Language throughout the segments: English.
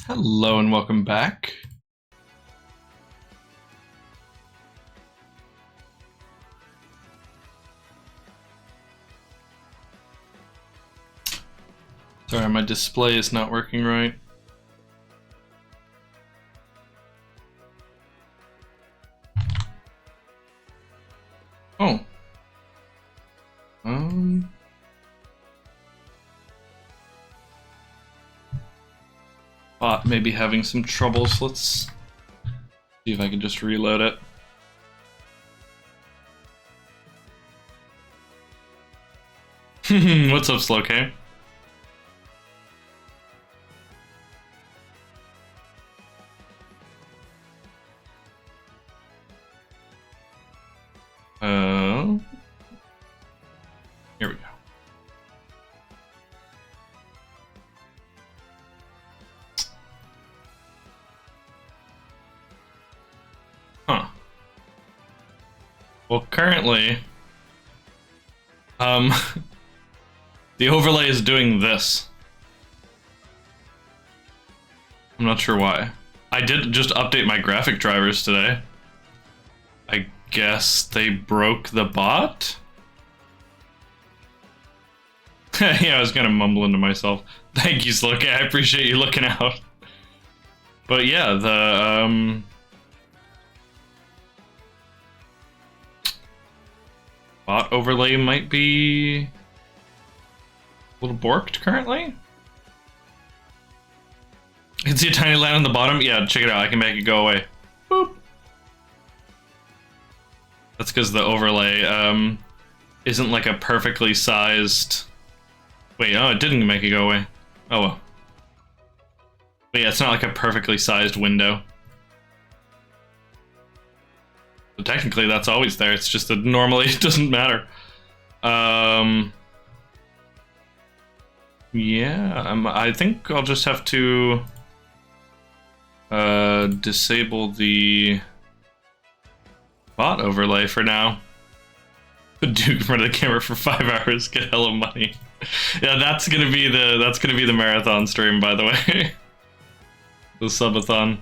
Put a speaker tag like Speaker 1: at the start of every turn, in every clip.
Speaker 1: Hello and welcome back. Sorry, my display is not working right. Oh. Bot may be having some troubles. Let's see if I can just reload it. What's up, Slow K? Here we go. Huh. Well, currently, the overlay is doing this. I'm not sure why. I did just update my graphic drivers today. I guess they broke the bot? Yeah, I was kind of mumbling to myself. Thank you, Slowk. I appreciate you looking out. But yeah, the bot overlay might be a little borked currently. You can see a tiny line on the bottom. Yeah, check it out. I can make it go away. Boop. That's because the overlay isn't like a perfectly sized. Wait, oh, it didn't make it go away. Oh well. But yeah, it's not like a perfectly sized window. So technically, that's always there. It's just that normally it doesn't matter. Yeah, I think I'll just have to disable the bot overlay for now. Duke in front of the camera for 5 hours, get hella money. Yeah, that's gonna be the marathon stream, by the way. The subathon.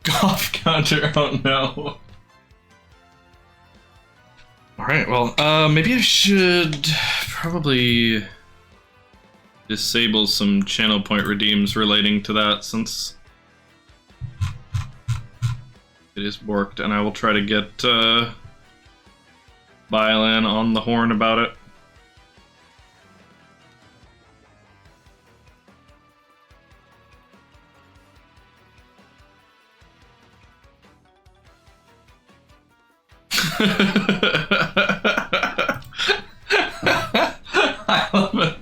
Speaker 1: Golf counter, oh no. Alright, well, maybe I should probably disable some channel point redeems relating to that, since it is borked, and I will try to get Bylan on the horn about it. I love it.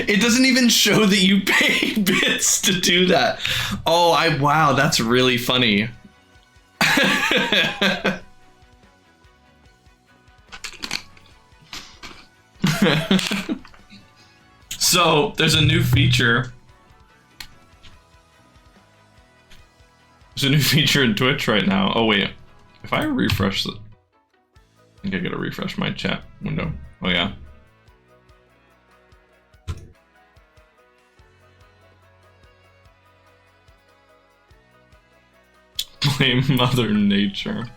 Speaker 1: It doesn't even show that you pay bits to do that. Oh, wow, that's really funny. So, there's a new feature. There's a new feature in Twitch right now. Oh, wait. If I refresh it, I think I gotta refresh my chat window. Oh, yeah. Blame Mother Nature.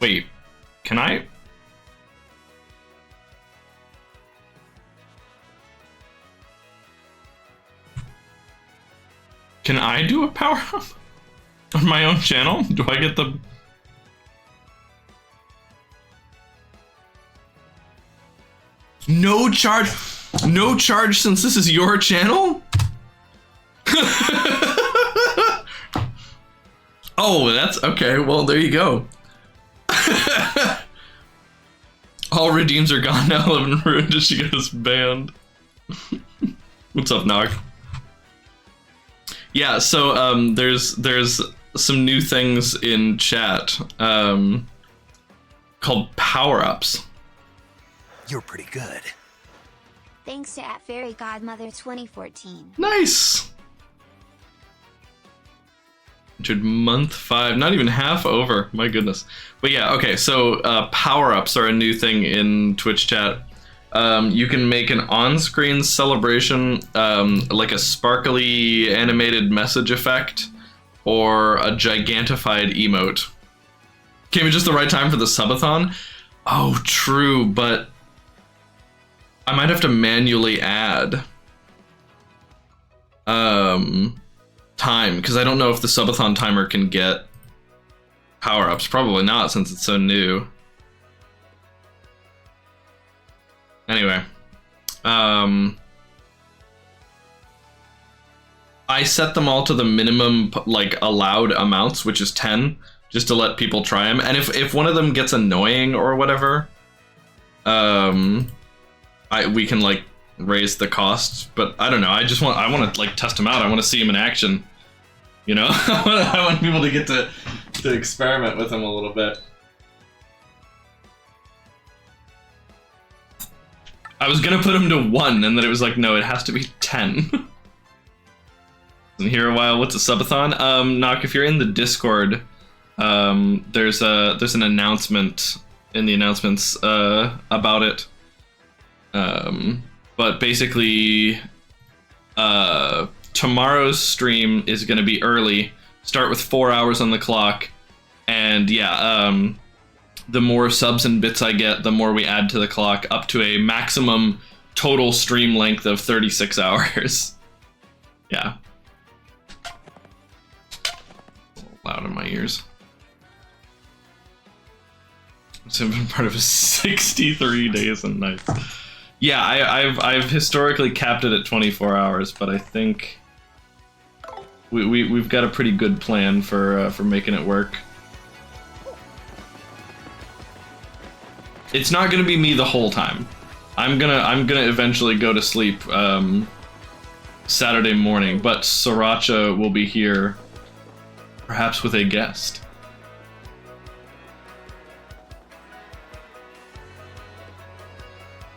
Speaker 1: Wait, can I? Can I do a power up on my own channel? Do I get the... No charge? No charge since this is your channel? Oh, that's okay. Well, there you go. All redeems are gone now. 11 ruined. She goes banned. What's up, Nog? Yeah, so there's some new things in chat called power-ups.
Speaker 2: You're pretty good. Thanks to Fairy Godmother 2014.
Speaker 1: Nice! Entered month 5, not even half over, my goodness. But yeah, okay, so power-ups are a new thing in Twitch chat. You can make an on-screen celebration, like a sparkly animated message effect, or a gigantified emote. Came at just the right time for the subathon? Oh, true, but I might have to manually add time, because I don't know if the subathon timer can get power-ups. Probably not, since it's so new. Anyway, I set them all to the minimum, like, allowed amounts, which is 10, just to let people try them. And if one of them gets annoying or whatever, we can, like, raise the cost. But I don't know. I want to like test them out. I want to see them in action. You know, I want people to get to experiment with them a little bit. I was gonna put him to 1, and then it was like, no, it has to be 10. Been here a while. What's a subathon? Knock, if you're in the Discord, there's an announcement in the announcements about it. But basically, tomorrow's stream is gonna be early. Start with 4 hours on the clock, and yeah, the more subs and bits I get, the more we add to the clock, up to a maximum total stream length of 36 hours. Yeah. A little loud in my ears. It's been part of 63 days and nights. Yeah, I've historically capped it at 24 hours, but I think we've got a pretty good plan for making it work. It's not gonna be me the whole time. I'm gonna eventually go to sleep Saturday morning, but Sriracha will be here, perhaps with a guest.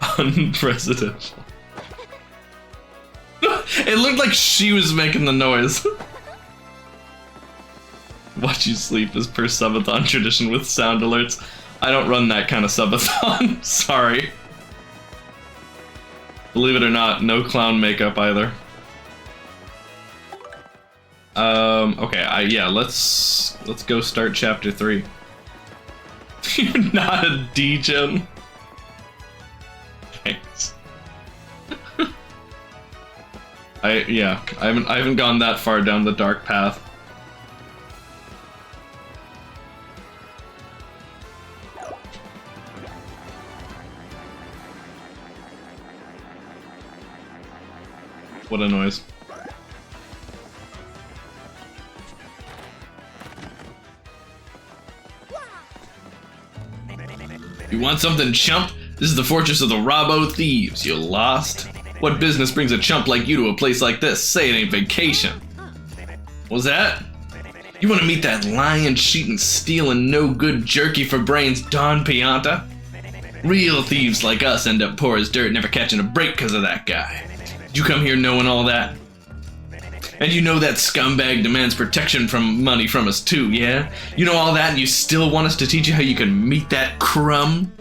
Speaker 1: Unpresidential. It looked like she was making the noise. Watch you sleep is per subathon tradition with sound alerts. I don't run that kind of subathon. Sorry. Believe it or not, no clown makeup either. Okay, yeah, let's go start chapter 3. You're not a degen. Thanks. I haven't gone that far down the dark path. What a noise. You want something, chump? This is the fortress of the Robo Thieves. You lost? What business brings a chump like you to a place like this? Say it ain't vacation. What's that? You want to meet that lying, cheating, stealing, no good jerky for brains Don Pianta? Real thieves like us end up poor as dirt, never catching a break because of that guy. Did you come here knowing all that? And you know that scumbag demands protection from money from us too, yeah? You know all that and you still want us to teach you how you can meet that crumb?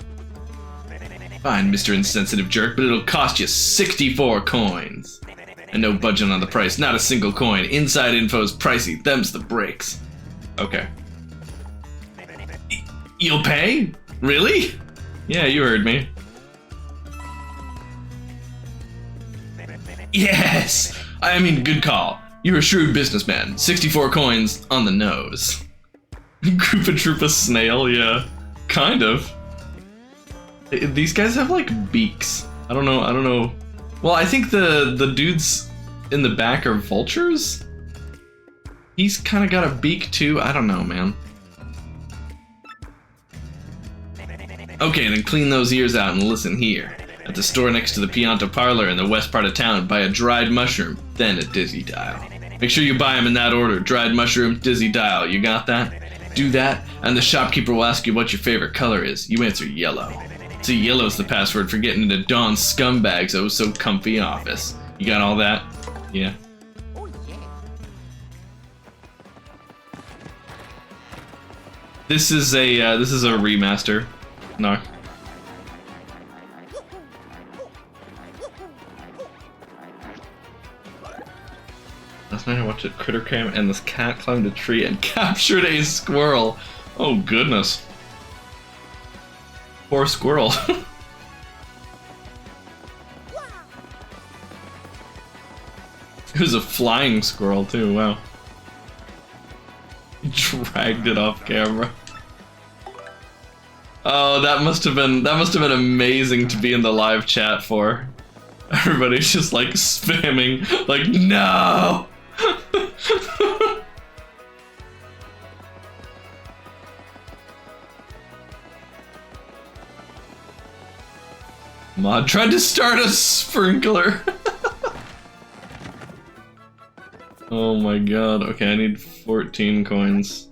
Speaker 1: Fine, Mr. Insensitive Jerk, but it'll cost you 64 coins. And no budging on the price, not a single coin. Inside info's pricey, them's the breaks. Okay. You'll pay? Really? Yeah, you heard me. Yes! I mean, good call. You're a shrewd businessman. 64 coins on the nose. Koopa Troopa Snail, yeah. Kind of. These guys have, like, beaks. I don't know. Well, I think the dudes in the back are vultures? He's kind of got a beak, too. I don't know, man. Okay, then clean those ears out and listen here. At the store next to the Pianta Parlor in the west part of town, buy a dried mushroom, then a dizzy dial. Make sure you buy them in that order. Dried mushroom, dizzy dial. You got that? Do that, and the shopkeeper will ask you what your favorite color is. You answer yellow. So yellow's the password for getting into Dawn's scumbag's oh so comfy office. You got all that? Yeah. This is a remaster. No. Last night I watched a critter cam and this cat climbed a tree and captured a squirrel. Oh goodness. Poor squirrel. It was a flying squirrel too, wow. He dragged it off camera. Oh, that must have been amazing to be in the live chat for. Everybody's just like spamming, like, no! Mod tried to start a sprinkler. Oh my god. Okay, I need 14 coins.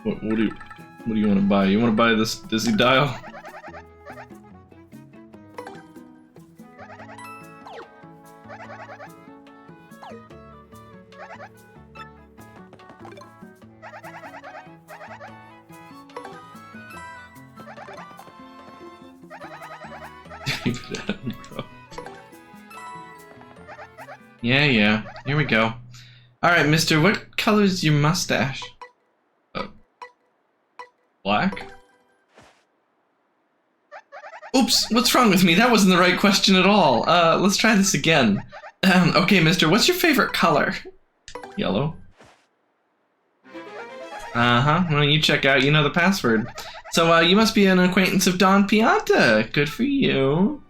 Speaker 1: What do you want to buy? You want to buy this Dizzy dial? Yeah. Here we go. Alright, mister, what color's your mustache? Black? Oops, what's wrong with me? That wasn't the right question at all. Let's try this again. Okay, mister, what's your favorite color? Yellow. Uh-huh, well, you check out, you know the password. So, you must be an acquaintance of Don Pianta. Good for you.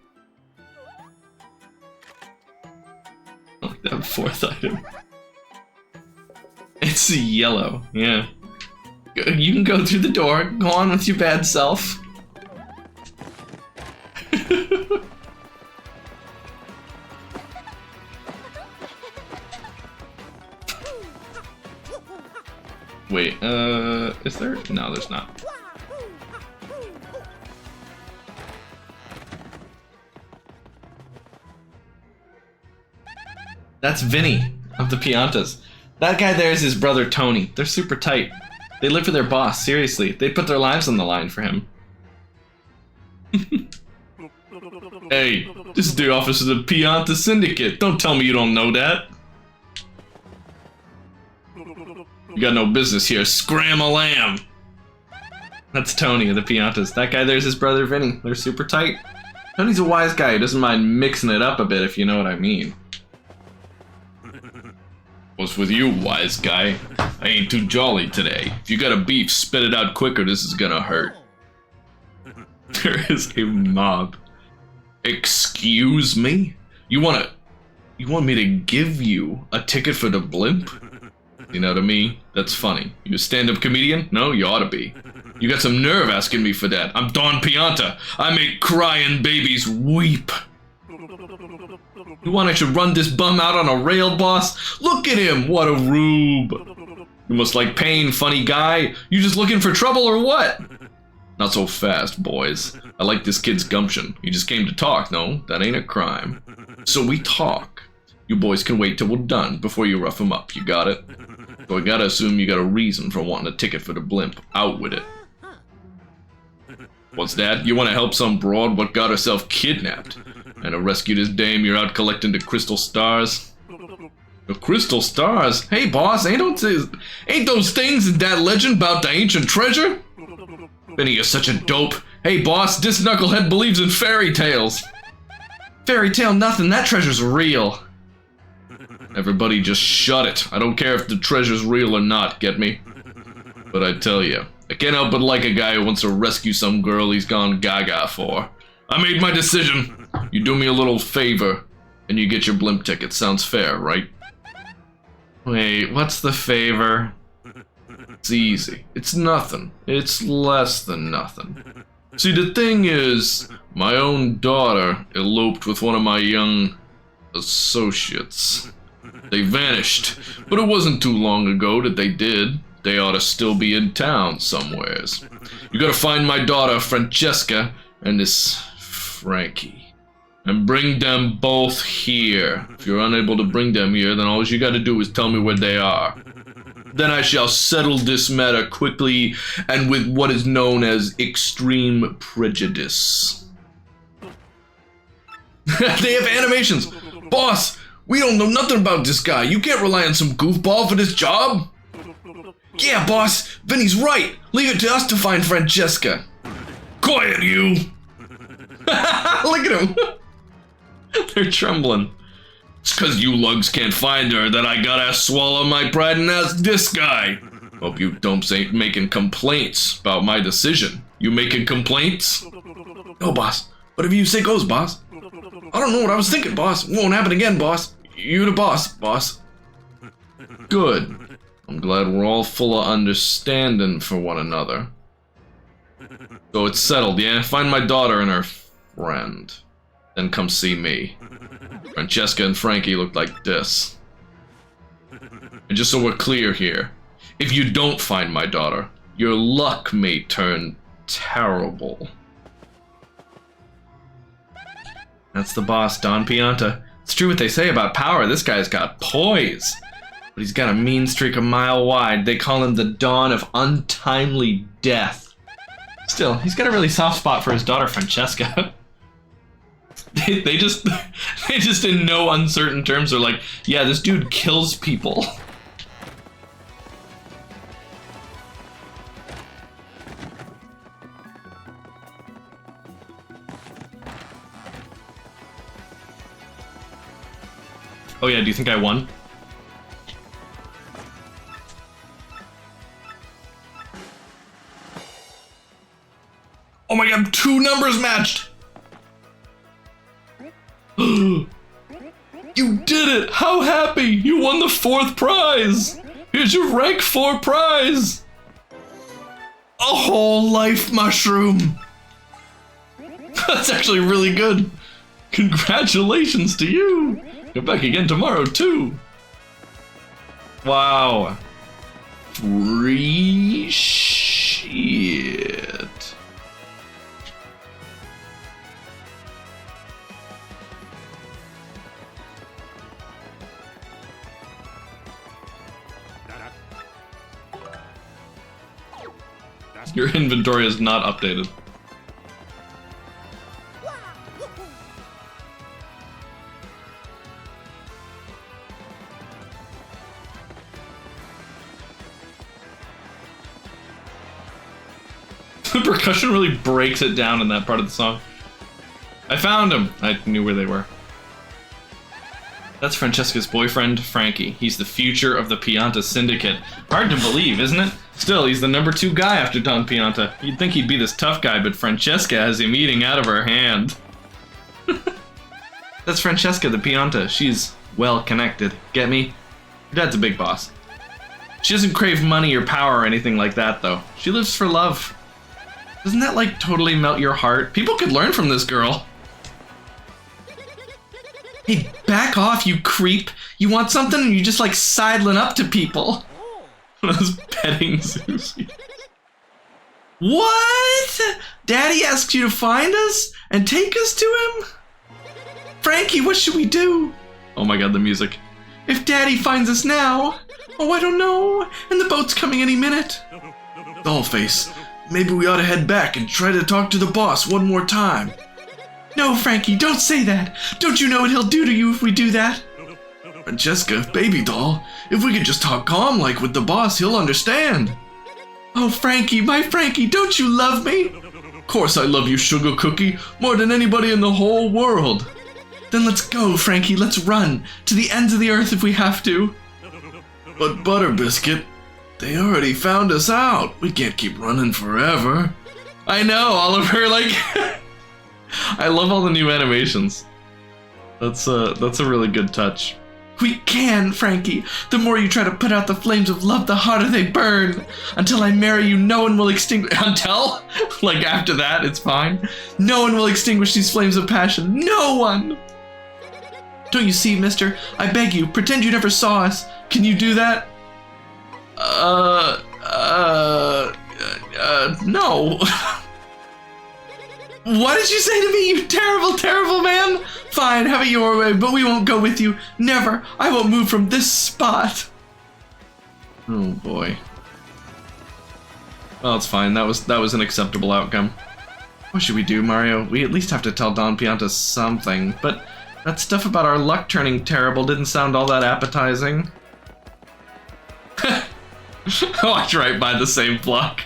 Speaker 1: Oh, that fourth item. It's yellow, yeah. You can go through the door, go on with your bad self. Wait, is there? No, there's not. That's Vinny of the Piantas. That guy there is his brother Tony. They're super tight. They live for their boss, seriously. They'd put their lives on the line for him. Hey, this is the office of the Pianta Syndicate. Don't tell me you don't know that. You got no business here. Scram a lamb. That's Tony of the Piantas. That guy there's his brother Vinny. They're super tight. Tony's a wise guy who doesn't mind mixing it up a bit, if you know what I mean. What's with you, wise guy? I ain't too jolly today. If you got a beef, spit it out quicker, this is gonna hurt. There is a mob. Excuse me? You want me to give you a ticket for the blimp? You know what I mean? That's funny. You a stand-up comedian? No, you ought to be. You got some nerve asking me for that. I'm Don Pianta. I make crying babies weep. You want I should run this bum out on a rail, boss? Look at him! What a rube! You must like pain, funny guy. You just looking for trouble or what? Not so fast, boys. I like this kid's gumption. He just came to talk, no? That ain't a crime. So we talk. You boys can wait till we're done before you rough him up, you got it? So I gotta assume you got a reason for wanting a ticket for the blimp. Out with it. What's that? You want to help some broad what got herself kidnapped? And to rescue this dame, you're out collecting the crystal stars? The crystal stars? Hey boss, ain't those things in that legend about the ancient treasure? Benny, you're such a dope. Hey boss, this knucklehead believes in fairy tales. Fairy tale nothing, that treasure's real. Everybody just shut it. I don't care if the treasure's real or not, get me? But I tell you, I can't help but like a guy who wants to rescue some girl he's gone gaga for. I made my decision. You do me a little favor, and you get your blimp ticket. Sounds fair, right? Wait, what's the favor? It's easy. It's nothing. It's less than nothing. See, the thing is, my own daughter eloped with one of my young associates. They vanished, but it wasn't too long ago that they did. They ought to still be in town somewheres. You gotta find my daughter, Francesca, and this Frankie. And bring them both here. If you're unable to bring them here, then all you gotta do is tell me where they are. Then I shall settle this matter quickly and with what is known as extreme prejudice. They have animations! Boss, we don't know nothing about this guy. You can't rely on some goofball for this job. Yeah, boss, Vinny's right. Leave it to us to find Francesca. Quiet, you! Look at him. They're trembling. It's cause you lugs can't find her that I gotta swallow my pride and ask this guy. Hope you don't say making complaints about my decision. You making complaints? No, boss. Whatever you say goes, boss. I don't know what I was thinking, boss. It won't happen again, boss. You the boss, boss. Good. I'm glad we're all full of understanding for one another. So it's settled, yeah? Find my daughter and her friend. Then come see me. Francesca and Frankie look like this. And just so we're clear here, if you don't find my daughter, your luck may turn terrible. That's the boss, Don Pianta. It's true what they say about power. This guy's got poise. But he's got a mean streak a mile wide. They call him the Dawn of Untimely Death. Still, he's got a really soft spot for his daughter, Francesca. They just in no uncertain terms are like, yeah, this dude kills people. Oh yeah, do you think I won? Oh my god, 2 numbers matched! You did it! How happy! You won the 4th prize! Here's your rank 4 prize! A whole life mushroom! That's actually really good! Congratulations to you! Come back again tomorrow, too! Wow. Free shit. Your inventory is not updated. The percussion really breaks it down in that part of the song. I found him! I knew where they were. That's Francesca's boyfriend, Frankie. He's the future of the Pianta Syndicate. Hard to believe, isn't it? Still, he's the number 2 guy after Don Pianta. You'd think he'd be this tough guy, but Francesca has him eating out of her hand. That's Francesca, the Pianta. She's well connected. Get me? Your dad's a big boss. She doesn't crave money or power or anything like that, though. She lives for love. Doesn't that, like, totally melt your heart? People could learn from this girl. Hey, back off, you creep. You want something and you just, like, sidling up to people. I was petting Susie. What? Daddy asks you to find us and take us to him? Frankie, what should we do? Oh my god, the music. If Daddy finds us now. Oh, I don't know. And the boat's coming any minute. Dollface, maybe we ought to head back and try to talk to the boss one more time. No, Frankie, don't say that. Don't you know what he'll do to you if we do that? Francesca, baby doll, if we could just talk calm like with the boss, he'll understand. Oh, Frankie, my Frankie, don't you love me? Of course I love you, sugar cookie, more than anybody in the whole world. Then let's go, Frankie, let's run, to the ends of the earth if we have to. But Butter Biscuit, they already found us out. We can't keep running forever. I know, Oliver, like... I love all the new animations. That's a really good touch. We can, Frankie. The more you try to put out the flames of love, the harder they burn. Until I marry you, no one will extinguish... Until? Like, after that, it's fine. No one will extinguish these flames of passion. No one! Don't you see, mister? I beg you, pretend you never saw us. Can you do that? No. What did you say to me, you terrible, terrible man? Fine, have it your way, but we won't go with you. Never. I won't move from this spot. Oh boy. Well, it's fine. That was an acceptable outcome. What should we do, Mario? We at least have to tell Don Pianta something, but that stuff about our luck turning terrible didn't sound all that appetizing. Walked right by the same block.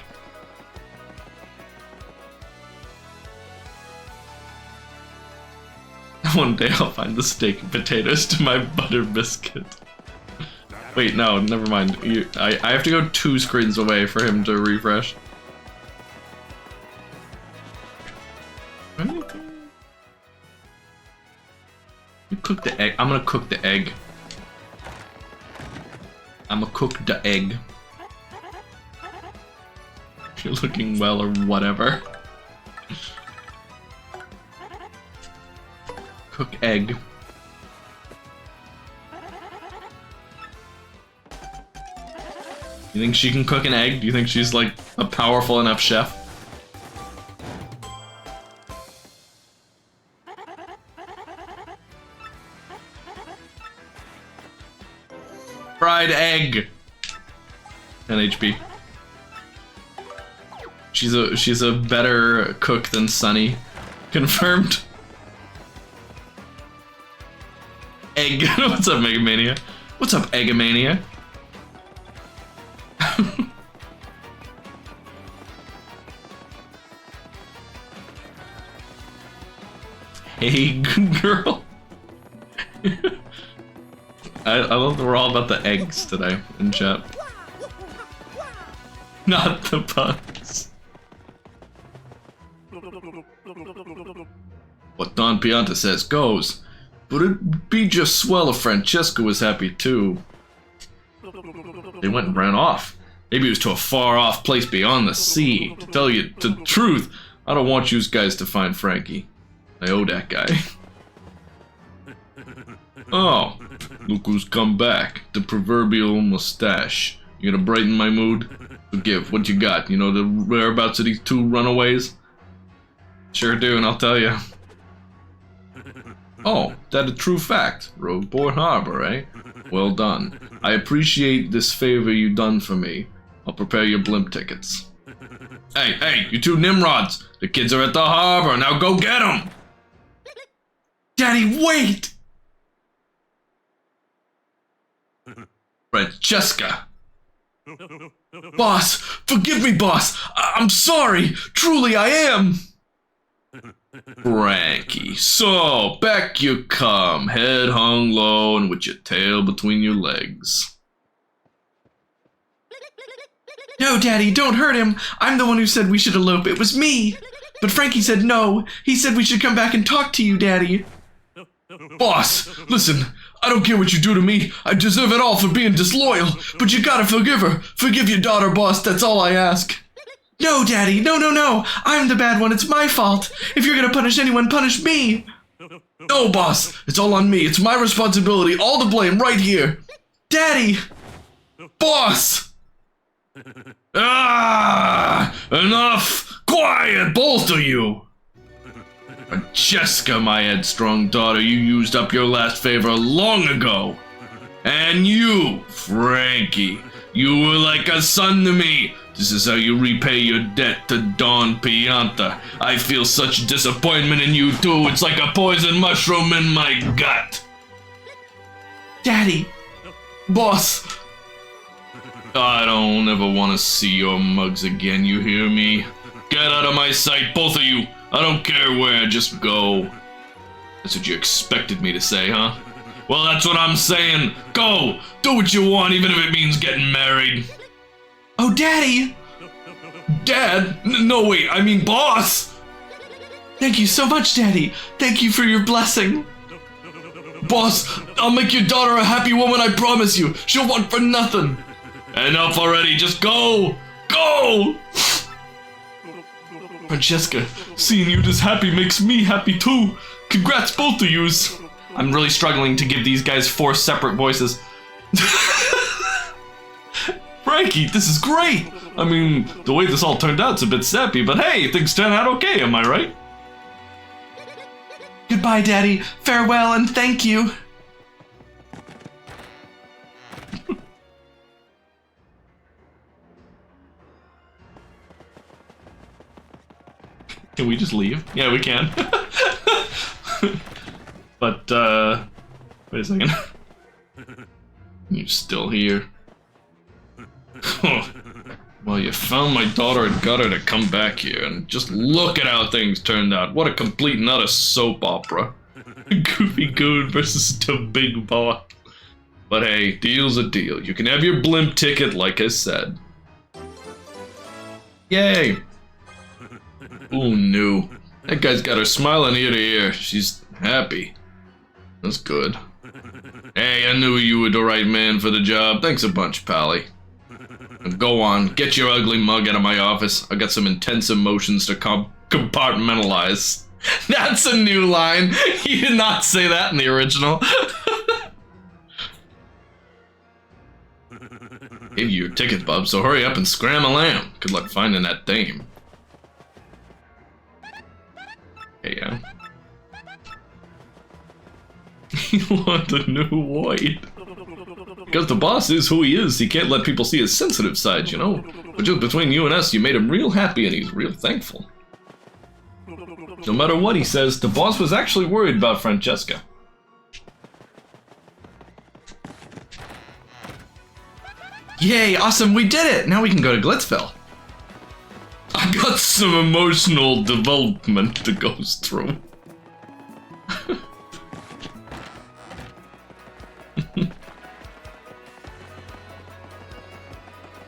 Speaker 1: One day I'll find the steak and potatoes to my butter biscuit. Wait, no, never mind. I have to go 2 screens away for him to refresh. You cook the egg. I'm gonna cook the egg. I'm gonna cook the egg. You're looking well or whatever. Cook egg. You think she can cook an egg? Do you think she's like a powerful enough chef? Fried egg. 10 HP. She's a better cook than Sunny. Confirmed. Egg. What's up, Megamania? What's up, Eggamania? Hey, good girl. I love that we're all about the eggs today in chat. Not the puns. What Don Pianta says goes. But it'd be just swell if Francesca was happy too. They went and ran off. Maybe it was to a far-off place beyond the sea. To tell you the truth, I don't want you guys to find Frankie. I owe that guy. Oh, look who's come back. The proverbial mustache. You gonna brighten my mood? Forgive, what you got? You know the whereabouts of these 2 runaways? Sure do, and I'll tell you. Oh, that a true fact. Rogueport Harbor, eh? Well done. I appreciate this favor you done for me. I'll prepare your blimp tickets. Hey, you 2 Nimrods! The kids are at the harbor, now go get them! Daddy, wait! Francesca! Boss! Forgive me, boss! I'm sorry! Truly, I am! Frankie, so back you come, head hung low and with your tail between your legs. No, Daddy, don't hurt him. I'm the one who said we should elope. It was me. But Frankie said no. He said we should come back and talk to you, Daddy. Boss, listen, I don't care what you do to me. I deserve it all for being disloyal. But you gotta forgive her. Forgive your daughter, boss. That's all I ask. No, Daddy, no. I'm the bad one. It's my fault. If you're gonna punish anyone, punish me. No, boss. It's all on me. It's my responsibility. All the blame right here. Daddy. Boss. Enough. Quiet, both of you. Francesca, my headstrong daughter, you used up your last favor long ago. And you, Frankie, you were like a son to me. This is how you repay your debt to Don Pianta. I feel such disappointment in you too. It's like a poison mushroom in my gut. Daddy. Boss. I don't ever want to see your mugs again, you hear me? Get out of my sight, both of you. I don't care where, just go. That's what you expected me to say, huh? Well, that's what I'm saying. Go! Do what you want, even if it means getting married. Oh, Daddy! Dad? No, wait, I mean boss! Thank you so much, Daddy. Thank you for your blessing. Boss, I'll make your daughter a happy woman, I promise you. She'll want for nothing. Enough already, just go! Go! Francesca, seeing you this happy makes me happy too. Congrats, both of yous. I'm really struggling to give these guys 4 separate voices. Frank! crikey, this is great! I mean, the way this all turned out's a bit sappy, but hey, things turn out okay, am I right? Goodbye, Daddy. Farewell and thank you. Can we just leave? Yeah, we can. But, wait a second. You're still here. Well, you found my daughter and got her to come back here, and just look at how things turned out. What a complete and utter soap opera. Goofy Goon versus the Big Boss. But hey, deal's a deal. You can have your blimp ticket, like I said. Yay! Ooh, no. That guy's got her smiling ear to ear. She's happy. That's good. Hey, I knew you were the right man for the job. Thanks a bunch, Pally. Go on, get your ugly mug out of my office. I got some intense emotions to compartmentalize. That's a new line. He did not say that in the original. Gave you your ticket, bub, so hurry up and scram a lamb. Good luck finding that dame. Okay, yeah. You want a new Void. Because the boss is who he is, he can't let people see his sensitive side, you know? But just between you and us, you made him real happy and he's real thankful. No matter what he says, the boss was actually worried about Francesca. Yay, awesome, we did it! Now we can go to Glitzville. I got some emotional development to go through.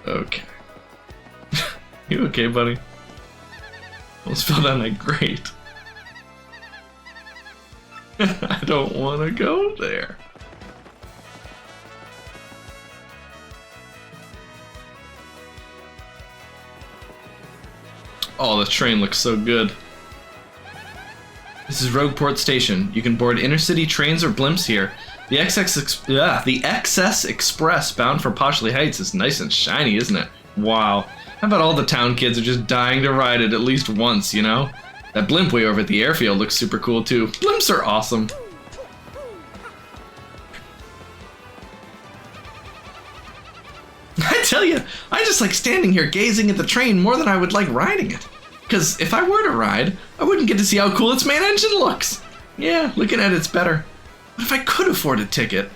Speaker 1: Okay. You okay, buddy? Almost fell down that grate. I don't want to go there. Oh, the train looks so good. This is Rogueport Station. You can board intercity trains or blimps here. The XS Express bound for Poshley Heights is nice and shiny, isn't it? Wow. How about all the town kids are just dying to ride it at least once, you know? That blimp way over at the airfield looks super cool too. Blimps are awesome. I tell you, I just like standing here gazing at the train more than I would like riding it. Because if I were to ride, I wouldn't get to see how cool its main engine looks. Yeah, looking at it's better. But if I could afford a ticket,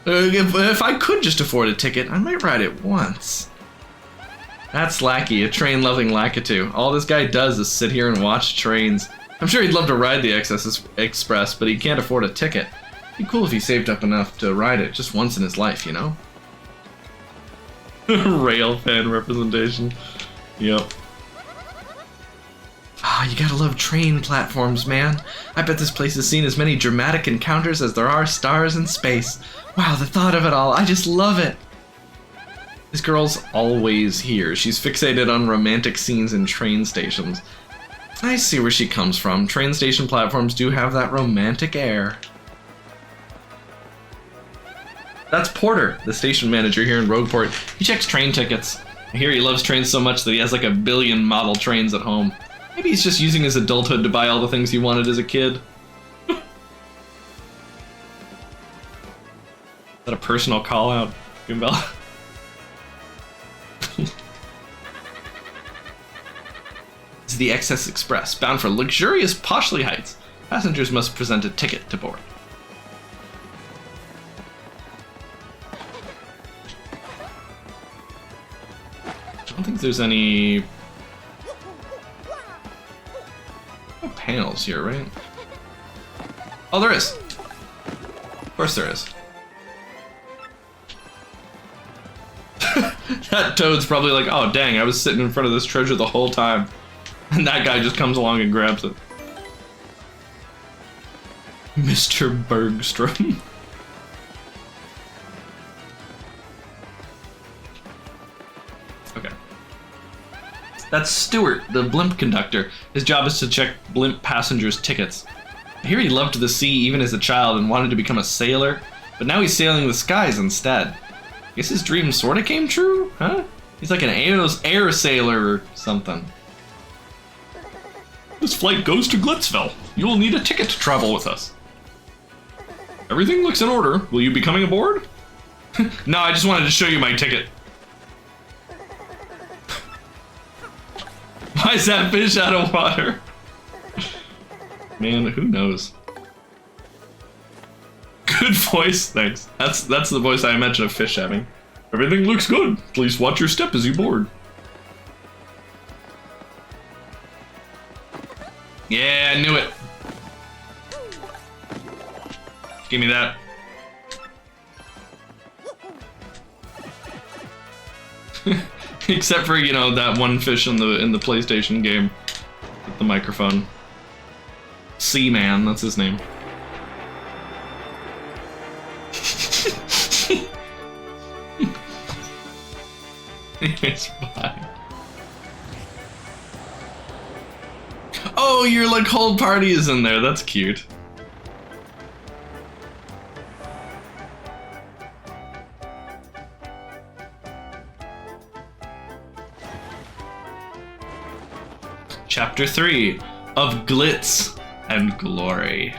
Speaker 1: if I could just afford a ticket, I might ride it once. That's Lackey, a train-loving Lakitu. All this guy does is sit here and watch trains. I'm sure he'd love to ride the XS Express, but he can't afford a ticket. It'd be cool if he saved up enough to ride it just once in his life, you know? Rail fan representation. Yep. Ah, you gotta love train platforms, man. I bet this place has seen as many dramatic encounters as there are stars in space. Wow, the thought of it all, I just love it. This girl's always here. She's fixated on romantic scenes in train stations. I see where she comes from. Train station platforms do have that romantic air. That's Porter, the station manager here in Rogueport. He checks train tickets. I hear he loves trains so much that he has like 1 billion model trains at home. Maybe he's just using his adulthood to buy all the things he wanted as a kid. Is that a personal call out, Goombella? This is the XS Express, bound for luxurious Poshley Heights. Passengers must present a ticket to board. I don't think there's any panels here, right? Oh, there is. Of course there is. That toad's probably like, oh dang, I was sitting in front of this treasure the whole time. And that guy just comes along and grabs it. Mr. Bergstrom. Okay. That's Stuart, the blimp conductor. His job is to check blimp passengers' tickets. I hear he loved the sea even as a child and wanted to become a sailor, but now he's sailing the skies instead. Guess his dream sorta came true, huh? He's like an air sailor or something. This flight goes to Glitzville. You will need a ticket to travel with us. Everything looks in order. Will you be coming aboard? No, I just wanted to show you my ticket. Why is that fish out of water? Man, who knows? Good voice, thanks. That's the voice I imagine a fish having. Everything looks good. Please watch your step as you board. Yeah, I knew it. Give me that. Except for, you know, that one fish in the PlayStation game with the microphone. Seaman, that's his name. Anyways, bye. Oh, your like whole party is in there. That's cute. Chapter 3 of Glitz and Glory.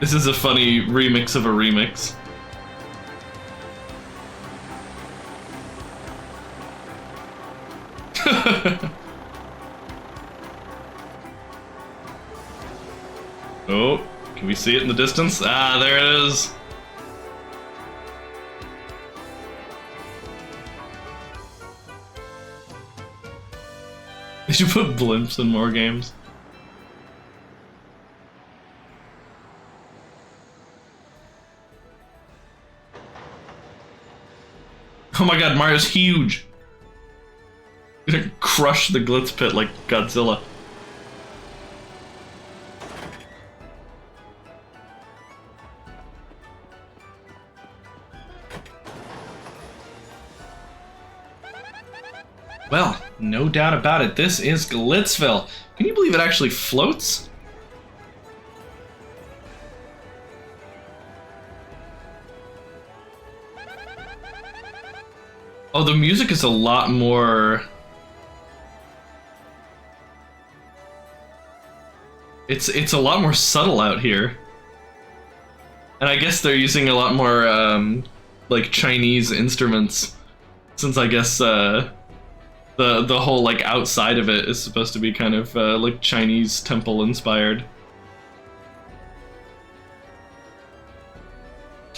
Speaker 1: This is a funny remix of a remix. Oh, can we see it in the distance? Ah, there it is. They should put blimps in more games. Oh my god, Mario's huge! He's gonna crush the Glitz Pit like Godzilla. Well, no doubt about it, this is Glitzville. Can you believe it actually floats? Oh, the music is a lot more... It's a lot more subtle out here. And I guess they're using a lot more, like, Chinese instruments. Since I guess, the whole, like, outside of it is supposed to be kind of, like, Chinese temple-inspired.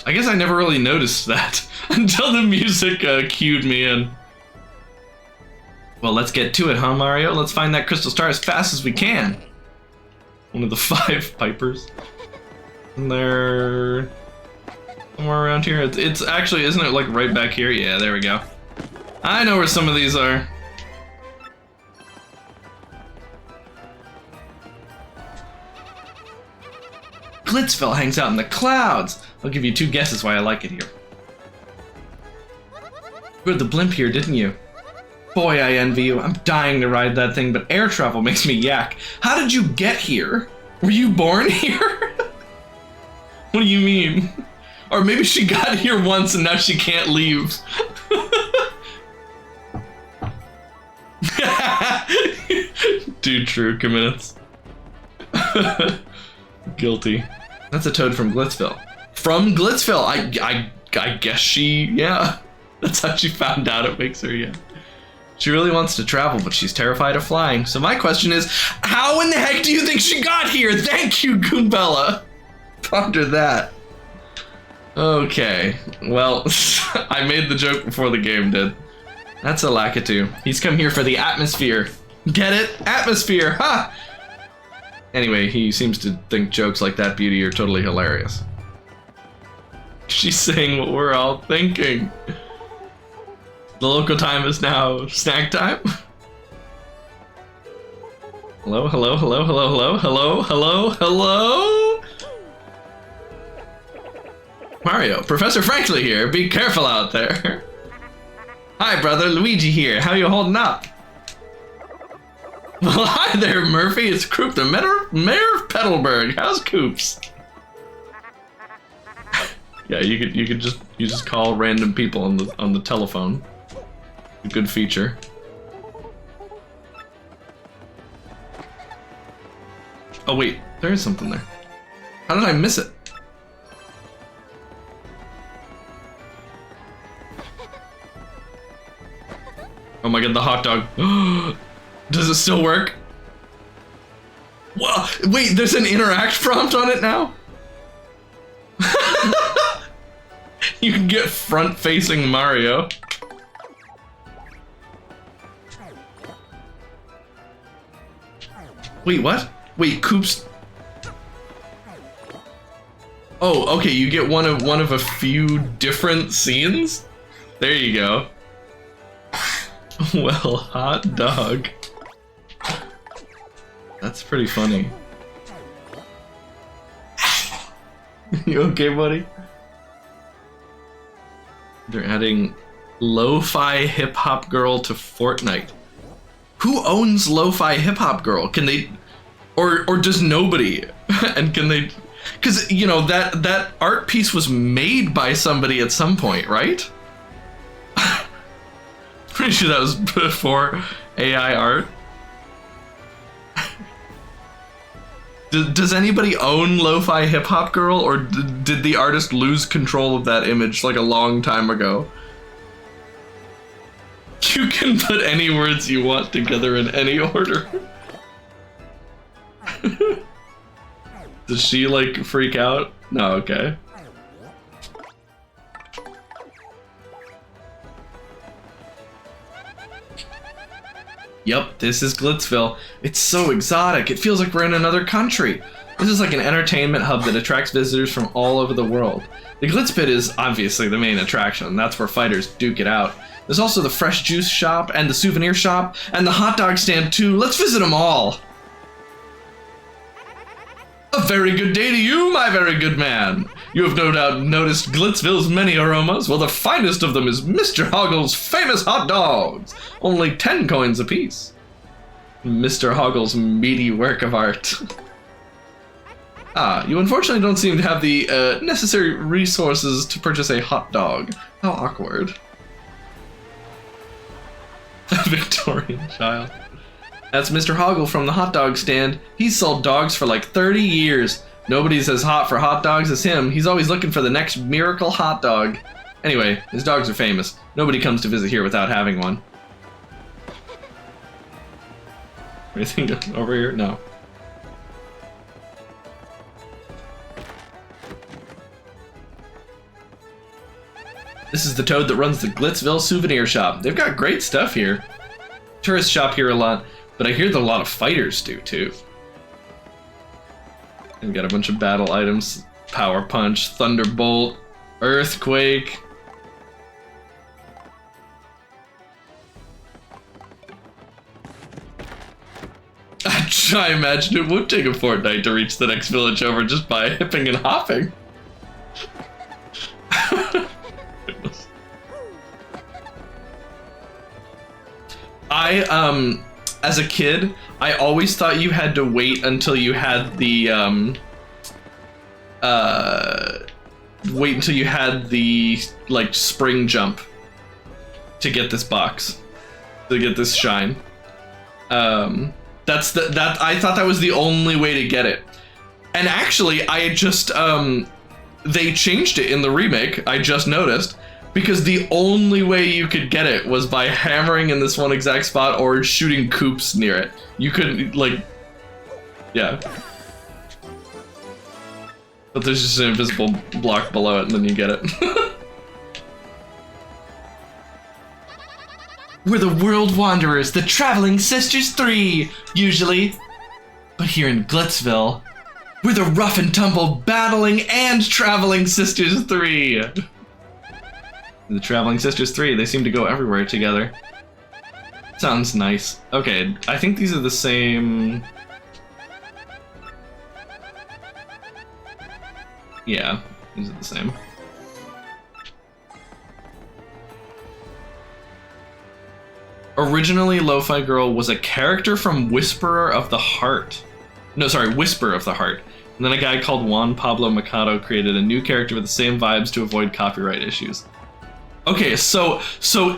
Speaker 1: I guess I never really noticed that until the music cued me in. Well, let's get to it, huh, Mario? Let's find that crystal star as fast as we can. One of the 5 pipers. And they're somewhere around here. It's actually, isn't it like right back here? Yeah, there we go. I know where some of these are. Glitzville hangs out in the clouds. I'll give you 2 guesses why I like it here. You rode the blimp here, didn't you? Boy, I envy you. I'm dying to ride that thing, but air travel makes me yak. How did you get here? Were you born here? What do you mean? Or maybe she got here once and now she can't leave. Dude, true, minutes. Guilty. That's a toad from Glitzville. From Glitzville! I guess she, yeah. That's how she found out it makes her, yeah. She really wants to travel, but she's terrified of flying. So my question is, how in the heck do you think she got here? Thank you, Goombella. Ponder that. Okay, well, I made the joke before the game did. That's a Lakitu. He's come here for the atmosphere. Get it? Atmosphere, ha! Anyway, he seems to think jokes like that beauty are totally hilarious. She's saying what we're all thinking. The local time is now snack time. Hello, hello, hello, hello, hello, hello, hello, hello? Mario, Professor Frankly here. Be careful out there. Hi, brother. Luigi here. How you holding up? Well, hi there, Murphy. It's Croup, the mayor of Petalburg. How's Coops? Yeah, you could just call random people on the telephone. A good feature. Oh wait, there is something there. How did I miss it? Oh my god, the hot dog. Does it still work? Whoa, wait, there's an interact prompt on it now? You can get front-facing Mario. Wait, what? Wait, Coops. Oh, okay, you get one of a few different scenes? There you go. Well, hot dog. That's pretty funny. You okay, buddy? They're adding Lo-Fi Hip Hop Girl to Fortnite. Who owns Lo-Fi Hip Hop Girl? Can they, or does nobody? And can they? Because you know that art piece was made by somebody at some point, right? Pretty sure that was before AI art. Does anybody own Lo-Fi Hip Hop Girl, or did the artist lose control of that image like a long time ago? You can put any words you want together in any order. Does she like freak out? No, okay. Yep, this is Glitzville. It's so exotic, it feels like we're in another country. This is like an entertainment hub that attracts visitors from all over the world. The Glitz Pit is obviously the main attraction, that's where fighters duke it out. There's also the fresh juice shop, and the souvenir shop, and the hot dog stand too. Let's visit them all! A very good day to you, my very good man. You have no doubt noticed Glitzville's many aromas. Well, the finest of them is Mr. Hoggle's famous hot dogs. Only 10 coins apiece. Mr. Hoggle's meaty work of art. Ah, you unfortunately don't seem to have the necessary resources to purchase a hot dog. How awkward. A Victorian child. That's Mr. Hoggle from the hot dog stand. He's sold dogs for like 30 years. Nobody's as hot for hot dogs as him. He's always looking for the next miracle hot dog. Anyway, his dogs are famous. Nobody comes to visit here without having one. Anything over here? No. This is the toad that runs the Glitzville souvenir shop. They've got great stuff here. Tourists shop here a lot, but I hear that a lot of fighters do too. They've got a bunch of battle items. Power Punch, Thunderbolt, Earthquake. I imagine it would take a fortnight to reach the next village over just by hipping and hopping. As a kid, I always thought you had to wait until you had the, like, spring jump to get this box, to get this shine. I thought that was the only way to get it. And actually, I just, they changed it in the remake, I just noticed. Because the only way you could get it was by hammering in this one exact spot or shooting coops near it. You couldn't, like... Yeah. But there's just an invisible block below it and then you get it. We're the World Wanderers, the Traveling Sisters 3, usually. But here in Glitzville, we're the Rough and Tumble Battling and Traveling Sisters 3. The Traveling Sisters 3, they seem to go everywhere together. Sounds nice. Okay, I think these are the same... Yeah, these are the same. Originally, Lo-Fi Girl was a character from Whisper of the Heart. And then a guy called Juan Pablo Mikado created a new character with the same vibes to avoid copyright issues. Okay, so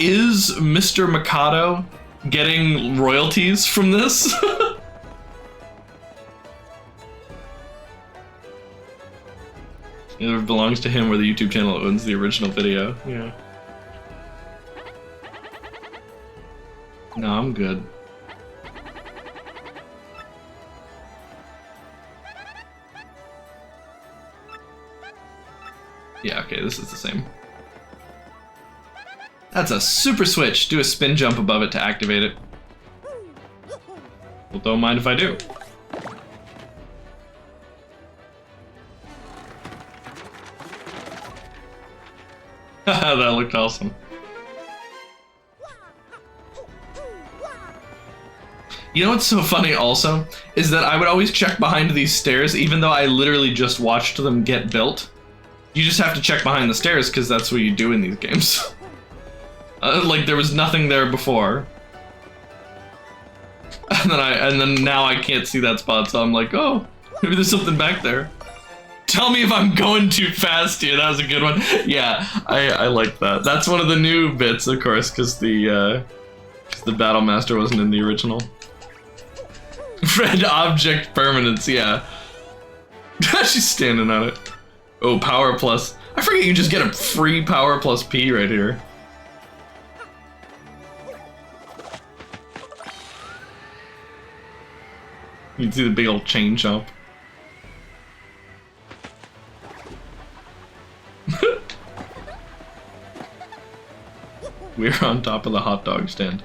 Speaker 1: is Mr. Mikado getting royalties from this? It belongs to him, or the YouTube channel owns the original video. Yeah. No, I'm good. Yeah, okay, this is the same. That's a super switch. Do a spin jump above it to activate it. Well, don't mind if I do. That looked awesome. You know what's so funny also? Is that I would always check behind these stairs even though I literally just watched them get built. You just have to check behind the stairs because that's what you do in these games. Like there was nothing there before. And then now I can't see that spot, so I'm like, oh, maybe there's something back there. Tell me if I'm going too fast here. That was a good one. Yeah, I like that. That's one of the new bits, of course, because the Battle Master wasn't in the original. Red object permanence, yeah. She's standing on it. Oh, power plus. I forget you just get a free power plus P right here. You can see the big old chain jump. We're on top of the hot dog stand.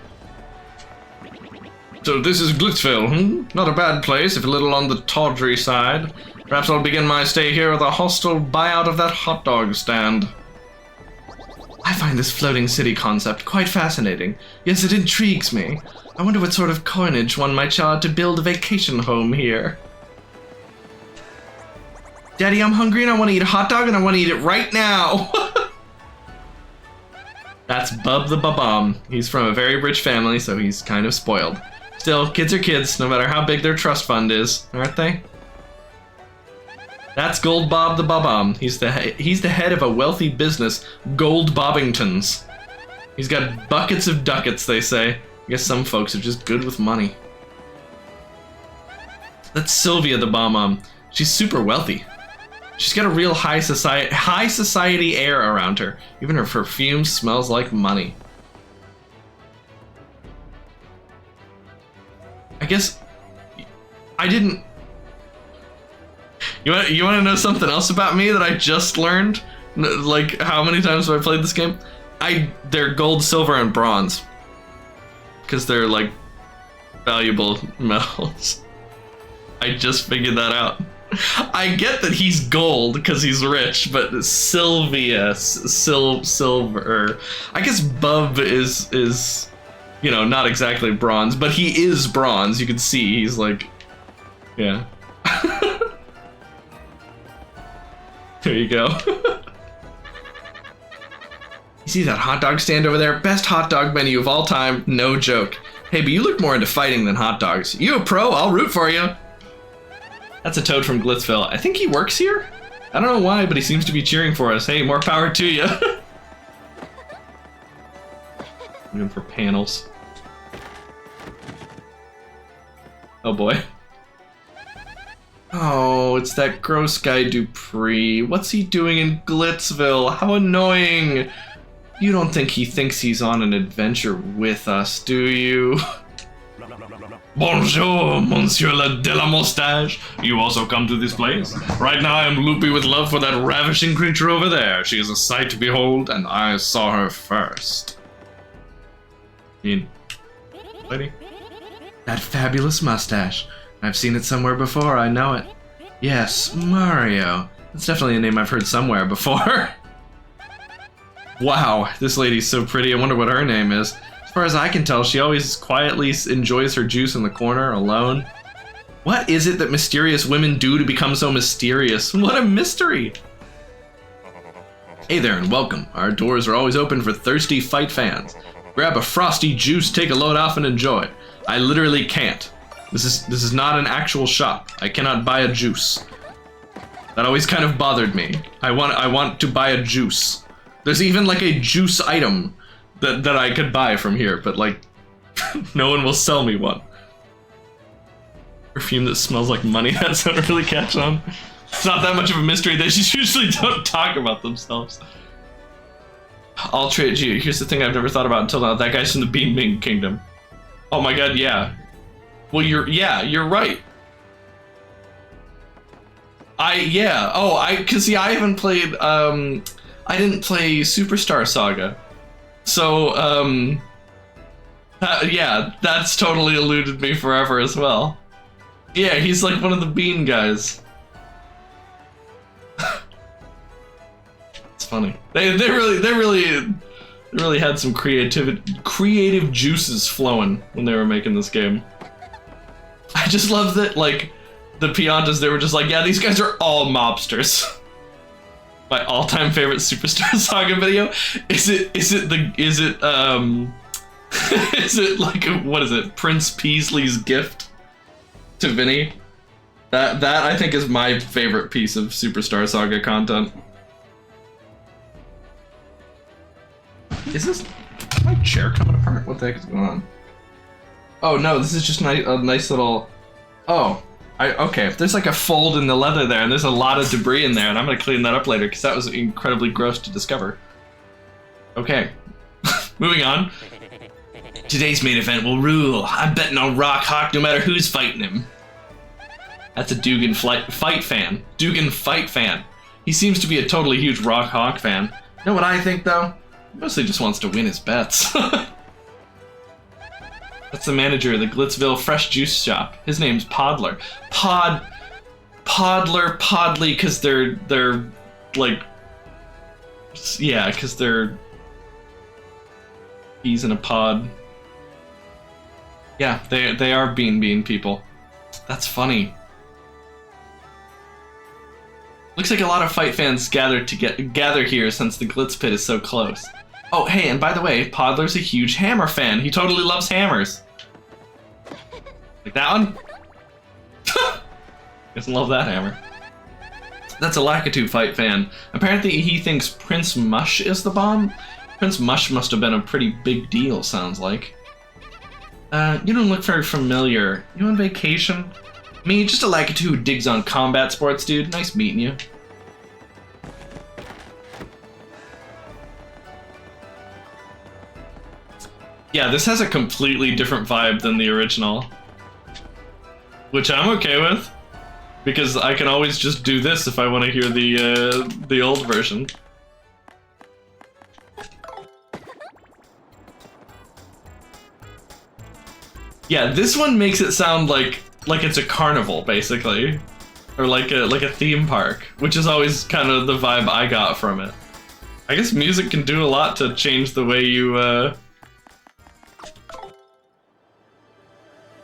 Speaker 1: So this is Glitzville, hmm? Not a bad place, if a little on the tawdry side. Perhaps I'll begin my stay here with a hostile buyout of that hot dog stand. I find this floating city concept quite fascinating. Yes, it intrigues me. I wonder what sort of coinage one might charge to build a vacation home here. Daddy, I'm hungry and I want to eat a hot dog and I want to eat it right now. That's Bub the Babam. He's from a very rich family, so he's kind of spoiled. Still, kids are kids, no matter how big their trust fund is, aren't they? That's Gold Bob the Babam. He's the head of a wealthy business, Gold Bobbingtons. He's got buckets of ducats, they say. I guess some folks are just good with money. That's Sylvia the Babam. She's super wealthy. She's got a real high society air around her. Even her perfume smells like money. I guess I didn't. You want to know something else about me that I just learned? Like how many times have I played this game? They're gold, silver, and bronze because they're like valuable metals. I just figured that out. I get that he's gold because he's rich, but Sylvia, silver. I guess Bub is, you know, not exactly bronze, but he is bronze. You can see he's like, yeah. There you go. You see that hot dog stand over there? Best hot dog menu of all time, no joke. Hey, but you look more into fighting than hot dogs. You a pro? I'll root for you. That's a toad from Glitzville. I think he works here? I don't know why, but he seems to be cheering for us. Hey, more power to you. Looking for panels. Oh boy. Oh, it's that gross guy Dupree. What's he doing in Glitzville? How annoying. You don't think he thinks he's on an adventure with us, do you? Bonjour, Monsieur la de la Moustache. You also come to this place? Right now I am loopy with love for that ravishing creature over there. She is a sight to behold, and I saw her first. Lady? That fabulous mustache. I've seen it somewhere before, I know it. Yes, Mario. That's definitely a name I've heard somewhere before. Wow, this lady's so pretty, I wonder what her name is. As far as I can tell, she always quietly enjoys her juice in the corner, alone. What is it that mysterious women do to become so mysterious? What a mystery! Hey there and welcome. Our doors are always open for thirsty fight fans. Grab a frosty juice, take a load off, and enjoy. I literally can't. This is not an actual shop. I cannot buy a juice. That always kind of bothered me. I want to buy a juice. There's even like a juice item that I could buy from here, but like no one will sell me one. Perfume that smells like money. That's not really catch on. It's not that much of a mystery. They just usually don't talk about themselves. I'll trade you. Here's the thing I've never thought about until now. That guy's from the Bean Ming Kingdom. Oh my god, yeah. Well, you're right. Cause see, I haven't played, I didn't play Superstar Saga. So, yeah, that's totally eluded me forever as well. Yeah, he's like one of the bean guys. It's funny. They really had some creative juices flowing when they were making this game. I just love that, like, the Piantas, they were just like, yeah, these guys are all mobsters. My all-time favorite Superstar Saga video is it like what is it, Prince Peasley's gift to Vinny? That I think is my favorite piece of Superstar Saga content. Is this my chair coming apart? What the heck is going on? Oh no, this is just a nice little. Oh. Okay, there's like a fold in the leather there, and there's a lot of debris in there, and I'm gonna clean that up later, because that was incredibly gross to discover. Okay, moving on. Today's main event will rule. I'm betting on Rock Hawk no matter who's fighting him. That's a Dugan fight fan. Dugan fight fan. He seems to be a totally huge Rock Hawk fan. You know what I think, though? He mostly just wants to win his bets. That's the manager of the Glitzville Fresh Juice Shop. His name's Podler. Podly, because they're like, yeah, because they're peas in a pod. Yeah, they are bean people. That's funny. Looks like a lot of fight fans gather here since the Glitz Pit is so close. Oh, hey, and by the way, Podler's a huge Hammer fan. He totally loves hammers. Like that one? Doesn't love that hammer. That's a Lakitu fight fan. Apparently he thinks Prince Mush is the bomb. Prince Mush must have been a pretty big deal, sounds like. You don't look very familiar. You on vacation? Me, just a Lakitu who digs on combat sports, dude. Nice meeting you. Yeah, this has a completely different vibe than the original. Which I'm okay with. Because I can always just do this if I want to hear the old version. Yeah, this one makes it sound like it's a carnival, basically. Or like a theme park, which is always kind of the vibe I got from it. I guess music can do a lot to change the way you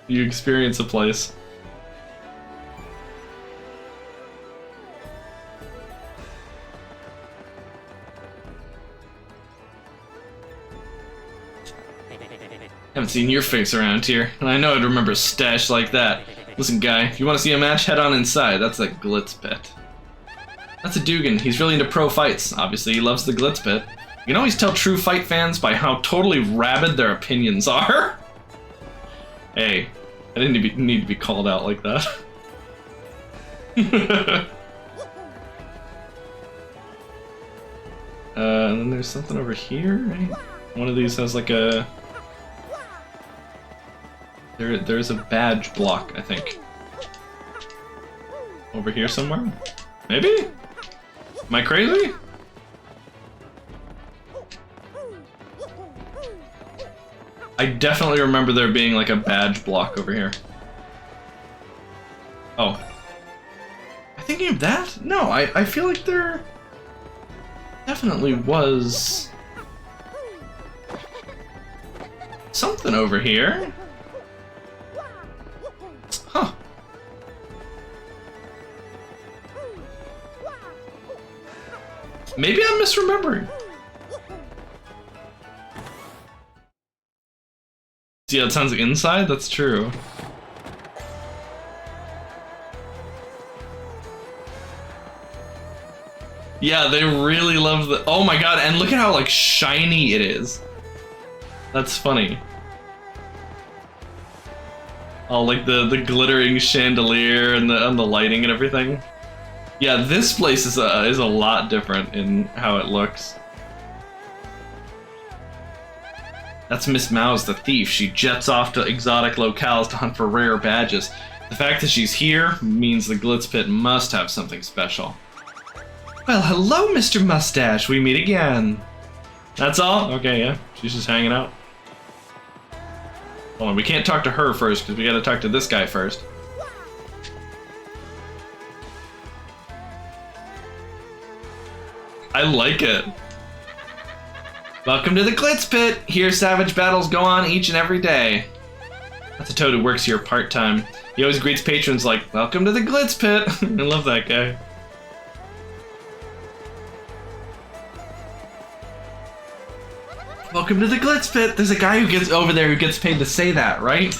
Speaker 1: experience a place. Haven't seen your face around here, and I know I'd remember a stash like that. Listen, guy, if you want to see a match, head on inside. That's the Glitz Pit. That's a Dugan. He's really into pro fights. Obviously, he loves the Glitz Pit. You can always tell true fight fans by how totally rabid their opinions are. Hey, I didn't need to be called out like that. And then there's something over here, right? One of these has like a... There's a badge block, I think. Over here somewhere? Maybe? Am I crazy? I definitely remember there being like a badge block over here. Oh. Am I thinking of that? No, I feel like there definitely was something over here. Huh. Maybe I'm misremembering. Yeah, it sounds like inside? That's true. Yeah, they really love the... Oh my god, and look at how, like, shiny it is. That's funny. Oh, like the glittering chandelier and the lighting and everything. Yeah, this place is a lot different in how it looks. That's Miss Mouse the thief. She jets off to exotic locales to hunt for rare badges. The fact that she's here means the Glitz Pit must have something special. Well, hello, Mr. Mustache. We meet again. That's all? Okay, yeah. She's just hanging out. Hold on, we can't talk to her first because we gotta talk to this guy first. I like it. Welcome to the Glitz Pit. Here, savage battles go on each and every day. That's a toad who works here part-time. He always greets patrons like, welcome to the Glitz Pit. I love that guy. Welcome to the Glitz Pit. There's a guy who gets over there who gets paid to say that, right?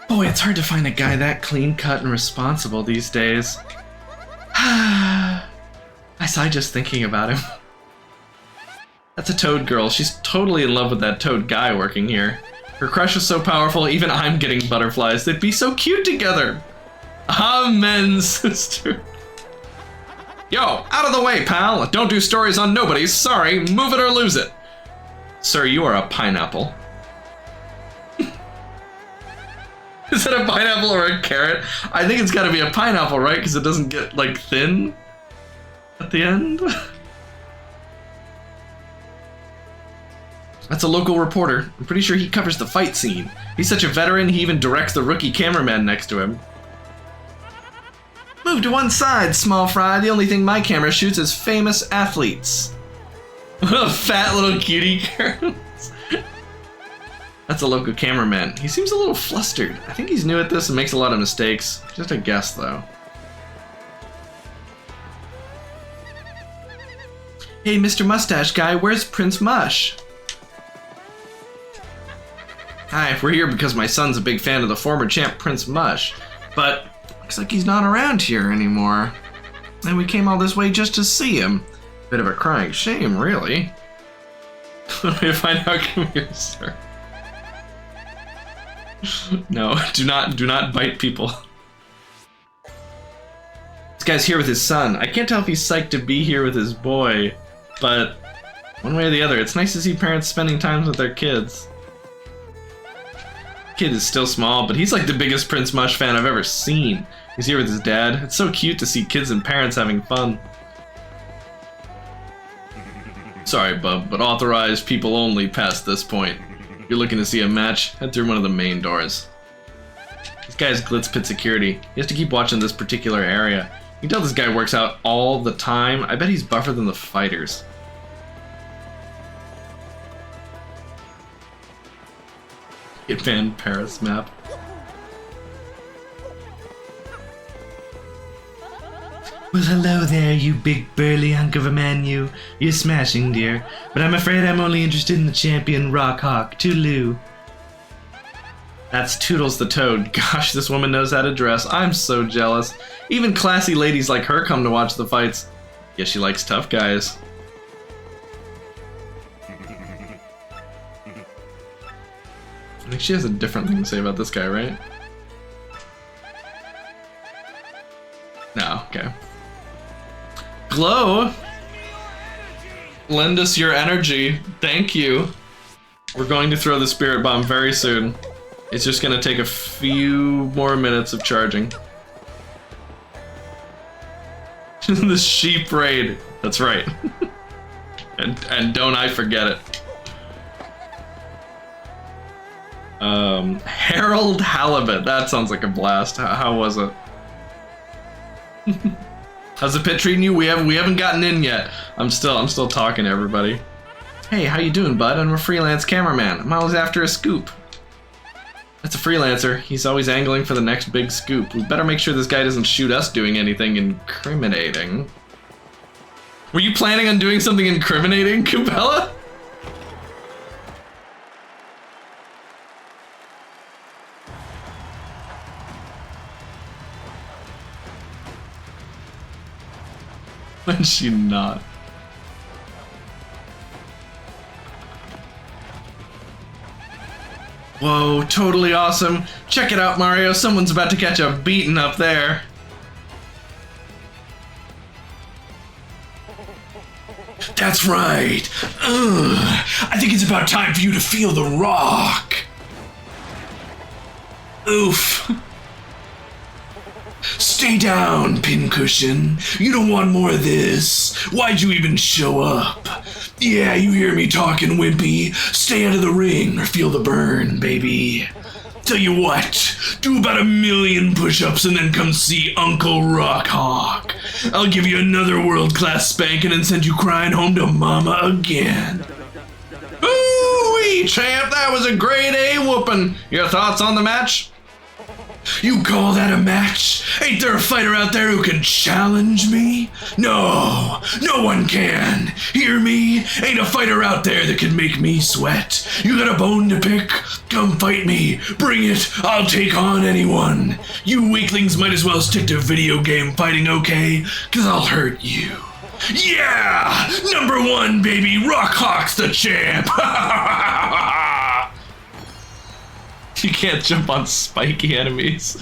Speaker 1: Boy, it's hard to find a guy that clean-cut and responsible these days. I sigh just thinking about him. That's a toad girl. She's totally in love with that toad guy working here. Her crush is so powerful, even I'm getting butterflies. They'd be so cute together. Amen, sister. Yo, out of the way, pal. Don't do stories on nobodies. Sorry, move it or lose it. Sir, you are a pineapple. Is it a pineapple or a carrot? I think it's gotta be a pineapple, right? Because it doesn't get, like, thin at the end. That's a local reporter. I'm pretty sure he covers the fight scene. He's such a veteran, he even directs the rookie cameraman next to him. Move to one side, small fry. The only thing my camera shoots is famous athletes. Fat little cutie girls. That's a local cameraman. He seems a little flustered. I think he's new at this and makes a lot of mistakes. Just a guess, though. Hey, Mr. Mustache Guy, where's Prince Mush? Hi, we're here because my son's a big fan of the former champ Prince Mush, but looks like he's not around here anymore. And we came all this way just to see him. Bit of a crying shame, really. Let me find out. Come here, sir. No, do not bite people. This guy's here with his son. I can't tell if he's psyched to be here with his boy, but one way or the other, it's nice to see parents spending time with their kids. Kid is still small, but he's like the biggest Prince Mush fan I've ever seen. He's here with his dad. It's so cute to see kids and parents having fun. Sorry, bub, but authorized people only past this point. If you're looking to see a match, head through one of the main doors. This guy's Glitz Pit security. He has to keep watching this particular area. You can tell this guy works out all the time. I bet he's buffer than the fighters. Hitman Paris map. Well, hello there, you big burly hunk of a man, you. You're smashing, dear. But I'm afraid I'm only interested in the champion Rock Hawk. Toodaloo. That's Toodles the Toad. Gosh, this woman knows how to dress. I'm so jealous. Even classy ladies like her come to watch the fights. Guess she likes tough guys. I think she has a different thing to say about this guy, right? No, okay. Glow! Lend us your energy. Thank you. We're going to throw the spirit bomb very soon. It's just gonna take a few more minutes of charging. The sheep raid. That's right. and don't I forget it. Harold Halibut. That sounds like a blast. How was it? How's the pit treating you? We haven't gotten in yet. I'm still talking to everybody. Hey, how you doing, bud? I'm a freelance cameraman. I'm always after a scoop. That's a freelancer. He's always angling for the next big scoop. We better make sure this guy doesn't shoot us doing anything incriminating. Were you planning on doing something incriminating, Cabela? How'd she not? Whoa, totally awesome. Check it out, Mario. Someone's about to catch a beating up there. That's right. I think it's about time for you to feel the rock. Oof. Stay down, Pincushion. You don't want more of this. Why'd you even show up? Yeah, you hear me talking, Wimpy. Stay out of the ring or feel the burn, baby. Tell you what, do about 1,000,000 push-ups and then come see Uncle Rockhawk. I'll give you another world-class spanking and send you crying home to Mama again. Ooh-wee, champ, that was a grade A whooping. Your thoughts on the match? You call that a match? Ain't there a fighter out there who can challenge me? No, no one can. Hear me? Ain't a fighter out there that can make me sweat. You got a bone to pick? Come fight me. Bring it. I'll take on anyone. You weaklings might as well stick to video game fighting, okay? 'Cause I'll hurt you. Yeah! #1, baby. Rockhawk's the champ. You can't jump on spiky enemies.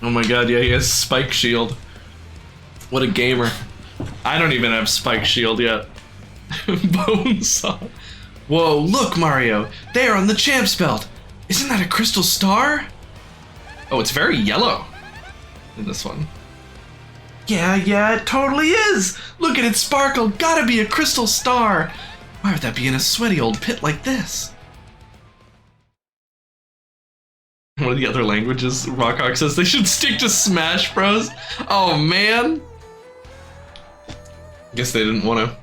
Speaker 1: Oh my god, yeah, he has Spike Shield. What a gamer. I don't even have Spike Shield yet. Bonesaw. Whoa, look, Mario. There on the champ's belt. Isn't that a crystal star? Oh, it's very yellow in this one. Yeah, it totally is. Look at it sparkle. Gotta be a crystal star. Why would that be in a sweaty old pit like this? One of the other languages, Rockhawk says they should stick to Smash Bros. Oh man. Guess they didn't want to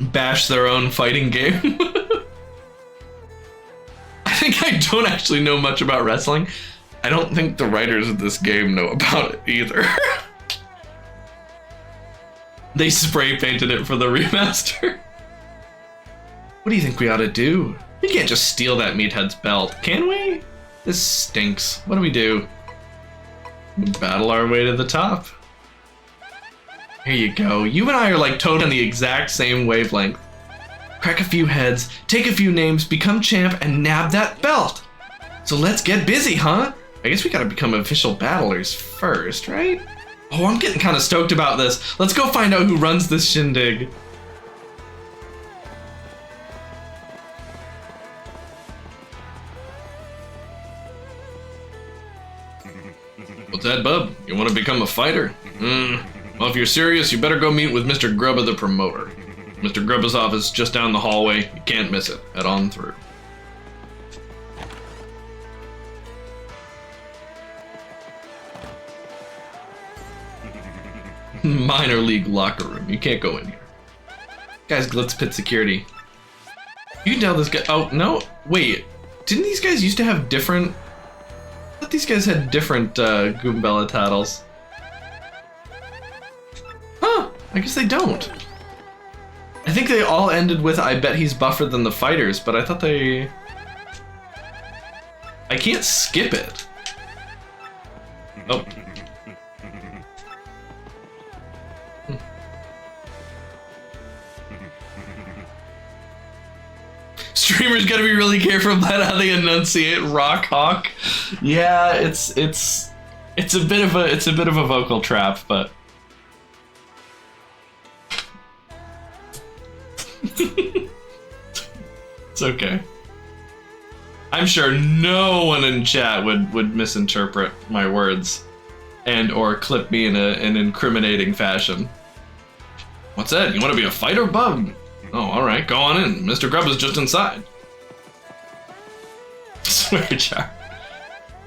Speaker 1: bash their own fighting game. I think I don't actually know much about wrestling. I don't think the writers of this game know about it either. They spray painted it for the remaster. What do you think we ought to do? We can't just steal that meathead's belt, can we? This stinks. What do? We battle our way to the top. Here you go. You and I are like totally on the exact same wavelength. Crack a few heads, take a few names, become champ, and nab that belt. So let's get busy, huh? I guess we gotta become official battlers first, right? Oh, I'm getting kind of stoked about this. Let's go find out who runs this shindig. What's that, bub? You want to become a fighter? Well, if you're serious, you better go meet with Mr. Grubba the promoter. Mr. Grubba's office just down the hallway. You can't miss it. Head on through. Minor league locker room. You can't go in here. Guys, Glitz Pit security. You can tell this guy. Oh, no. Wait. Didn't these guys used to have different... I thought these guys had different Goombella titles. Huh, I guess they don't. I think they all ended with, I bet he's buffer than the fighters, but I thought they... I can't skip it. Oh. Streamers gotta be really careful about how they enunciate Rockhawk. Yeah, it's a bit of a vocal trap, but it's okay. I'm sure no one in chat would misinterpret my words and or clip me in an incriminating fashion. What's that? You want to be a fighter, bub? Oh, alright, go on in. Mr. Grubba's just inside. Swear jar.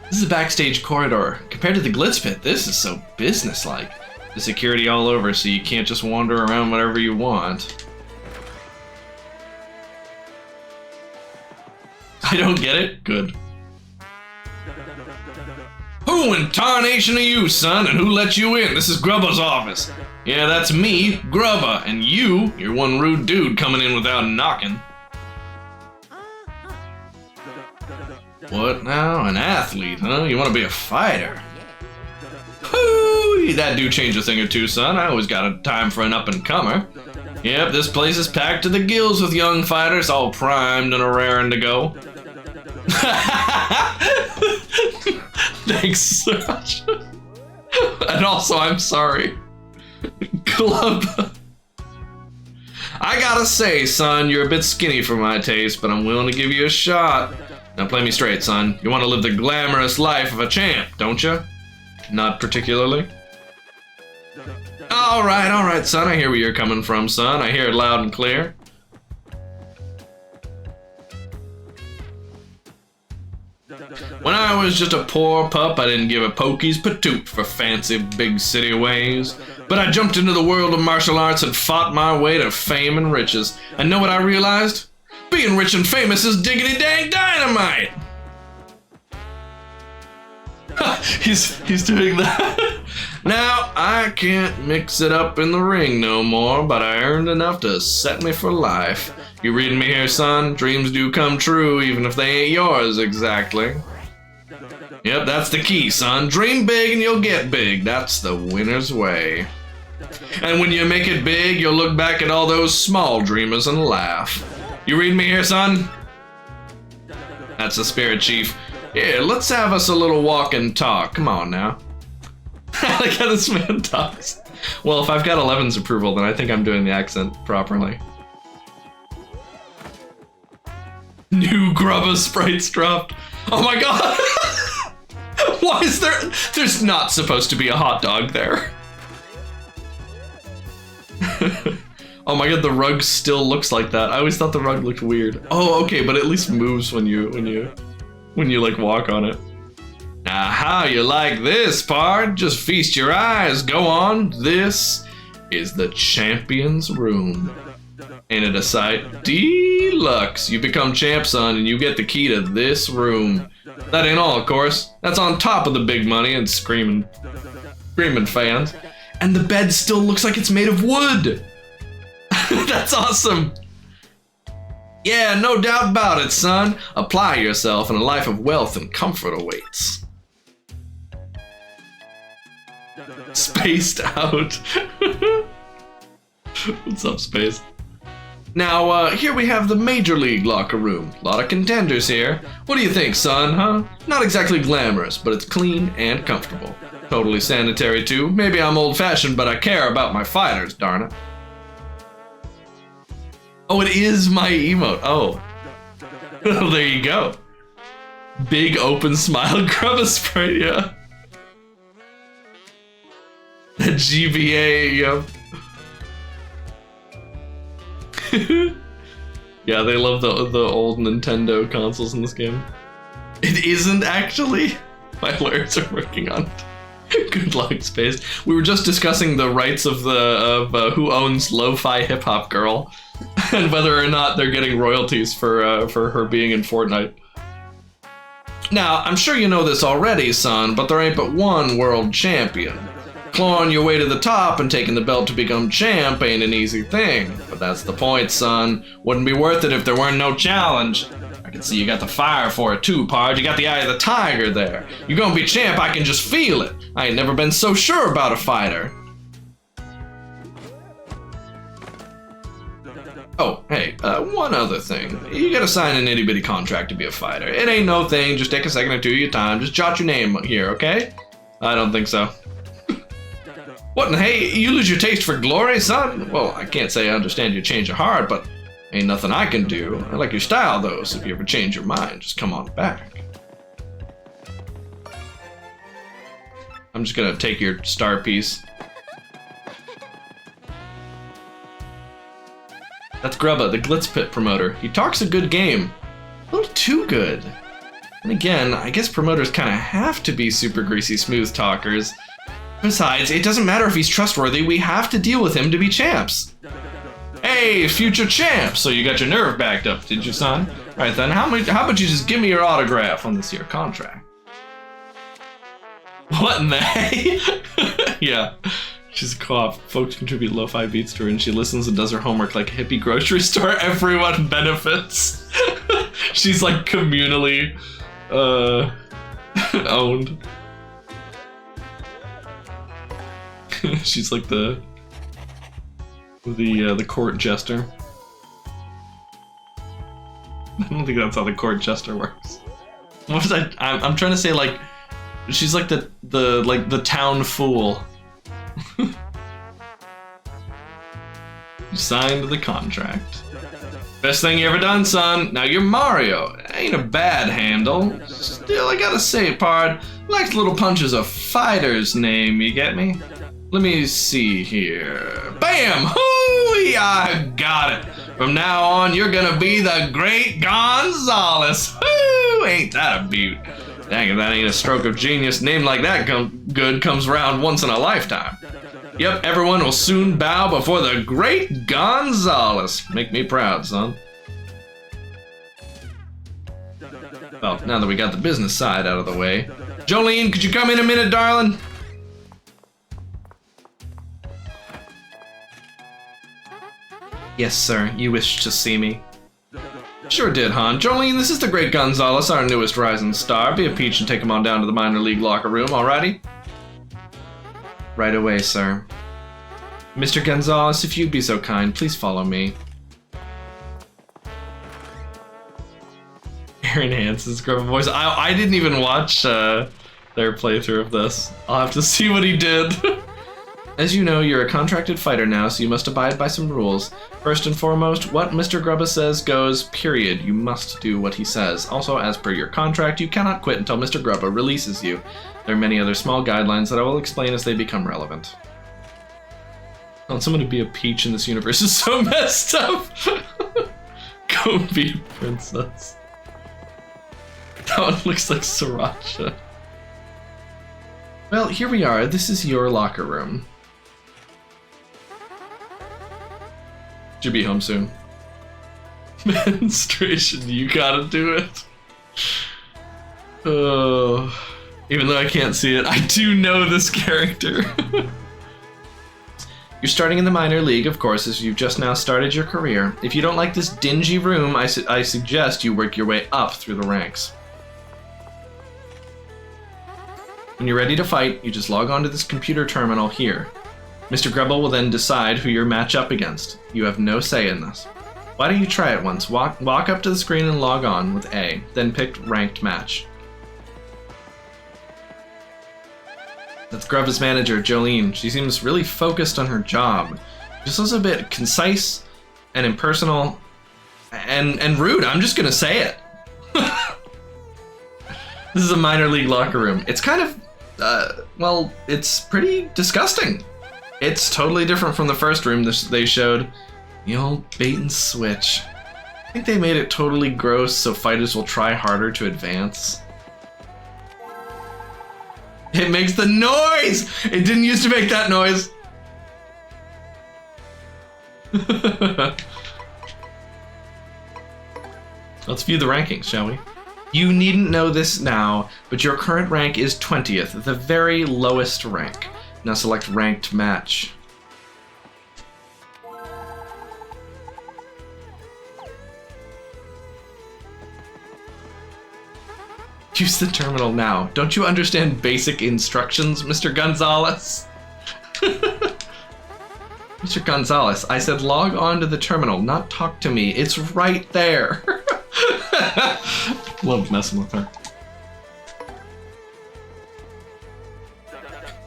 Speaker 1: This is a backstage corridor. Compared to the Glitz Pit, this is so businesslike. The security all over, so you can't just wander around whatever you want. I don't get it? Good. Who in tarnation are you, son, and who let you in? This is Grubba's office. Yeah, that's me, Grubba, and you're one rude dude coming in without knocking. What now? An athlete, huh? You want to be a fighter? Woo! Woo-wee, that do change a thing or two, son. I always got a time for an up-and-comer. Yep, this place is packed to the gills with young fighters, all primed and raring to go. Thanks so much. And also, I'm sorry. Club. I gotta say, son, you're a bit skinny for my taste, but I'm willing to give you a shot. Now play me straight, son. You want to live the glamorous life of a champ, don't you? Not particularly. All right, son. I hear where you're coming from, son. I hear it loud and clear. When I was just a poor pup, I didn't give a pokey's patoot for fancy big city ways. But I jumped into the world of martial arts and fought my way to fame and riches. And know what I realized? Being rich and famous is diggity dang dynamite! He's doing that. Now, I can't mix it up in the ring no more, but I earned enough to set me for life. You reading me here, son? Dreams do come true, even if they ain't yours exactly. Yep, that's the key, son. Dream big and you'll get big. That's the winner's way. And when you make it big, you'll look back at all those small dreamers and laugh. You read me here, son? That's the spirit, chief. Here, let's have us a little walk and talk. Come on now. I like how this man talks. Well, if I've got 11's approval, then I think I'm doing the accent properly. New Grubba sprites dropped. Oh my god! Why is there's not supposed to be a hot dog there. Oh my god, the rug still looks like that. I always thought the rug looked weird. Oh, okay, but at least moves when you like walk on it. Now, how you like this, pard? Just feast your eyes. Go on. This is the champion's room. Ain't it a sight? Deluxe. You become champ, son, and you get the key to this room. That ain't all, of course. That's on top of the big money and screaming fans. And the bed still looks like it's made of wood. That's awesome. Yeah, no doubt about it, son. Apply yourself and a life of wealth and comfort awaits. Spaced out. What's up, Space? Now, here we have the Major League locker room. A lot of contenders here. What do you think, son, huh? Not exactly glamorous, but it's clean and comfortable. Totally sanitary, too. Maybe I'm old-fashioned, but I care about my fighters, darn it. Oh, it is my emote. Oh. There you go. Big open smile Grubba sprite, yeah. The GBA, yep. Yeah, they love the old Nintendo consoles in this game. It isn't actually. My lawyers are working on it. Good luck, Space. We were just discussing the rights of who owns Lo-Fi Hip Hop Girl, and whether or not they're getting royalties for her being in Fortnite. Now, I'm sure you know this already, son, but there ain't but one world champion. Clawing your way to the top and taking the belt to become champ ain't an easy thing. But that's the point, son. Wouldn't be worth it if there weren't no challenge. I can see you got the fire for it too, pard. You got the eye of the tiger there. You're gonna be champ, I can just feel it. I ain't never been so sure about a fighter. Oh, hey, one other thing. You gotta sign an itty-bitty contract to be a fighter. It ain't no thing, just take a second or two of your time. Just jot your name here, okay? I don't think so. What, and hey, you lose your taste for glory, son? Well, I can't say I understand your change of heart, but ain't nothing I can do. I like your style, though, so if you ever change your mind, just come on back. I'm just gonna take your star piece. That's Grubba, the Glitz Pit promoter. He talks a good game. A little too good. And again, I guess promoters kind of have to be super greasy smooth talkers. Besides, it doesn't matter if he's trustworthy, we have to deal with him to be champs. Hey, future champ! So you got your nerve backed up, did you, son? Right then, how about you just give me your autograph on this here contract? What in the hey? Yeah, she's a co-op. Folks contribute lo-fi beats to her and she listens and does her homework like a hippie grocery store. Everyone benefits. She's like communally owned. She's like the court jester. I don't think that's how the court jester works. What was I'm trying to say, like, she's like the town fool. You signed the contract. Best thing you ever done, son. Now you're Mario. Ain't a bad handle. Still, I gotta say, pard, likes little punches a fighter's name, you get me? Let me see here. Bam! Hoo! I got it. From now on, you're gonna be the Great Gonzalez. Woo! Ain't that a beaut? Dang, if that ain't a stroke of genius, name like that good comes around once in a lifetime. Yep, everyone will soon bow before the Great Gonzalez. Make me proud, son. Well, now that we got the business side out of the way. Jolene, could you come in a minute, darling? Yes, sir. You wish to see me? Sure did, hon. Jolene, this is the Great Gonzalez, our newest rising star. Be a peach and take him on down to the minor league locker room, alrighty? Right away, sir. Mr. Gonzalez, if you'd be so kind, please follow me. Aaron Hansen's gruff voice. I didn't even watch their playthrough of this. I'll have to see what he did. As you know, you're a contracted fighter now, so you must abide by some rules. First and foremost, what Mr. Grubba says goes, period. You must do what he says. Also, as per your contract, you cannot quit until Mr. Grubba releases you. There are many other small guidelines that I will explain as they become relevant. Oh, someone to be a peach in this universe is so messed up. Go be a princess. That one looks like Sriracha. Well, here we are. This is your locker room. Should be home soon. Menstruation, you gotta do it. Oh. Even though I can't see it, I do know this character. You're starting in the minor league, of course, as you've just now started your career. If you don't like this dingy room, I suggest you work your way up through the ranks. When you're ready to fight, you just log on to this computer terminal here. Mr. Grubble will then decide who you're match up against. You have no say in this. Why don't you try it once? Walk up to the screen and log on with A, then pick Ranked Match. That's Grubba's manager, Jolene. She seems really focused on her job. She's also a bit concise and impersonal and rude. I'm just gonna say it. This is a minor league locker room. It's kind of, well, it's pretty disgusting. It's totally different from the first room they showed. The old bait and switch. I think they made it totally gross so fighters will try harder to advance. It makes the noise! It didn't used to make that noise. Let's view the rankings, shall we? You needn't know this now, but your current rank is 20th, the very lowest rank. Now select Ranked Match. Use the terminal now. Don't you understand basic instructions, Mr. Gonzalez? Mr. Gonzalez, I said log on to the terminal, not talk to me. It's right there. Love messing with her.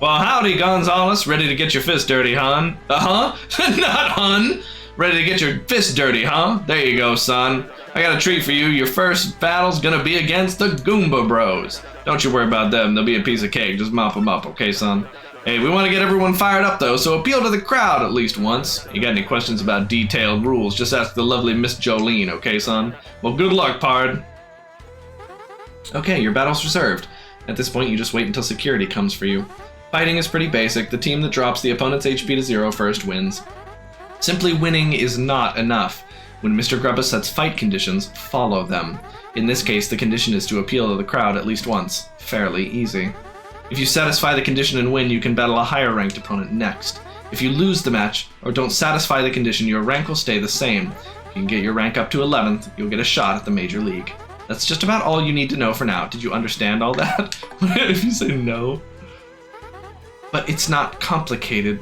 Speaker 1: Well, howdy, Gonzalez. Ready to get your fist dirty, hun? Not hun. Ready to get your fist dirty, huh? There you go, son. I got a treat for you. Your first battle's gonna be against the Goomba Bros. Don't you worry about them. They'll be a piece of cake. Just mop them up, okay, son? Hey, we want to get everyone fired up, though, so appeal to the crowd at least once. You got any questions about detailed rules, just ask the lovely Miss Jolene, okay, son? Well, good luck, pard. Okay, your battle's reserved. At this point, you just wait until security comes for you. Fighting is pretty basic. The team that drops the opponent's HP to 0 first wins. Simply winning is not enough. When Mr. Grubba sets fight conditions, follow them. In this case, the condition is to appeal to the crowd at least once. Fairly easy. If you satisfy the condition and win, you can battle a higher ranked opponent next. If you lose the match, or don't satisfy the condition, your rank will stay the same. If you can get your rank up to 11th, you'll get a shot at the Major League. That's just about all you need to know for now. Did you understand all that? If you say no. But it's not complicated.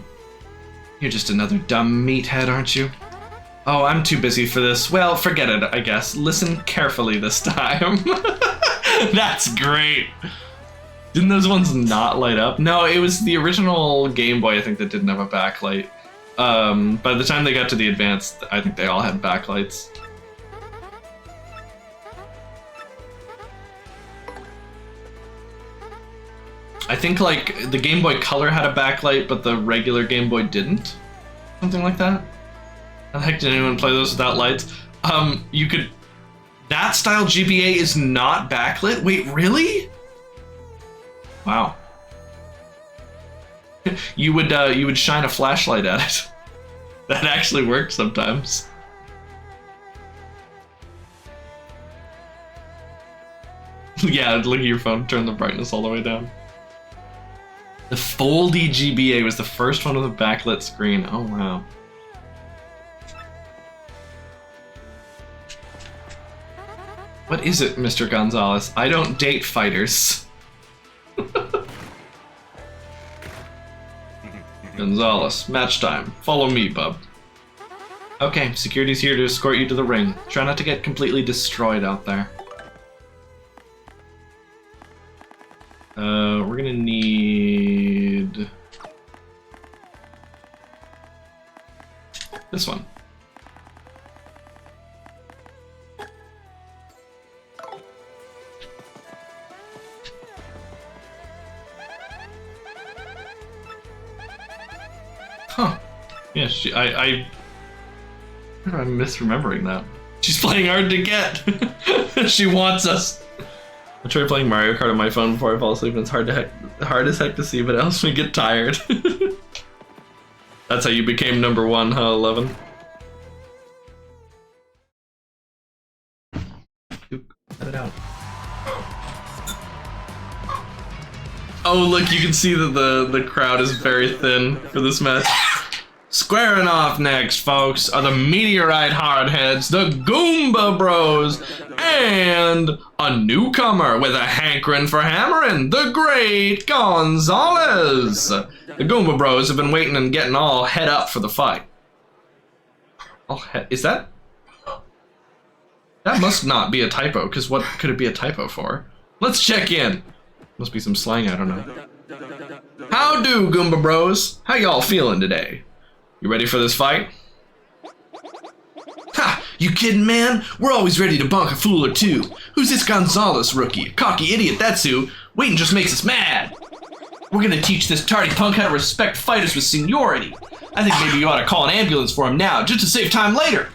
Speaker 1: You're just another dumb meathead, aren't you? Oh, I'm too busy for this. Well, forget it, I guess. Listen carefully this time. That's great. Didn't those ones not light up? No, it was the original Game Boy, I think, that didn't have a backlight. By the time they got to the Advanced, I think they all had backlights. I think, like, the Game Boy Color had a backlight, but the regular Game Boy didn't. Something like that. How the heck did anyone play those without lights? You could... That style GBA is not backlit? Wait, really? Wow. You would shine a flashlight at it. That actually works sometimes. Yeah, look at your phone, turn the brightness all the way down. The foldy GBA was the first one with a backlit screen. Oh, wow. What is it, Mr. Gonzalez? I don't date fighters. Gonzalez, match time. Follow me, bub. Okay, security's here to escort you to the ring. Try not to get completely destroyed out there. We're gonna need... this one. Huh. Yeah, I'm misremembering that. She's playing hard to get. She wants us. I tried playing Mario Kart on my phone before I fall asleep, and it's hard as heck to see, but it helps me get tired. That's how you became #1, huh, 11? Oop, cut it out. Oh, look, you can see that the crowd is very thin for this match. Squaring off next, folks, are the Meteorite Hardheads, the Goomba Bros, and a newcomer with a hankering for hammering, the Great Gonzalez. The Goomba Bros have been waiting and getting all head up for the fight. Is that? That must not be a typo, because what could it be a typo for? Let's check in. Must be some slang, I don't know. How do, Goomba Bros? How y'all feeling today? You ready for this fight? Ha! You kidding, man? We're always ready to bunk a fool or two. Who's this Gonzalez rookie? A cocky idiot, that's who. Waiting just makes us mad. We're gonna teach this tardy punk how to respect fighters with seniority. I think maybe you ought to call an ambulance for him now, just to save time later.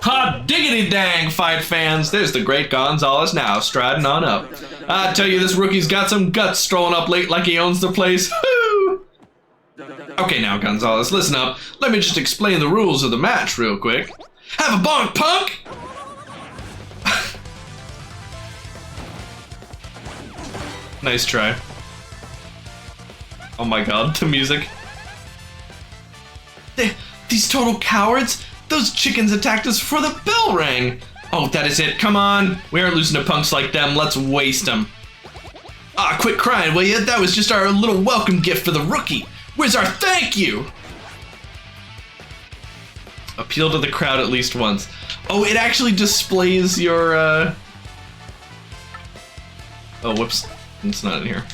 Speaker 1: Hot diggity dang, fight fans. There's the Great Gonzalez now, striding on up. I tell you, this rookie's got some guts strolling up late like he owns the place. Woo! Okay, now, Gonzalez, listen up. Let me just explain the rules of the match real quick. Have a bonk, punk! Nice try. Oh my god, the music. These total cowards! Those chickens attacked us before the bell rang! Oh, that is it. Come on. We aren't losing to punks like them. Let's waste them. Ah, quit crying, will you? That was just our little welcome gift for the rookie. Where's our thank you? Appeal to the crowd at least once. Oh, it actually displays your, Oh, whoops. It's not in here.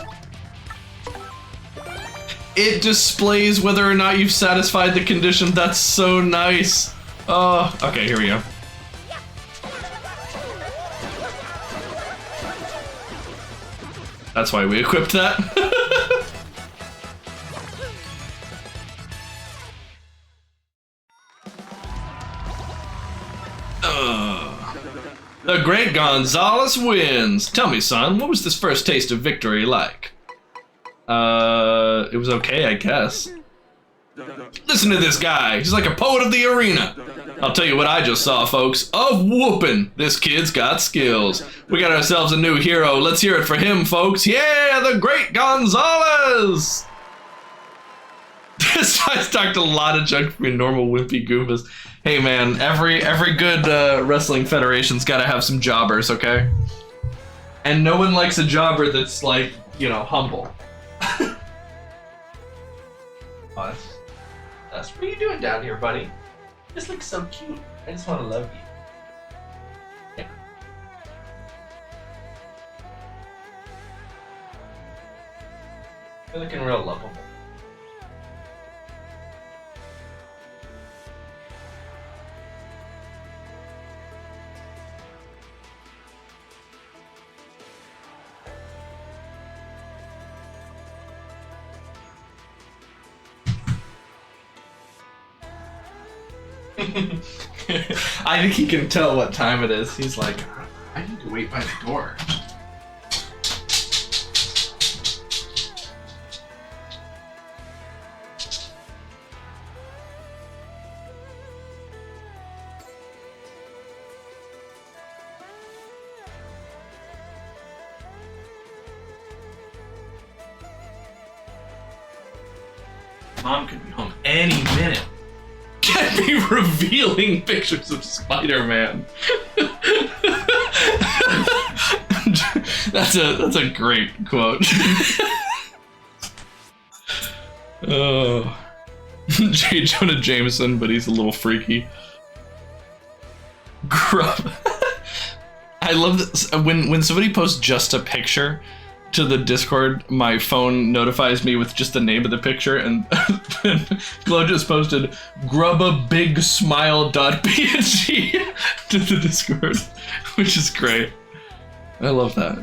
Speaker 1: It displays whether or not you've satisfied the condition. That's so nice. Oh, okay, here we go. That's why we equipped that. The Great Gonzalez wins. Tell me, son, what was this first taste of victory like? It was okay, I guess. Listen to this guy. He's like a poet of the arena. I'll tell you what I just saw, folks. A whooping. This kid's got skills. We got ourselves a new hero. Let's hear it for him, folks. Yeah, the Great Gonzalez. This guy's talked a lot of junk from normal wimpy Goombas. Hey, man, every good wrestling federation's got to have some jobbers, okay? And no one likes a jobber that's like, you know, humble. Oh, that's what are you doing down here, buddy? You just look so cute. I just want to love you. Yeah. You're looking real lovable. I think he can tell what time it is. He's like, I need to wait by the door. Mom could be home any minute. Can't be revealing pictures of Spider-Man. That's a great quote. Oh, J. Jonah Jameson, but he's a little freaky. Grub. I love this when somebody posts just a picture to the Discord, my phone notifies me with just the name of the picture, and Glow just posted grubabigsmile.png to the Discord, which is great. I love that.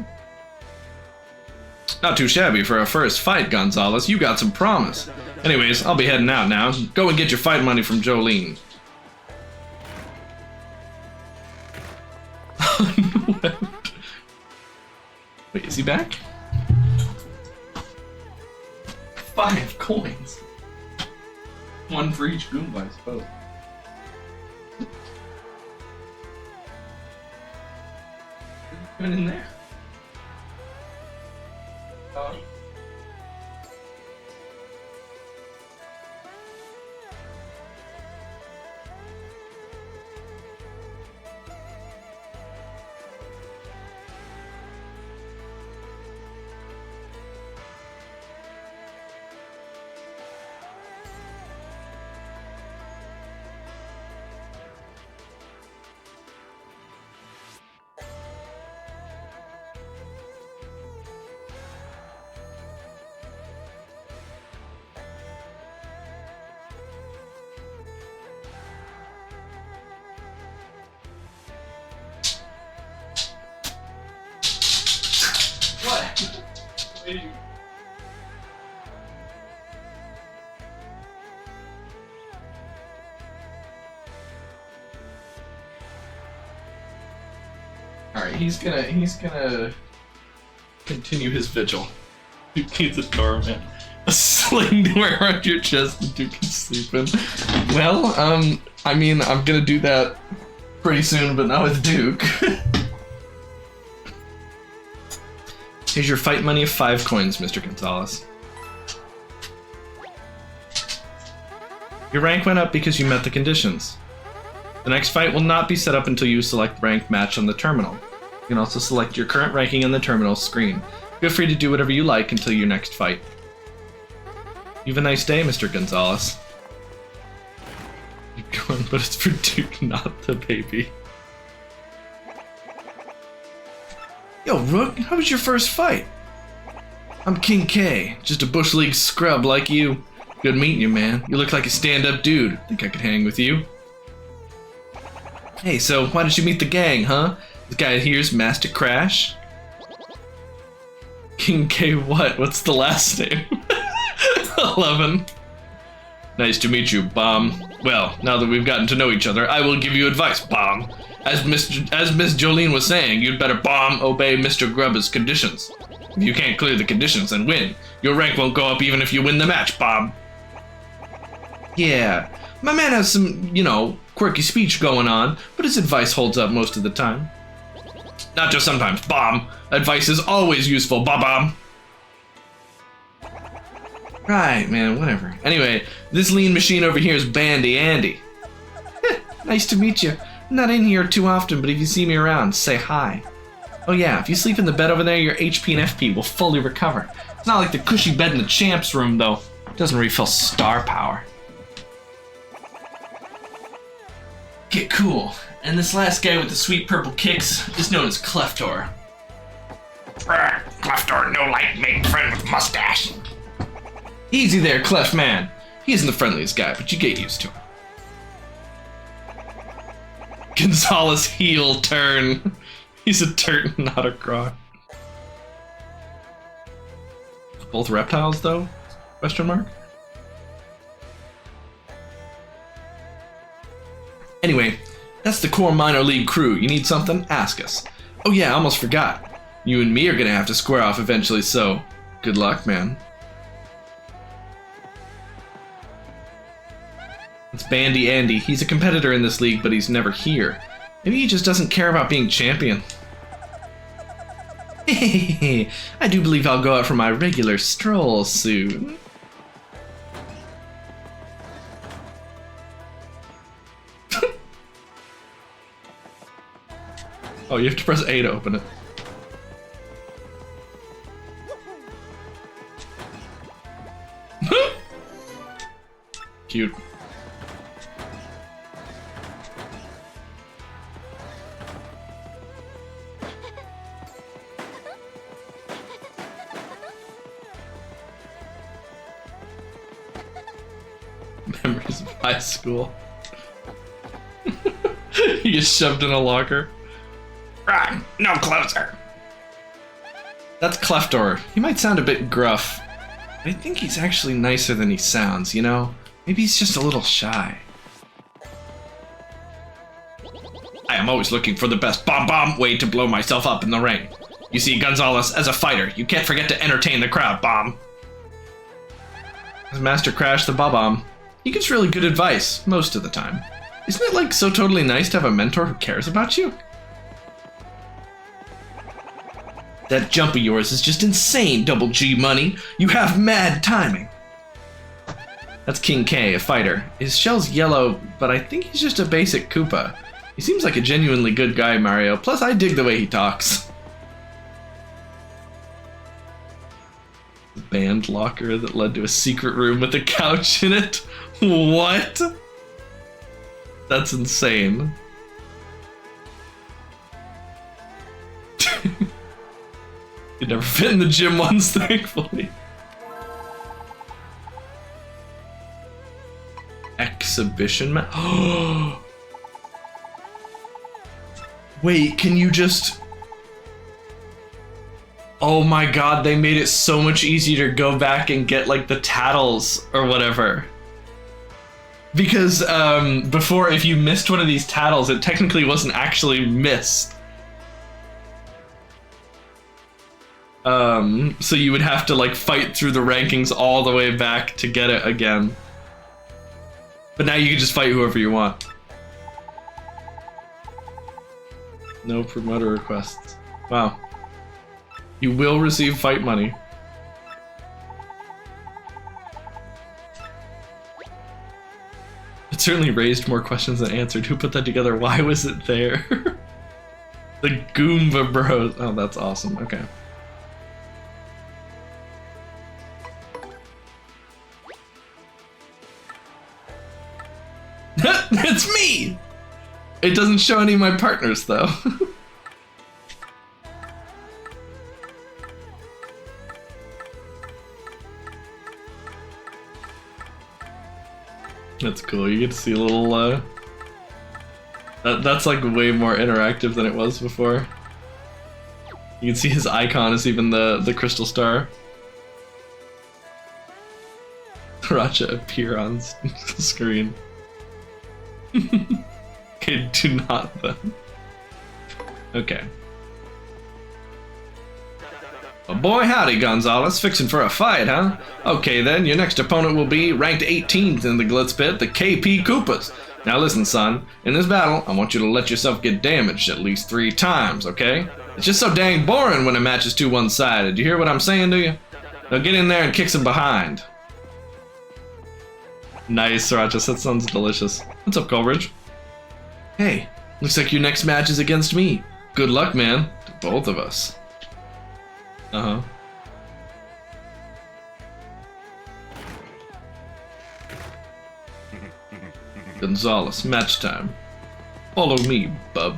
Speaker 1: Not too shabby for a first fight, Gonzalez. You got some promise. Anyways, I'll be heading out now. Go and get your fight money from Jolene. Wait, is he back? 5 coins. 1 for each Goomba, I suppose. What are you doing in there? What? Alright, he's gonna continue his vigil. Duke needs a doorman. A sling to wear around your chest that Duke can sleep in. Well, I mean, I'm gonna do that pretty soon, but not with Duke. Here's your fight money of 5 coins, Mr. Gonzalez. Your rank went up because you met the conditions. The next fight will not be set up until you select rank match on the terminal. You can also select your current ranking on the terminal screen. Feel free to do whatever you like until your next fight. You have a nice day, Mr. Gonzalez. You're going, but it's for Duke, not the baby. Yo, Rook, how was your first fight? I'm King K, just a Bush League scrub like you. Good meeting you, man. You look like a stand-up dude. Think I could hang with you? Hey, so why did you meet the gang, huh? This guy here's Master Crash. King K what? What's the last name? 11. Nice to meet you, Bomb. Well, now that we've gotten to know each other, I will give you advice, Bomb. As Miss Jolene was saying, you'd better obey Mr. Grubba's conditions. If you can't clear the conditions and win, your rank won't go up even if you win the match, Bob. Yeah, my man has some, quirky speech going on, but his advice holds up most of the time. Not just sometimes, Bomb. Advice is always useful, Bob. Right, man, whatever. Anyway, this lean machine over here is Bandy Andy. Nice to meet you. I'm not in here too often, but if you see me around, say hi. Oh yeah, if you sleep in the bed over there, your HP and FP will fully recover. It's not like the cushy bed in the champ's room, though. It doesn't refill star power. Okay, cool. And this last guy with the sweet purple kicks is known as Cleftor.
Speaker 3: Cleftor, no like made friend with mustache.
Speaker 1: Easy there, Clef man. He isn't the friendliest guy, but you get used to him. Gonzalez heel turn. He's a turd, not a croc. Both reptiles, though? Question mark? Anyway, that's the core minor league crew. You need something? Ask us. Oh yeah, I almost forgot. You and me are gonna have to square off eventually, so good luck, man. It's Bandy Andy. He's a competitor in this league, but he's never here. Maybe he just doesn't care about being champion. I do believe I'll go out for my regular stroll soon. Oh, you have to press A to open it. Cute. Memories of high school. He gets shoved in a locker.
Speaker 3: Right, no closer.
Speaker 1: That's Cleftor. He might sound a bit gruff, but I think he's actually nicer than he sounds, you know? Maybe he's just a little shy.
Speaker 3: I am always looking for the best bomb way to blow myself up in the ring. You see, Gonzalez, as a fighter, you can't forget to entertain the crowd, bomb.
Speaker 1: As Master Crash the Bob-omb, he gives really good advice, most of the time. Isn't it like so totally nice to have a mentor who cares about you? That jump of yours is just insane, Double G Money. You have mad timing. That's King K, a fighter. His shell's yellow, but I think he's just a basic Koopa. He seems like a genuinely good guy, Mario. Plus, I dig the way he talks. The band locker that led to a secret room with a couch in it? What? That's insane. You never fit in the gym once, thankfully. Exhibition map. Wait, can you just... Oh my god, they made it so much easier to go back and get like the tattles or whatever. Because before, if you missed one of these tattles, it technically wasn't actually missed. So you would have to like fight through the rankings all the way back to get it again. But now you can just fight whoever you want. No promoter requests. Wow. You will receive fight money. It certainly raised more questions than answered. Who put that together? Why was it there? The Goomba Bros. Oh, that's awesome. Okay. It's me! It doesn't show any of my partners, though. That's cool. You get to see a little, that's like way more interactive than it was before. You can see his icon is even the crystal star. Racha appear on screen. Okay, do not then. Okay. Oh boy howdy, Gonzalez. Fixing for a fight, huh? Okay then, your next opponent will be ranked 18th in the Glitz Pit, the KP Koopas. Now listen, son. In this battle, I want you to let yourself get damaged at least 3 times, okay? It's just so dang boring when a match is too one-sided. You hear what I'm saying, do you? Now get in there and kick some behind. Nice, Sriracha. That sounds delicious. What's up, Coleridge? Hey, looks like your next match is against me. Good luck, man.
Speaker 3: both of us. Uh-huh. Gonzalez, match time. Follow me, bub.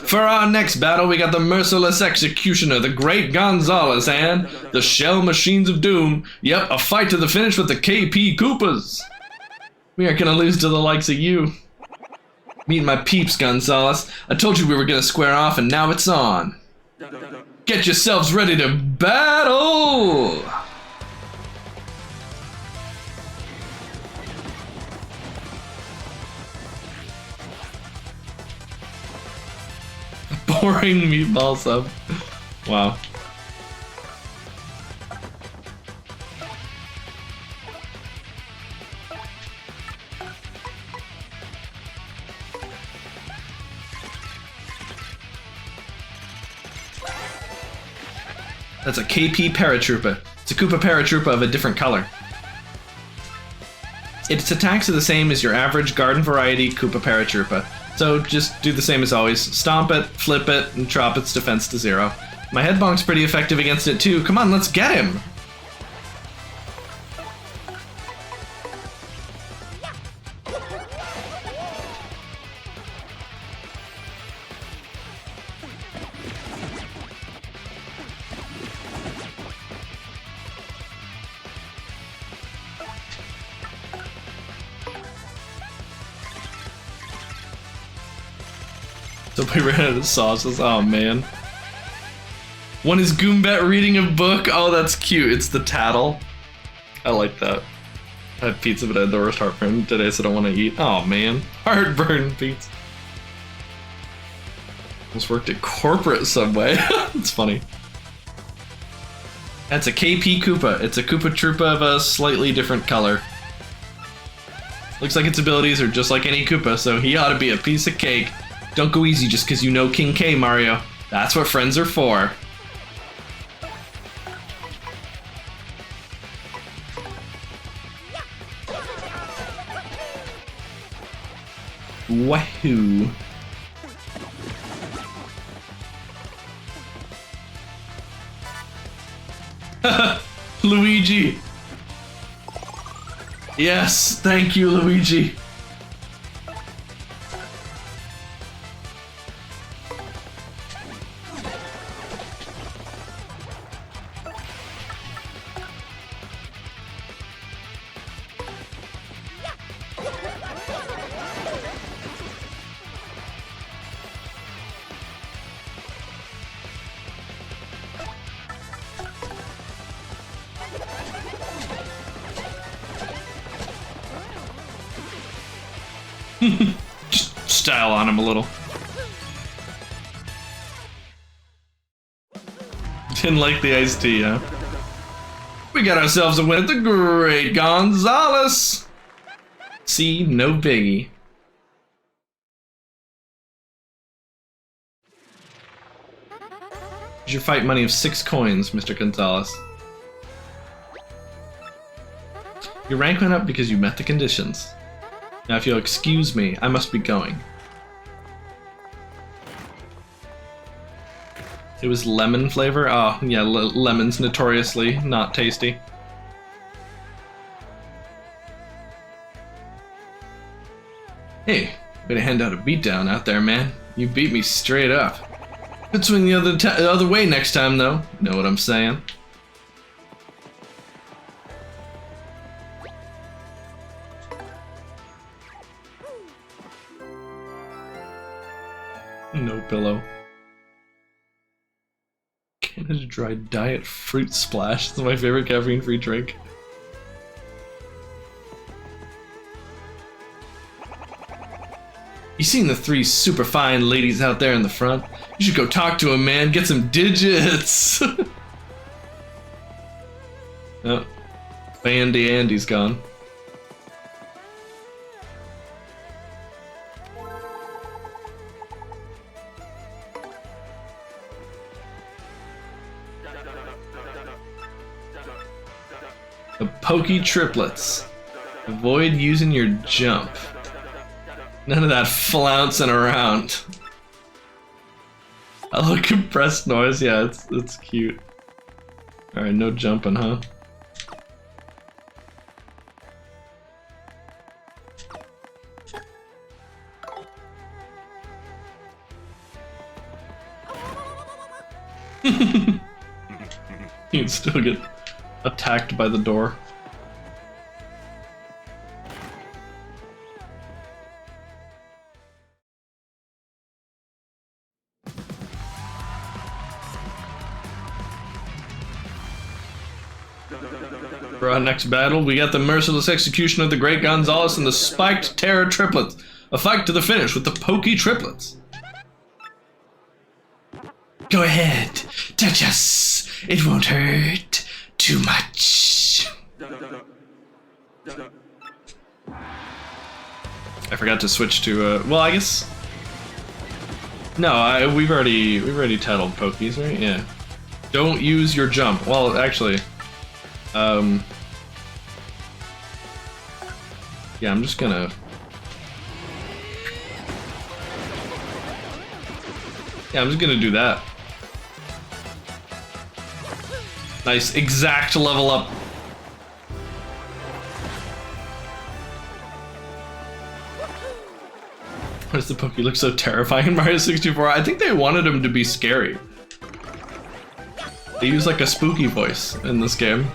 Speaker 3: For our next battle, we got the Merciless Executioner, the Great Gonzalez, and the Shell Machines of Doom. Yep, a fight to the finish with the KP Koopas. We aren't gonna lose to the likes of you. Meet my peeps, Gonzalez. I told you we were gonna square off, and now it's on. Get yourselves ready to battle! Boring meatball sub. Wow. That's a KP Paratroopa. It's a Koopa Paratroopa of a different color. Its attacks are the same as your average garden variety Koopa Paratroopa. So just do the same as always. Stomp it, flip it, and drop its defense to 0. My headbonk's pretty effective against it too. Come on, let's get him! So we ran out of sauces. Oh man. One is Goombat reading a book. Oh, that's cute. It's the tattle. I like that. I had pizza, but I had the worst heartburn today, so I don't want to eat. Oh man. Heartburn pizza. Almost worked at corporate Subway. It's funny. That's a KP Koopa. It's a Koopa Troopa of a slightly different color. Looks like its abilities are just like any Koopa, so he ought to be a piece of cake. Don't go easy just because you know King K, Mario. That's what friends are for. Wahoo. Luigi. Yes, thank you, Luigi. Just style on him a little. Didn't like the iced tea, huh? We got ourselves a win at the Great Gonzalez! See, no biggie. Here's your fight money of 6 coins, Mr. Gonzalez. Your rank went up because you met the conditions. Now if you'll excuse me, I must be going. It was lemon flavor? Oh, yeah, lemon's notoriously not tasty. Hey, way to hand out a beatdown out there, man. You beat me straight up. Could swing the other way next time, though. Know what I'm saying? No pillow. Canada Dry Diet Fruit Splash. It's my favorite caffeine-free drink. You seen the 3 super fine ladies out there in the front? You should go talk to them, man. Get some digits. Oh, Andy's gone. The pokey triplets. Avoid using your jump. None of that flouncing around. A little compressed noise, yeah, it's cute. Alright, no jumping, huh? You can still get attacked by the door. For our next battle, we got the merciless execution of the Great Gonzalez and the spiked Terror triplets. A fight to the finish with the pokey triplets. Go ahead, touch us. It won't hurt too much. I forgot to switch to well, I guess. No, we've already titled pokies, right? Yeah. Don't use your jump. Well, actually, yeah, I'm just gonna. Yeah, I'm just gonna do that. Nice, exact level up. Why does the Pokey look so terrifying in Mario 64? I think they wanted him to be scary. They use like a spooky voice in this game.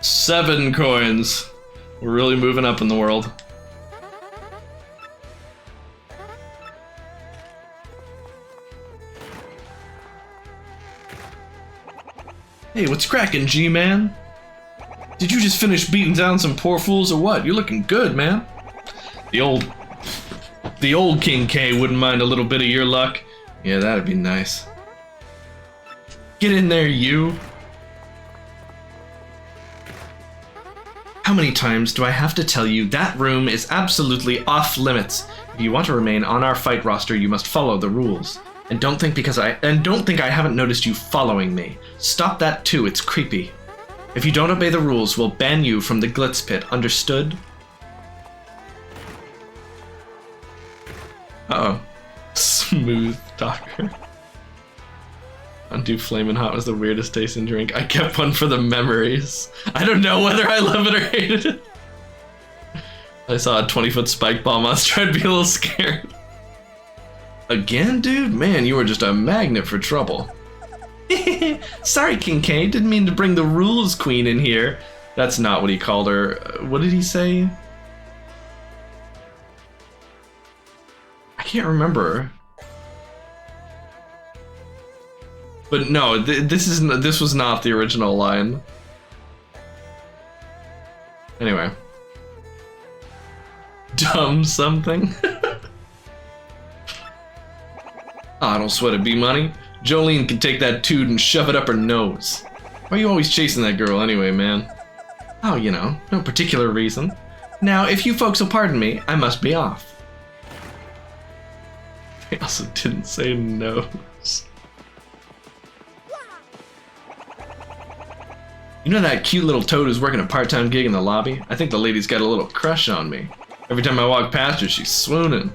Speaker 3: Seven coins. We're really moving up in the world. Hey, what's cracking, G-Man? Did you just finish beating down some poor fools or what? You're looking good, man. The old King K wouldn't mind a little bit of your luck. Yeah, that'd be nice. Get in there, you. How many times do I have to tell you that room is absolutely off limits? If you want to remain on our fight roster, you must follow the rules. And don't think I haven't noticed you following me. Stop that too, it's creepy. If you don't obey the rules, we'll ban you from the Glitz Pit, understood? Uh-oh. Smooth talker. Undo Flamin' Hot was the weirdest tasting drink. I kept one for the memories. I don't know whether I love it or hated it. I saw a 20-foot spike ball monster, I'd be a little scared. Again, dude? Man, you were just a magnet for trouble. Sorry, King K, didn't mean to bring the rules queen in here. That's not what he called her. What did he say? I can't remember. But no, this was not the original line. Anyway. Dumb something. Ah, don't sweat it, B-Money. Jolene can take that toot and shove it up her nose. Why are you always chasing that girl anyway, man? Oh, you know, no particular reason. Now, if you folks will pardon me, I must be off. He also didn't say nose. You know that cute little toad who's working a part-time gig in the lobby? I think the lady's got a little crush on me. Every time I walk past her, she's swooning.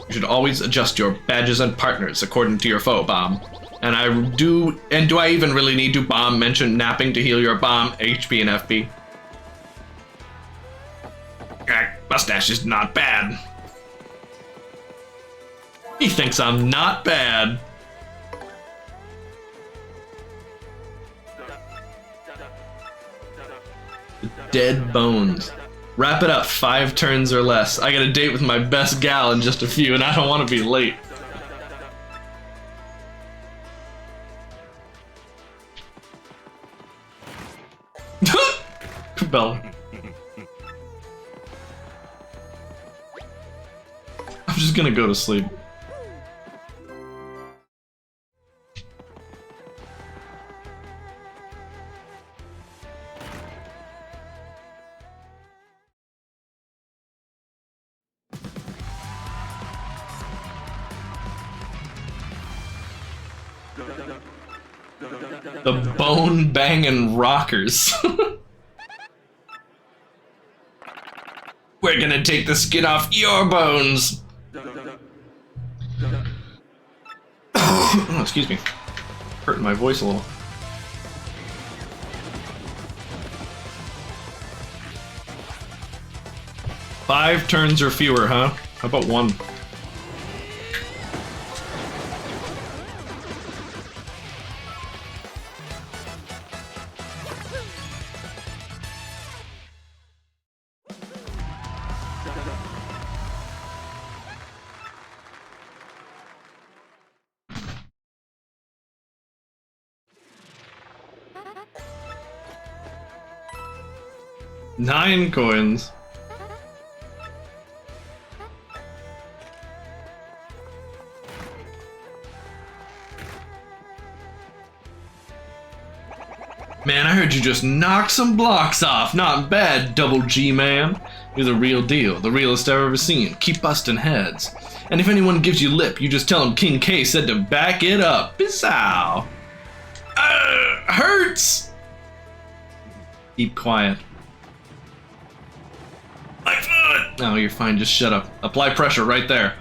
Speaker 3: You should always adjust your badges and partners according to your foe, Bomb. And do I even really need to, Bomb, mention napping to heal your Bomb, HP and FP? Mustache is not bad. He thinks I'm not bad. Dead bones. Wrap it up, 5 turns or less. I got a date with my best gal in just a few, and I don't want to be late. Bella. I'm just gonna go to sleep. The bone banging rockers. We're gonna take the skin off your bones. Oh, excuse me. Hurting my voice a little. Five turns or fewer, huh? How about one? Nine coins. Man, I heard you just knocked some blocks off. Not bad, Double G man. You're the real deal, the realest I've ever seen. Keep busting heads. And if anyone gives you lip, you just tell them King K said to back it up. Bissow. Hurts. Keep quiet. My foot! No, you're fine, just shut up. Apply pressure right there.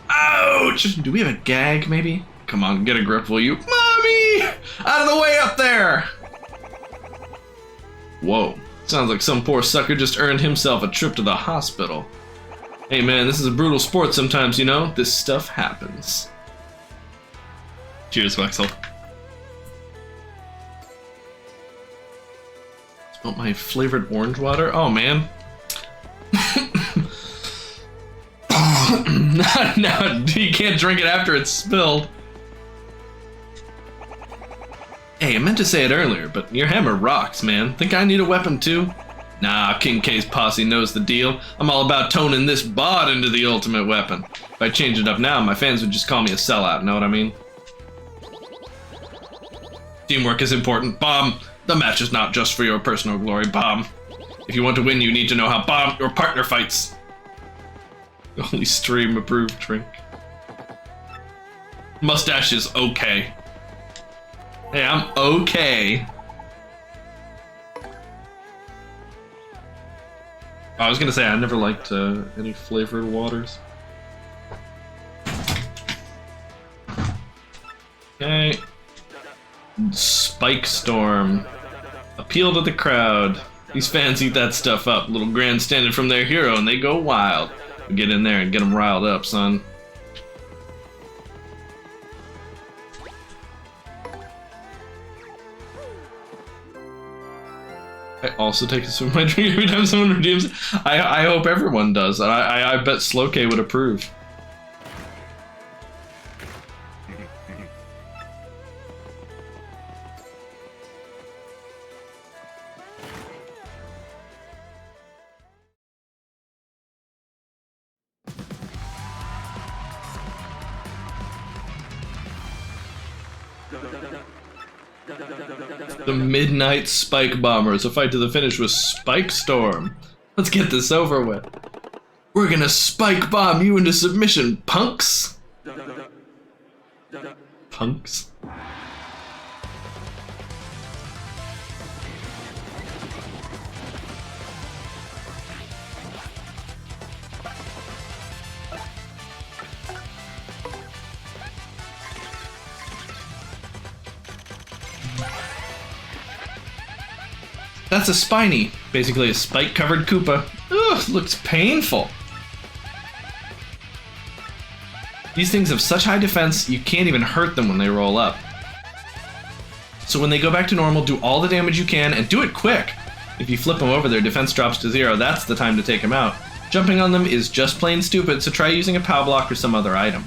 Speaker 3: Ouch! Do we have a gag, maybe? Come on, get a grip, will you? Mommy! Out of the way up there! Whoa. Sounds like some poor sucker just earned himself a trip to the hospital. Hey man, this is a brutal sport sometimes, you know? This stuff happens. Cheers, Wexel. Smell my flavored orange water? Oh man. No, you can't drink it after it's spilled. Hey, I meant to say it earlier, but your hammer rocks, man. Think I need a weapon too? Nah, King K's posse knows the deal. I'm all about toning this bod into the ultimate weapon. If I change it up now, my fans would just call me a sellout, know what I mean? Teamwork is important, Bomb. The match is not just for your personal glory, Bomb. If you want to win, you need to know how Bomb, your partner, fights. Only stream approved drink. Mustache is okay. Hey, I'm okay. I was gonna say I never liked any flavored waters. Okay. Spike Storm. Appeal to the crowd. These fans eat that stuff up. Little grandstanding from their hero and they go wild. Get in there and get them riled up, son. I also take a swim in my drink every time someone redeems. I hope everyone does. I bet Slowk would approve. The Midnight Spike Bombers, a fight to the finish with Spike Storm. Let's get this over with. We're gonna spike bomb you into submission, punks. Punks? That's a Spiny, basically a spike-covered Koopa. Ugh, looks painful. These things have such high defense, you can't even hurt them when they roll up. So when they go back to normal, do all the damage you can, and do it quick! If you flip them over, their defense drops to 0, that's the time to take them out. Jumping on them is just plain stupid, so try using a POW block or some other item.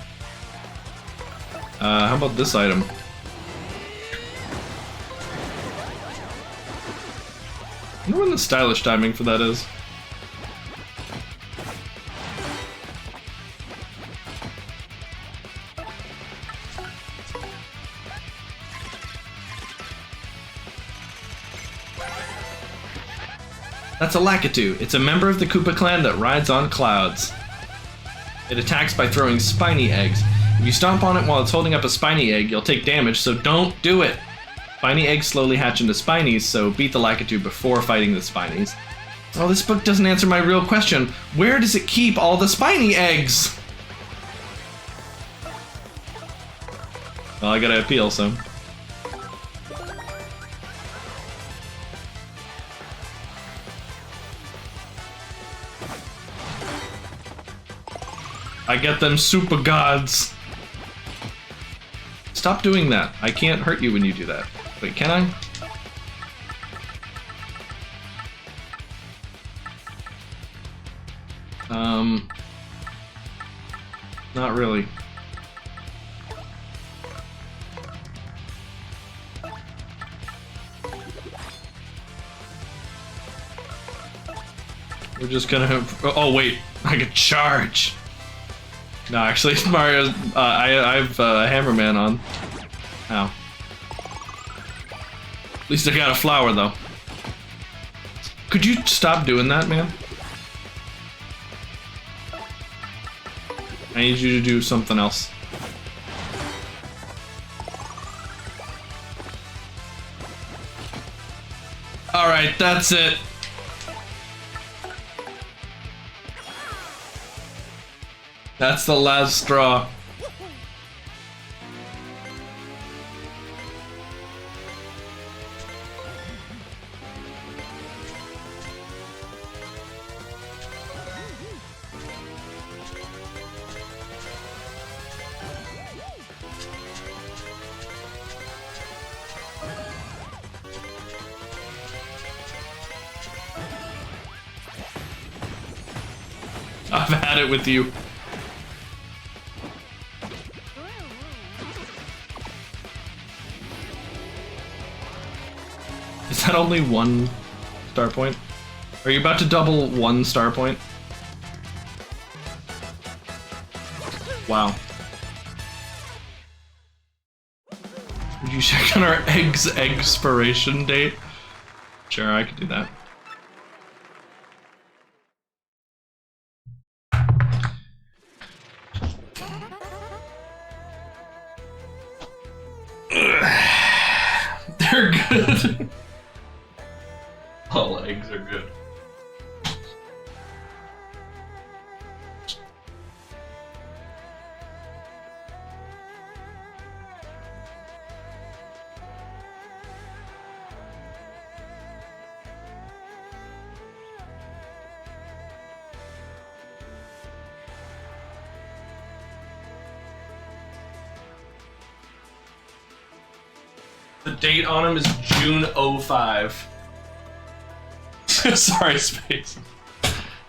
Speaker 3: How about this item? I wonder when the stylish timing for that is. That's a Lakitu. It's a member of the Koopa clan that rides on clouds. It attacks by throwing spiny eggs. If you stomp on it while it's holding up a spiny egg, you'll take damage, so don't do it. Spiny eggs slowly hatch into spinies, so beat the Lakitu before fighting the spinies. Oh, this book doesn't answer my real question. Where does it keep all the spiny eggs? Well, I gotta appeal, so... I get them super gods. Stop doing that. I can't hurt you when you do that. Wait, can I? Not really. We're just gonna have... Oh, wait. I can charge. No, actually, Mario, I have Hammerman on. Ow. At least I got a flower, though. Could you stop doing that, man? I need you to do something else. Alright, that's it. That's the last straw. I've had it with you. Is that only one star point? Are you about to double one star point? Wow. Would you check on our eggs expiration date? Sure, I could do that. They're good. All eggs are good. The date on him is June 05. Sorry, Space.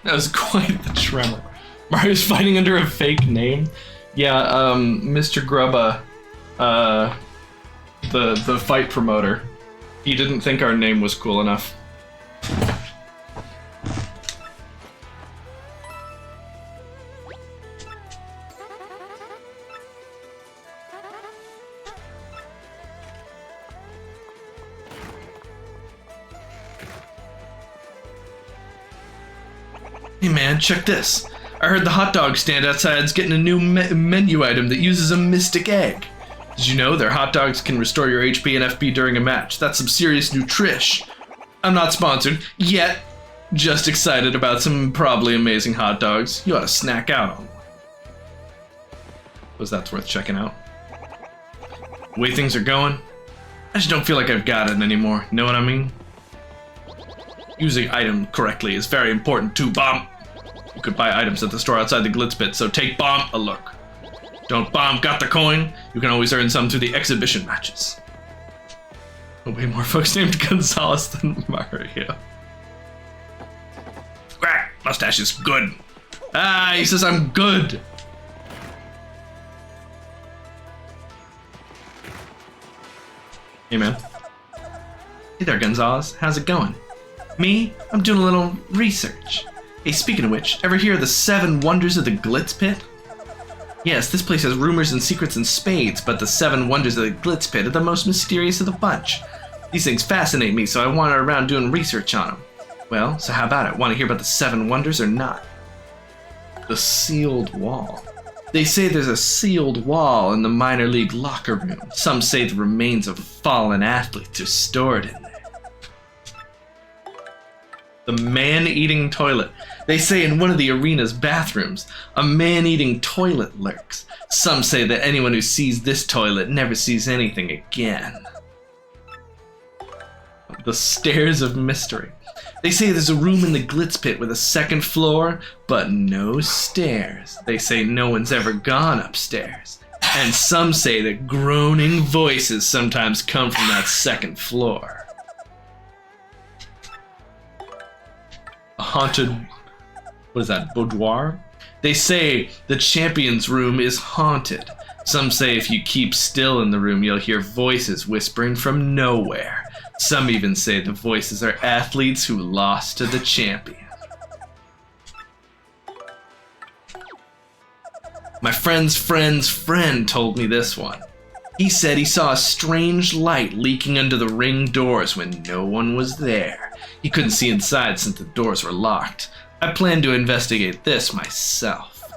Speaker 3: That was quite the tremor. Mario's fighting under a fake name? Yeah, Mr. Grubba, the fight promoter. He didn't think our name was cool enough. Hey man, check this. I heard the hot dog stand outside's getting a new menu item that uses a mystic egg. Did you know their hot dogs can restore your HP and FP during a match? That's some serious nutrish. I'm not sponsored, yet. Just excited about some probably amazing hot dogs. You ought to snack out on one. Was that worth checking out? The way things are going, I just don't feel like I've got it anymore. Know what I mean? Using item correctly is very important too, Bomb. You could buy items at the store outside the Glitz Pit, so take Bomb a look. Don't Bomb got the coin? You can always earn some through the exhibition matches. Way more folks named Gonzalez than Mario. Quack! Mustache is good. Ah, he says I'm good. Hey man. Hey there, Gonzalez. How's it going? Me? I'm doing a little research. Hey, speaking of which, ever hear of the 7 wonders of the Glitz Pit? Yes, this place has rumors and secrets in spades, but the 7 wonders of the Glitz Pit are the most mysterious of the bunch. These things fascinate me, so I wandered around doing research on them. Well, so how about it? Want to hear about the 7 wonders or not? The sealed wall. They say there's a sealed wall in the minor league locker room. Some say the remains of fallen athletes are stored in there. The man-eating toilet. They say in one of the arena's bathrooms, a man-eating toilet lurks. Some say that anyone who sees this toilet never sees anything again. The stairs of mystery. They say there's a room in the Glitz Pit with a second floor, but no stairs. They say no one's ever gone upstairs. And some say that groaning voices sometimes come from that second floor. A haunted, what is that, boudoir? They say the champion's room is haunted. Some say if you keep still in the room, you'll hear voices whispering from nowhere. Some even say the voices are athletes who lost to the champion. My friend's friend's friend told me this one. He said he saw a strange light leaking under the ring doors when no one was there. He couldn't see inside since the doors were locked. I plan to investigate this myself.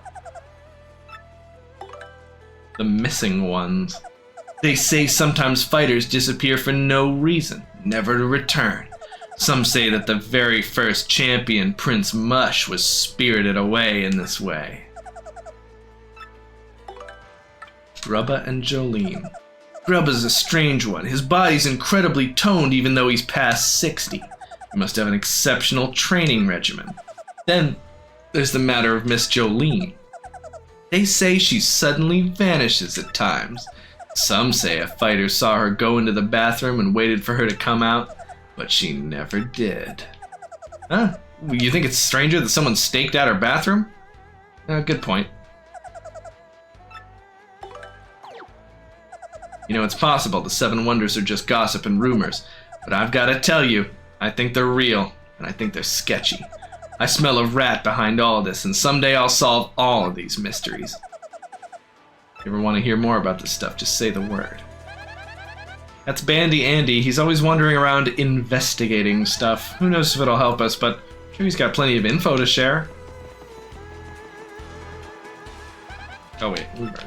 Speaker 3: The missing ones. They say sometimes fighters disappear for no reason, never to return. Some say that the very first champion, Prince Mush, was spirited away in this way. Grubba and Jolene. Grubba's a strange one. His body's incredibly toned even though he's past 60. He must have an exceptional training regimen. Then there's the matter of Miss Jolene. They say she suddenly vanishes at times. Some say a fighter saw her go into the bathroom and waited for her to come out, but she never did. Huh? You think it's stranger that someone staked out her bathroom? Good point. You know, it's possible the Seven Wonders are just gossip and rumors, but I've got to tell you, I think they're real, and I think they're sketchy. I smell a rat behind all this, and someday I'll solve all of these mysteries. If you ever want to hear more about this stuff, just say the word. That's Bandy Andy. He's always wandering around investigating stuff. Who knows if it'll help us, but I'm sure he's got plenty of info to share. Oh wait, we've already...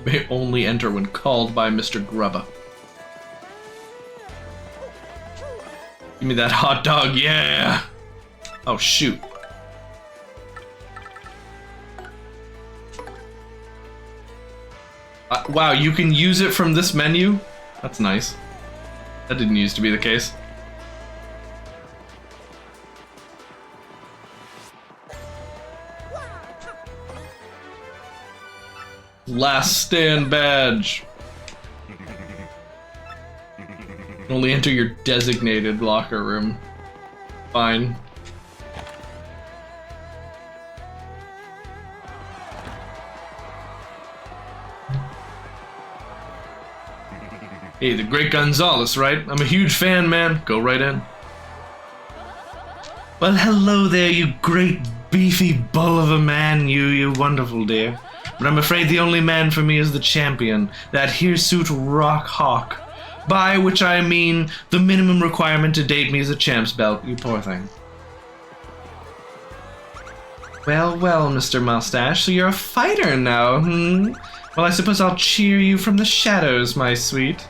Speaker 3: May only enter when called by Mr. Grubba. Give me that hot dog, yeah! Oh, shoot. Wow, you can use it from this menu? That's nice. That didn't used to be the case. Last stand badge. Only enter your designated locker room. Fine. Hey, the Great Gonzalez, right? I'm a huge fan, man. Go right in. Well, hello there, you great beefy bull of a man, you wonderful dear. But I'm afraid the only man for me is the champion, that hirsute Rock Hawk. By which I mean the minimum requirement to date me is a champ's belt, you poor thing. Well, well, Mr. Mustache, so you're a fighter now, hmm? Well, I suppose I'll cheer you from the shadows, my sweet.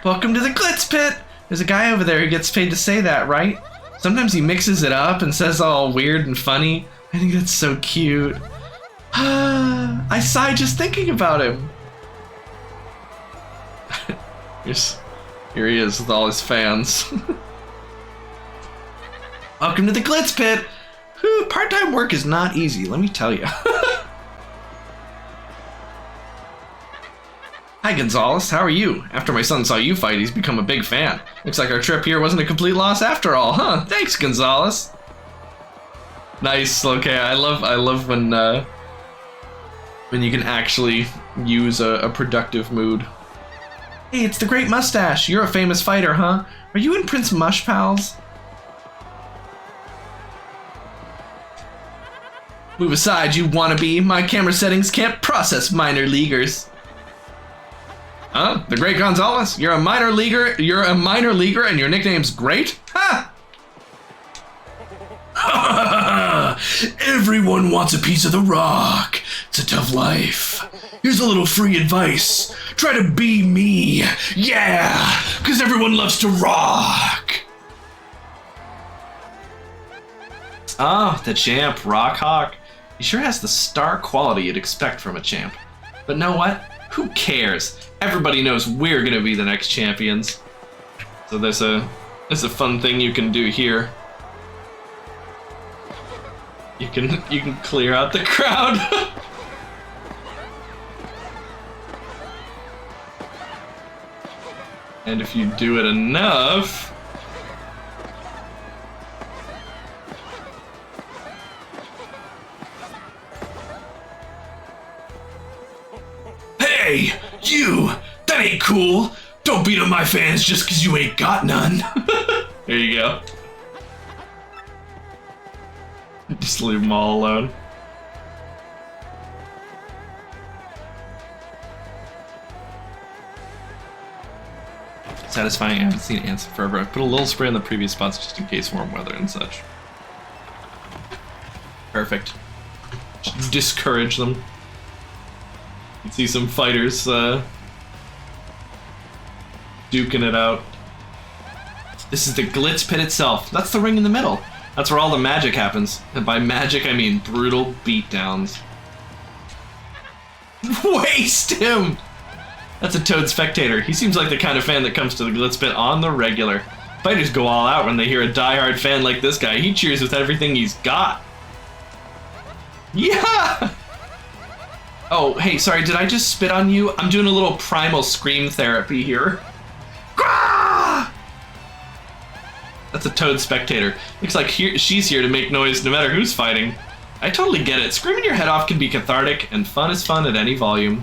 Speaker 3: Welcome to the Glitz Pit! There's a guy over there who gets paid to say that, right? Sometimes he mixes it up and says all weird and funny. I think that's so cute. I sigh just thinking about him. Here he is with all his fans. Welcome to the Glitz Pit! Whew, part-time work is not easy, let me tell you. Hi Gonzalez, how are you? After my son saw you fight, he's become a big fan. Looks like our trip here wasn't a complete loss after all, huh? Thanks, Gonzalez. Nice, okay, I love when you can actually use a productive mood. Hey, it's the Great Mustache. You're a famous fighter, huh? Are you and Prince Mush pals? Move aside, you wannabe. My camera settings can't process minor leaguers. Huh? What? The Great Gonzalez? You're a minor leaguer and your nickname's Great? Ha! Everyone wants a piece of the rock. It's a tough life. Here's a little free advice. Try to be me. Yeah, because everyone loves to rock. Oh, the champ, Rock Hawk. He sure has the star quality you'd expect from a champ. But know what? Who cares? Everybody knows we're gonna be the next champions. So there's a fun thing you can do here. You can clear out the crowd. And if you do it enough, hey, you! That ain't cool! Don't beat up my fans just cause you ain't got none. There you go. Just leave them all alone. Satisfying, I haven't seen ants in forever. I put a little spray in the previous spots just in case warm weather and such. Perfect. Just discourage them. You can see some fighters duking it out. This is the Glitz Pit itself. That's the ring in the middle. That's where all the magic happens. And by magic, I mean brutal beatdowns. Waste him! That's a Toad spectator. He seems like the kind of fan that comes to the Glitz Pit on the regular. Fighters go all out when they hear a diehard fan like this guy. He cheers with everything he's got. Yeah! Oh, hey, sorry, did I just spit on you? I'm doing a little primal scream therapy here. Grah! That's a Toad spectator. Looks like she's here to make noise no matter who's fighting. I totally get it. Screaming your head off can be cathartic, and fun is fun at any volume.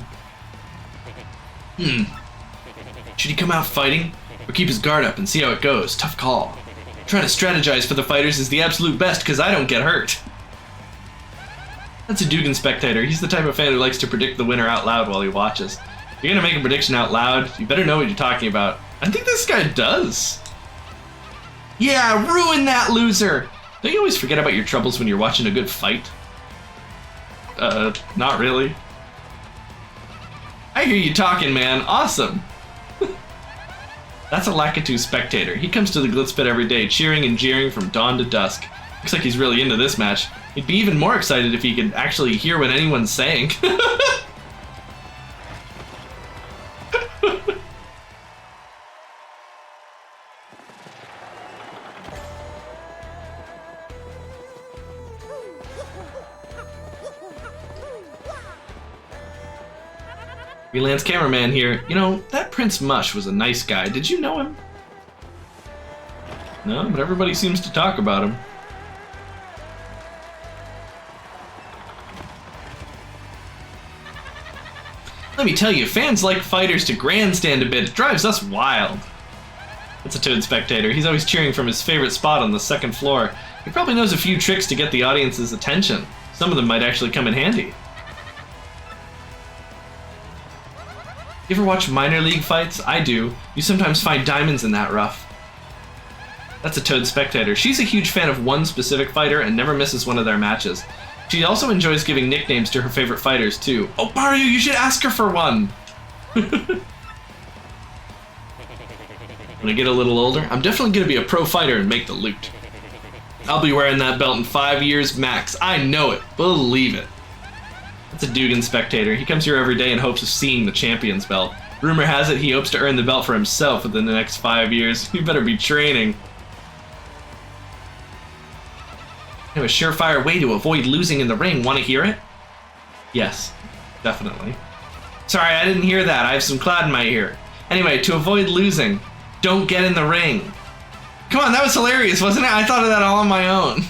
Speaker 3: Should he come out fighting? Or keep his guard up and see how it goes? Tough call. Trying to strategize for the fighters is the absolute best because I don't get hurt. That's a Dugan spectator. He's the type of fan who likes to predict the winner out loud while he watches. If you're gonna make a prediction out loud, you better know what you're talking about. I think this guy does. Yeah, ruin that loser! Don't you always forget about your troubles when you're watching a good fight? Not really. I hear you talking, man. Awesome. That's a Lakitu spectator. He comes to the Glitz Pit every day, cheering and jeering from dawn to dusk. Looks like he's really into this match. He'd be even more excited if he could actually hear what anyone's saying. Freelance cameraman here. You know, that Prince Mush was a nice guy. Did you know him? No, but everybody seems to talk about him. Let me tell you, fans like fighters to grandstand a bit. It drives us wild. That's a Toad spectator. He's always cheering from his favorite spot on the second floor. He probably knows a few tricks to get the audience's attention. Some of them might actually come in handy. You ever watch minor league fights? I do. You sometimes find diamonds in that rough. That's a Toad spectator. She's a huge fan of one specific fighter and never misses one of their matches. She also enjoys giving nicknames to her favorite fighters, too. Oh, Mario, you should ask her for one! When I get a little older, I'm definitely gonna be a pro fighter and make the loot. I'll be wearing that belt in 5 years max. I know it. Believe it. That's a Dugan spectator. He comes here every day in hopes of seeing the champion's belt. Rumor has it he hopes to earn the belt for himself within the next 5 years. You better be training. I have a surefire way to avoid losing in the ring. Want to hear it? Yes, definitely. Sorry, I didn't hear that. I have some cloud in my ear. Anyway, to avoid losing, don't get in the ring. Come on, that was hilarious, wasn't it? I thought of that all on my own.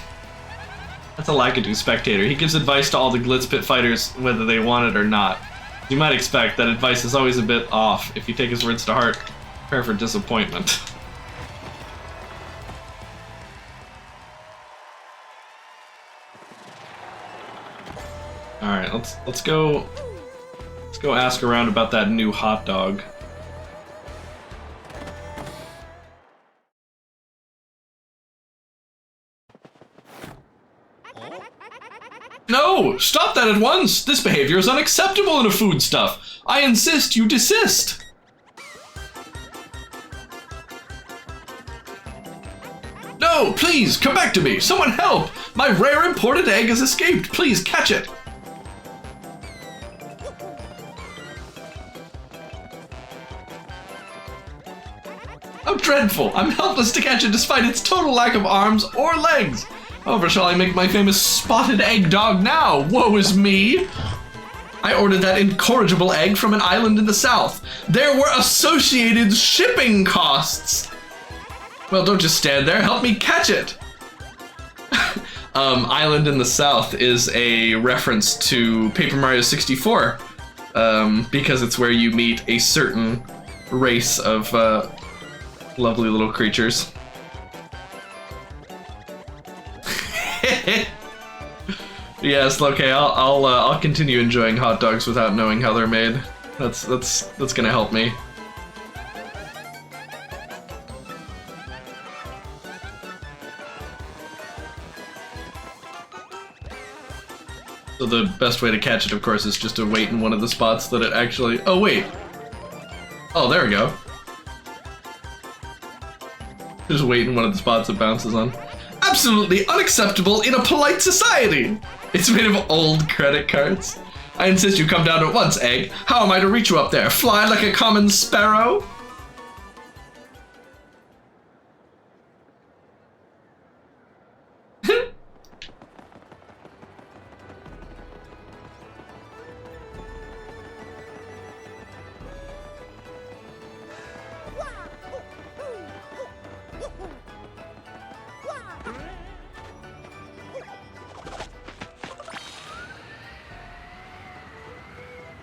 Speaker 3: That's a Lakitu spectator. He gives advice to all the Glitz Pit fighters, whether they want it or not. You might expect that advice is always a bit off. If you take his words to heart, prepare for disappointment. All right, let's go ask around about that new hot dog. No! Stop that at once! This behavior is unacceptable in a foodstuff! I insist you desist! No! Please, come back to me! Someone help! My rare imported egg has escaped! Please, catch it! How dreadful! I'm helpless to catch it despite its total lack of arms or legs! However shall I make my famous spotted egg dog now? Woe is me! I ordered that incorrigible egg from an island in the south. There were associated shipping costs! Well, don't just stand there, help me catch it! Island in the South is a reference to Paper Mario 64, because it's where you meet a certain race of lovely little creatures. Yes, okay, I'll continue enjoying hot dogs without knowing how they're made. That's gonna help me. So the best way to catch it, of course, is just to wait in one of the spots that it actually... Oh, wait! Oh, there we go. Just wait in one of the spots it bounces on. Absolutely unacceptable in a polite society! It's made of old credit cards. I insist you come down at once, Egg. How am I to reach you up there? Fly like a common sparrow?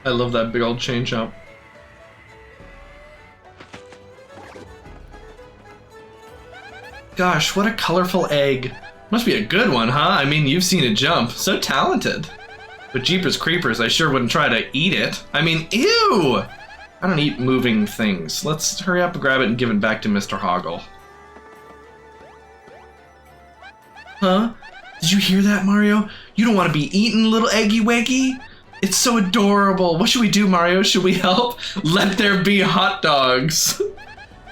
Speaker 3: I love that big old chain jump. Gosh, what a colorful egg. Must be a good one, huh? I mean, you've seen it jump. So talented. But jeepers creepers, I sure wouldn't try to eat it. I mean, ew! I don't eat moving things. Let's hurry up and grab it and give it back to Mr. Hoggle. Huh? Did you hear that, Mario? You don't want to be eaten, little eggy weggy? It's so adorable. What should we do, Mario? Should we help? Let there be hot dogs.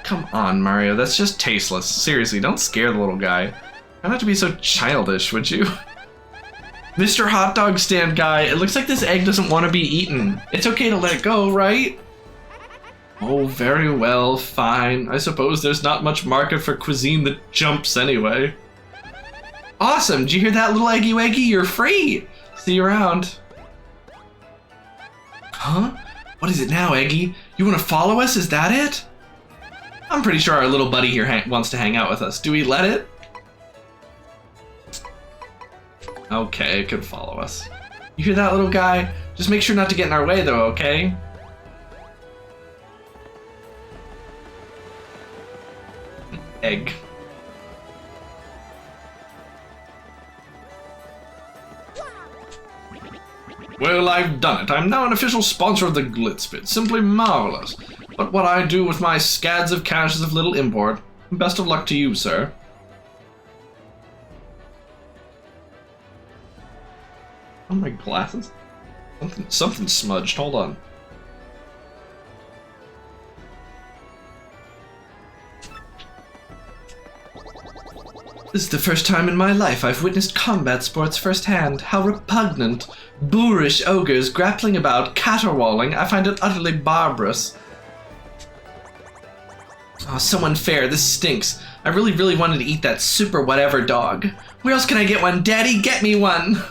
Speaker 3: Come on, Mario. That's just tasteless. Seriously, don't scare the little guy. Try not to be so childish, would you? Mr. Hot Dog Stand Guy, it looks like this egg doesn't want to be eaten. It's okay to let it go, right? Oh, very well, fine. I suppose there's not much market for cuisine that jumps anyway. Awesome! Did you hear that, little eggy weggy? You're free! See you around. Huh? What is it now, Eggy? You want to follow us? Is that it? I'm pretty sure our little buddy here wants to hang out with us. Do we let it? Okay, it could follow us. You hear that, little guy? Just make sure not to get in our way, though, okay? Egg. Well, I've done it. I'm now an official sponsor of the Glitzpit. Simply marvelous. But what I do with my scads of cash is of little import. Best of luck to you, sir. Oh, my glasses? Something smudged. Hold on. This is the first time in my life I've witnessed combat sports firsthand. How repugnant. Boorish ogres grappling about, caterwauling. I find it utterly barbarous. Oh, so unfair. This stinks. I really wanted to eat that super whatever dog. Where else can I get one? Daddy, get me one!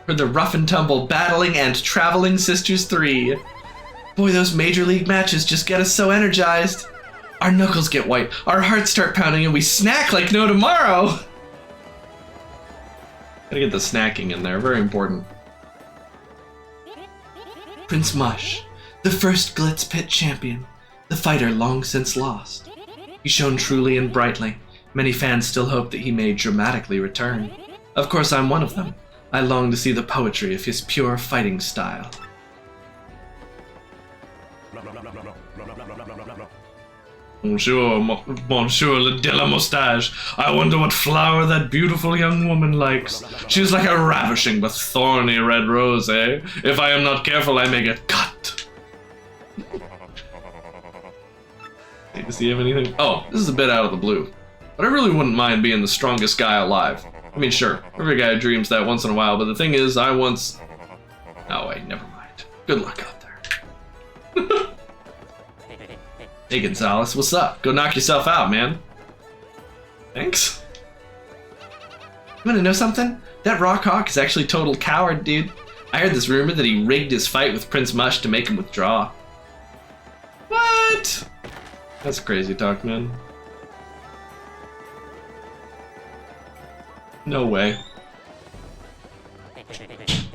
Speaker 3: For the rough and tumble battling and traveling sisters 3. Boy, those Major League matches just get us so energized. Our knuckles get white, our hearts start pounding, and we snack like no tomorrow. Gotta get the snacking in there, very important. Prince Mush, the first Glitz Pit champion, the fighter long since lost. He shone truly and brightly. Many fans still hope that he may dramatically return. Of course, I'm one of them. I long to see the poetry of his pure fighting style. Monsieur de la Moustache. I wonder what flower that beautiful young woman likes. She is like a ravishing but thorny red rose, eh? If I am not careful, I may get cut. Does he have anything? Oh, this is a bit out of the blue. But I really wouldn't mind being the strongest guy alive. I mean, sure, every guy dreams that once in a while, but the thing is, I once... Oh, wait, never mind. Good luck out there. Hey, Gonzalez, what's up? Go knock yourself out, man. Thanks. You wanna know something? That Rockhawk is actually a total coward, dude. I heard this rumor that he rigged his fight with Prince Mush to make him withdraw. What? That's crazy talk, man. No way.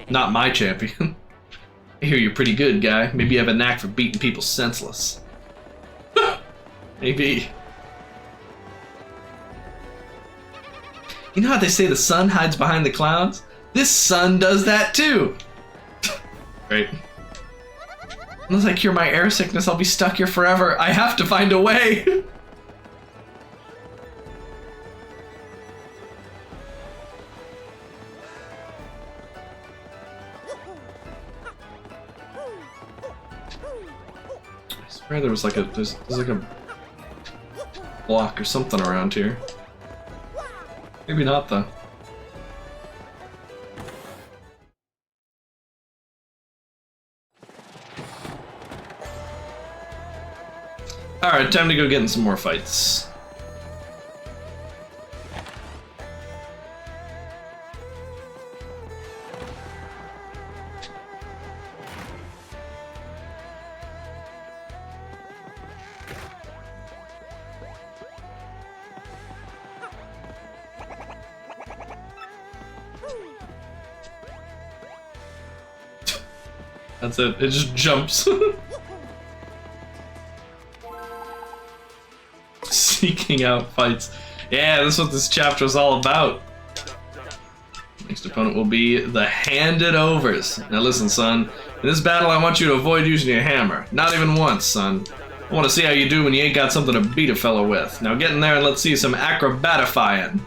Speaker 3: Not my champion. I hear you're pretty good, guy. Maybe you have a knack for beating people senseless. Maybe. You know how they say the sun hides behind the clouds? This sun does that too! Great. Unless I cure my air sickness, I'll be stuck here forever. I have to find a way! I swear there was like a... There's like a... block or something around here. Maybe not though. Alright, time to go get in some more fights. That's it, it just jumps. Seeking out fights. Yeah, that's what this chapter is all about. Next opponent will be the Handed Overs. Now listen, son. In this battle, I want you to avoid using your hammer. Not even once, son. I want to see how you do when you ain't got something to beat a fella with. Now get in there and let's see some acrobatifying.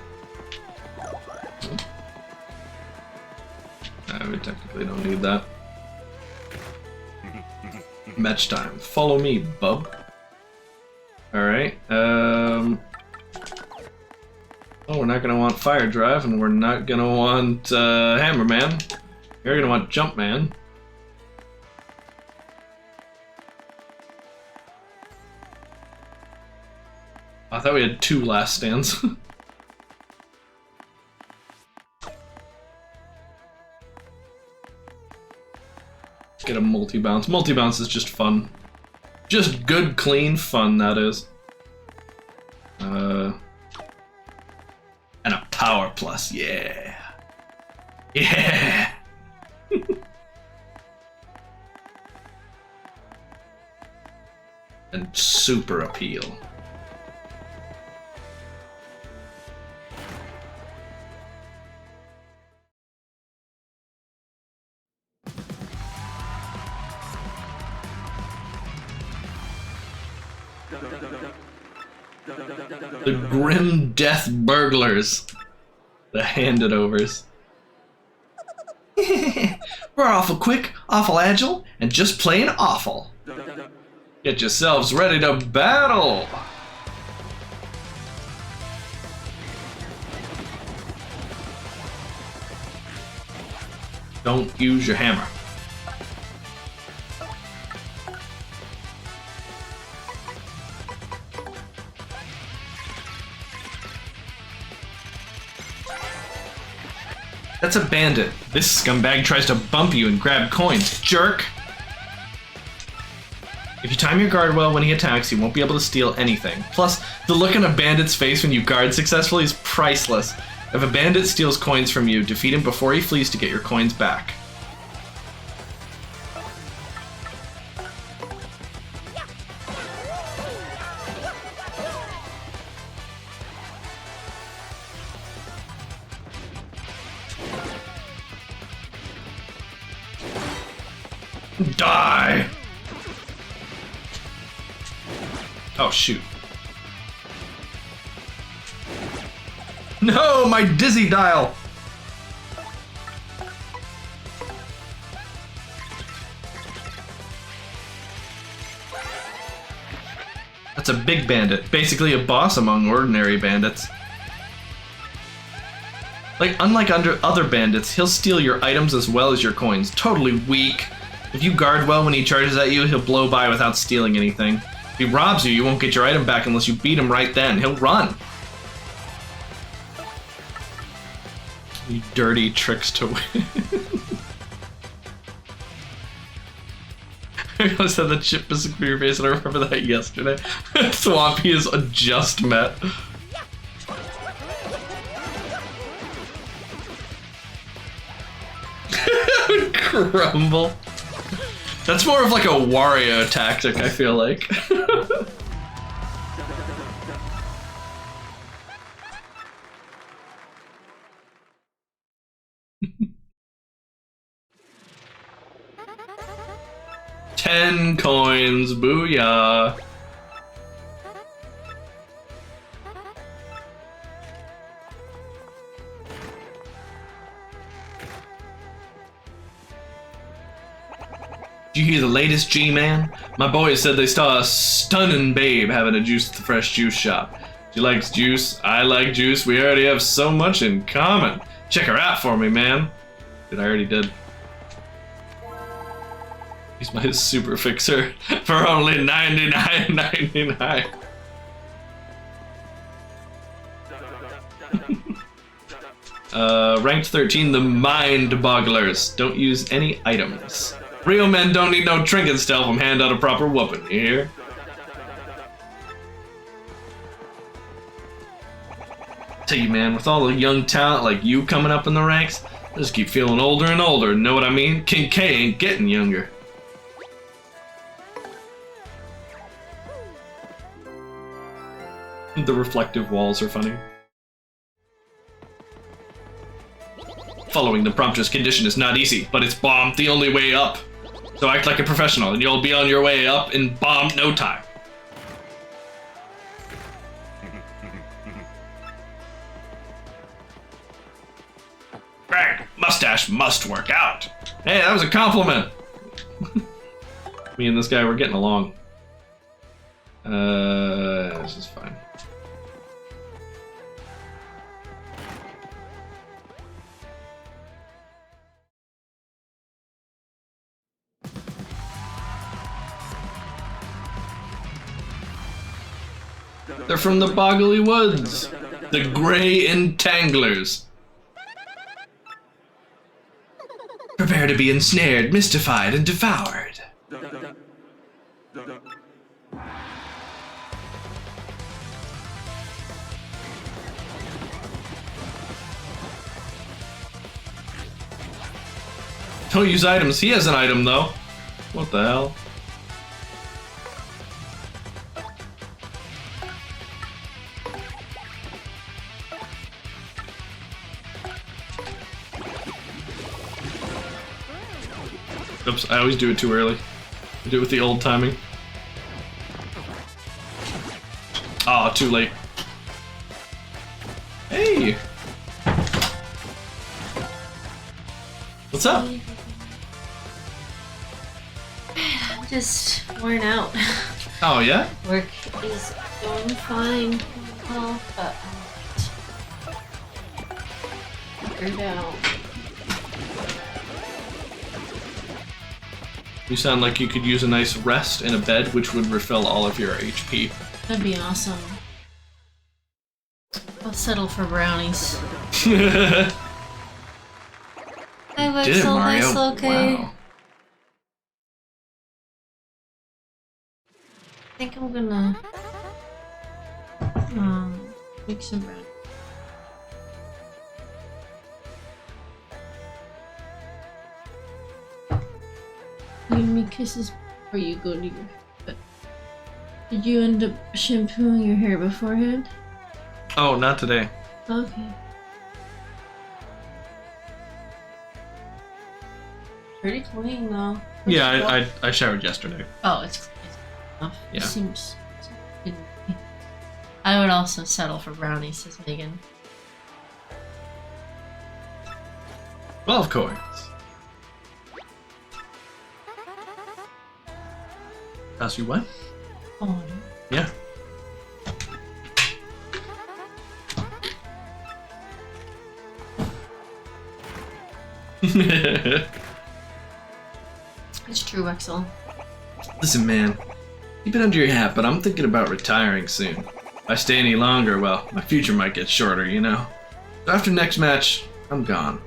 Speaker 3: We technically don't need that. Match time. Follow me, bub. Alright, oh, we're not gonna want Fire Drive, and we're not gonna want, Hammer Man. You're gonna want Jump Man. I thought we had 2 last stands. Get a multi-bounce. Multi-bounce is just fun. Just good, clean fun, that is. And a power plus, yeah. Yeah! And super appeal. The Grim Death Burglars. The Handed Overs. We're awful quick, awful agile, and just plain awful. Get yourselves ready to battle! Don't use your hammer. That's a bandit. This scumbag tries to bump you and grab coins, jerk! If you time your guard well when he attacks, you won't be able to steal anything. Plus, the look on a bandit's face when you guard successfully is priceless. If a bandit steals coins from you, defeat him before he flees to get your coins back. Die! Oh, shoot. No, my dizzy dial! That's a big bandit, basically a boss among ordinary bandits. Like, unlike other bandits, he'll steal your items as well as your coins. Totally weak. If you guard well when he charges at you, he'll blow by without stealing anything. If he robs you, you won't get your item back unless you beat him right then. He'll run. You dirty tricks to win. I said the chip missing from your face, and I remember that yesterday. Swampy is a just met. Crumble. That's more of like a Wario tactic, I feel like. $10 coins, booyah. Did you hear the latest, G-Man? My boys said they saw a stunning babe having a juice at the fresh juice shop. She likes juice, I like juice, we already have so much in common. Check her out for me, man. Dude, I already did. He's my super fixer for only $99.99. Ranked 13, the Mind Bogglers. Don't use any items. Real men don't need no trinkets to help them hand out a proper whooping, you hear? Tell you, man, with all the young talent like you coming up in the ranks, I just keep feeling older and older, know what I mean? King K ain't getting younger. The reflective walls are funny. Following the prompter's condition is not easy, but it's bomb the only way up. So act like a professional and you'll be on your way up in bomb no time. Greg, mustache must work out. Hey, that was a compliment. Me and this guy were getting along. This is fine. They're from the Boggly Woods. The Gray Entanglers. Prepare to be ensnared, mystified, and devoured. Don't use items. He has an item, though. What the hell? Oops, I always do it too early. I do it with the old timing. Ah, too late. Hey! What's up?
Speaker 4: I'm just worn out.
Speaker 3: Oh, yeah?
Speaker 4: Work is going fine, well, but I'm tired out.
Speaker 3: You sound like you could use a nice rest and a bed, which would refill all of your HP.
Speaker 4: That'd be awesome. I'll settle for brownies.
Speaker 3: Did
Speaker 4: Hi,
Speaker 3: it,
Speaker 4: Wexel,
Speaker 3: Mario?
Speaker 4: nice, okay.
Speaker 3: Wow.
Speaker 4: I think I'm gonna make some brownies. You give me kisses before you go to your bed. Did you end up shampooing your hair beforehand?
Speaker 3: Oh, not today.
Speaker 4: Okay. Pretty clean though.
Speaker 3: Yeah, I showered yesterday.
Speaker 4: Oh, it's enough.
Speaker 3: Yeah.
Speaker 4: It seems good. I would also settle for brownies, says Megan.
Speaker 3: 12 coins. Cost you what?
Speaker 4: Oh,
Speaker 3: Yeah.
Speaker 4: it's true, Axel.
Speaker 3: Listen, man. Keep it under your hat, but I'm thinking about retiring soon. If I stay any longer, well, my future might get shorter, you know? So after next match, I'm gone.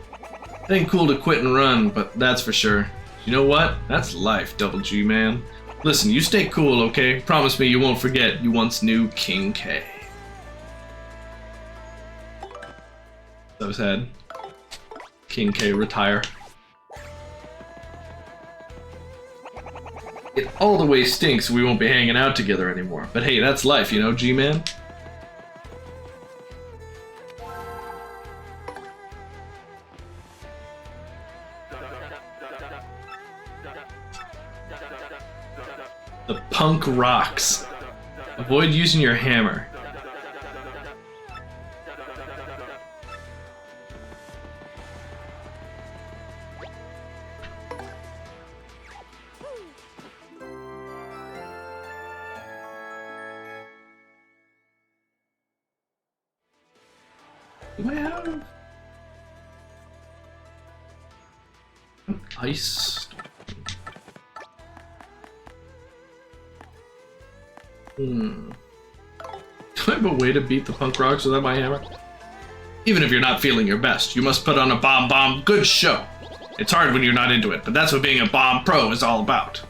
Speaker 3: It ain't cool to quit and run, but that's for sure. You know what? That's life, Double G, man. Listen, you stay cool, okay? Promise me you won't forget you once knew King K. That was had. King K retire. It all the way stinks we won't be hanging out together anymore. But hey, that's life, you know, G-Man? The punk rocks. Avoid using your hammer. Do I have ice? Do I have a way to beat the punk rocks without my hammer? Even if you're not feeling your best, you must put on a bomb good show. It's hard when you're not into it, but that's what being a bomb pro is all about.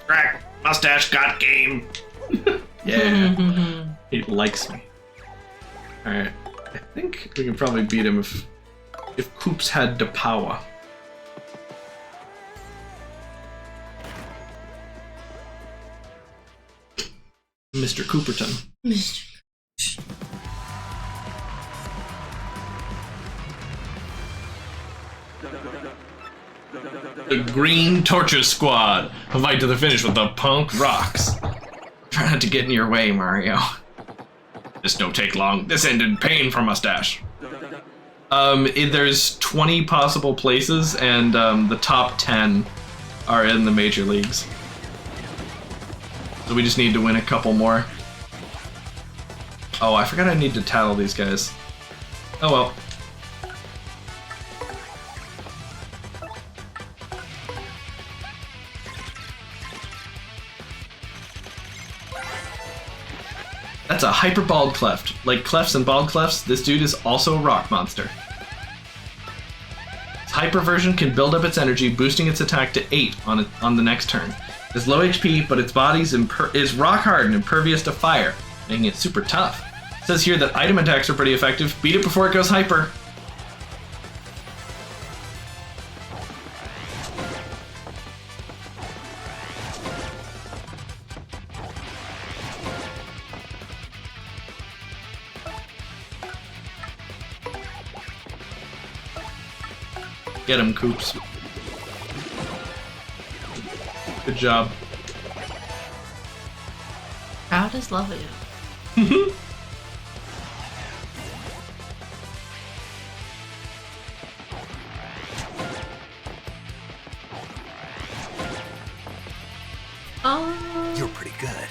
Speaker 3: Crack, mustache got game. Yeah, he likes me. All right, I think we can probably beat him if Coops had the power. Mr. Cooperton. The Green Torture Squad. A fight to the finish with the punk rocks. Try not to get in your way, Mario. This don't take long. This ended in pain for Mustache. There's 20 possible places, and the top 10 are in the major leagues. So we just need to win a couple more. Oh, I forgot I need to tattle these guys. Oh well. That's a hyper bald cleft. Like clefts and bald clefts, this dude is also a rock monster. Its hyper version can build up its energy, boosting its attack to 8 on the next turn. It's low HP, but its body is rock hard and impervious to fire, making it super tough. It says here that item attacks are pretty effective. Beat it before it goes hyper. Get him, Coops. Good job.
Speaker 4: Crowd is loving it. Oh.
Speaker 5: You're pretty good.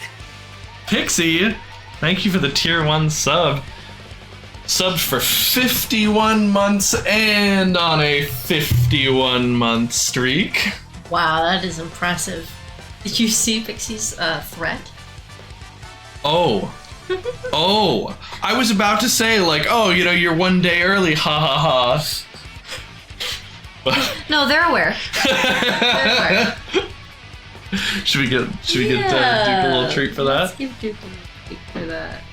Speaker 1: Pixie, thank you for the tier 1 sub. Subbed for 51 months and on a 51-month streak.
Speaker 4: Wow, that is impressive. Did you see Pixie's threat?
Speaker 1: Oh. Oh. I was about to say, like, oh, you know, you're 1 day early, ha ha ha.
Speaker 4: No, they're aware. They're aware.
Speaker 1: Should we get Duke a little treat for that?
Speaker 4: Let's give Duke a little treat for that.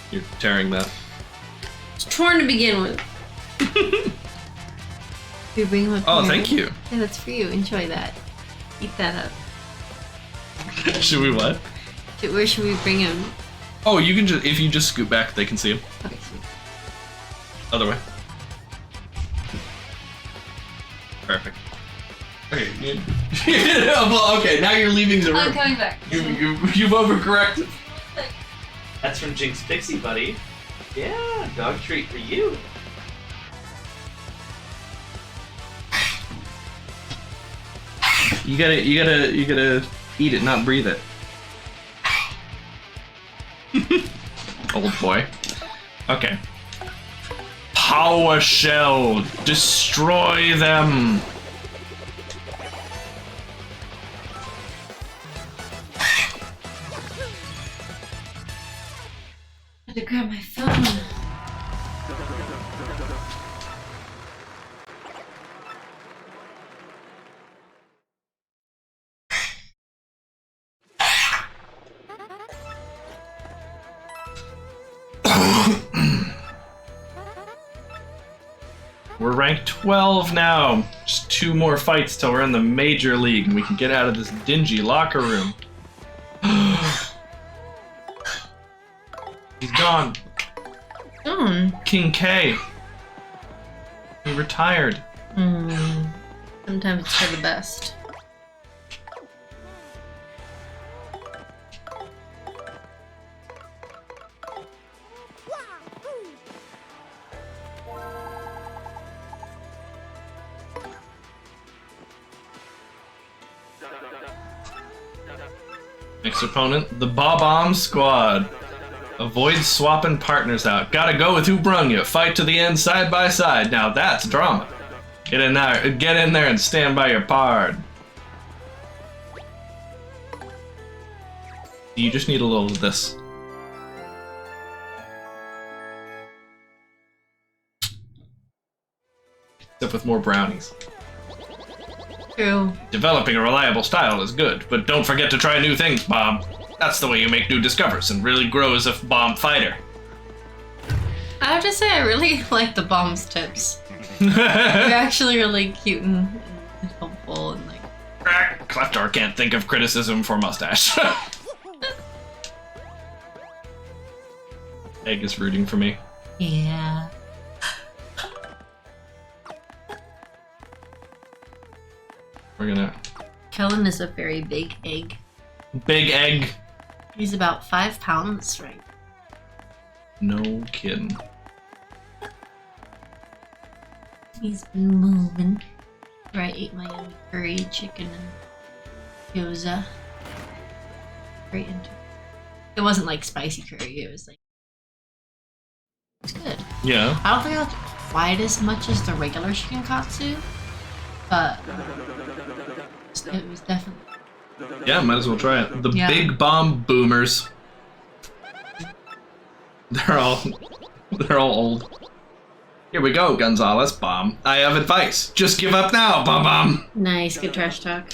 Speaker 1: You're tearing that.
Speaker 4: It's torn to begin with. You bring him up
Speaker 1: Oh,
Speaker 4: here.
Speaker 1: thank you.
Speaker 4: Yeah, that's for you. Enjoy that. Eat that up.
Speaker 1: Should we what?
Speaker 4: Where should we bring him?
Speaker 1: Oh, you can just, if you just scoot back, they can see him.
Speaker 4: Okay, sweet.
Speaker 1: Other way. Perfect. Okay. Well, okay, now you're leaving the room.
Speaker 4: I'm coming back.
Speaker 1: You've overcorrected.
Speaker 3: That's from Jinx Pixie, buddy. Yeah, dog treat for you. You gotta eat it, not breathe it. Old boy. Okay. Power Shell! Destroy them!
Speaker 4: I had to grab my phone.
Speaker 3: We're ranked 12 now. Just 2 more fights till we're in the major league and we can get out of this dingy locker room. He's gone. King K. He retired.
Speaker 4: Sometimes it's for the best.
Speaker 3: Next opponent, the Bob-Omb Squad. Avoid swapping partners out. Gotta go with who brung you. Fight to the end side by side. Now that's drama. Get in there and stand by your pard. You just need a little of this. Except with more brownies.
Speaker 4: True.
Speaker 3: Developing a reliable style is good, but don't forget to try new things, Bob. That's the way you make new discoveries and really grow as a bomb fighter.
Speaker 4: I have to say, I really like the bomb's tips. They're actually really cute and helpful and like.
Speaker 3: Cleftor can't think of criticism for mustache. Egg is rooting for me.
Speaker 4: Yeah.
Speaker 3: We're gonna.
Speaker 4: Kellen is a very big egg.
Speaker 3: Big egg.
Speaker 4: He's about 5 pounds, right?
Speaker 3: No kidding.
Speaker 4: He's been moving. Where I ate my yummy curry chicken and gyoza. Right into it. It wasn't like spicy curry, it was like. It's good.
Speaker 3: Yeah.
Speaker 4: I don't think I liked it quite as much as the regular chicken katsu, but it was definitely.
Speaker 3: Yeah, might as well try it. The
Speaker 4: Yeah.
Speaker 3: big bomb boomers. They're all old. Here we go, Gonzalez, Bomb. I have advice. Just give up now, Bomb.
Speaker 4: Nice, good trash talk.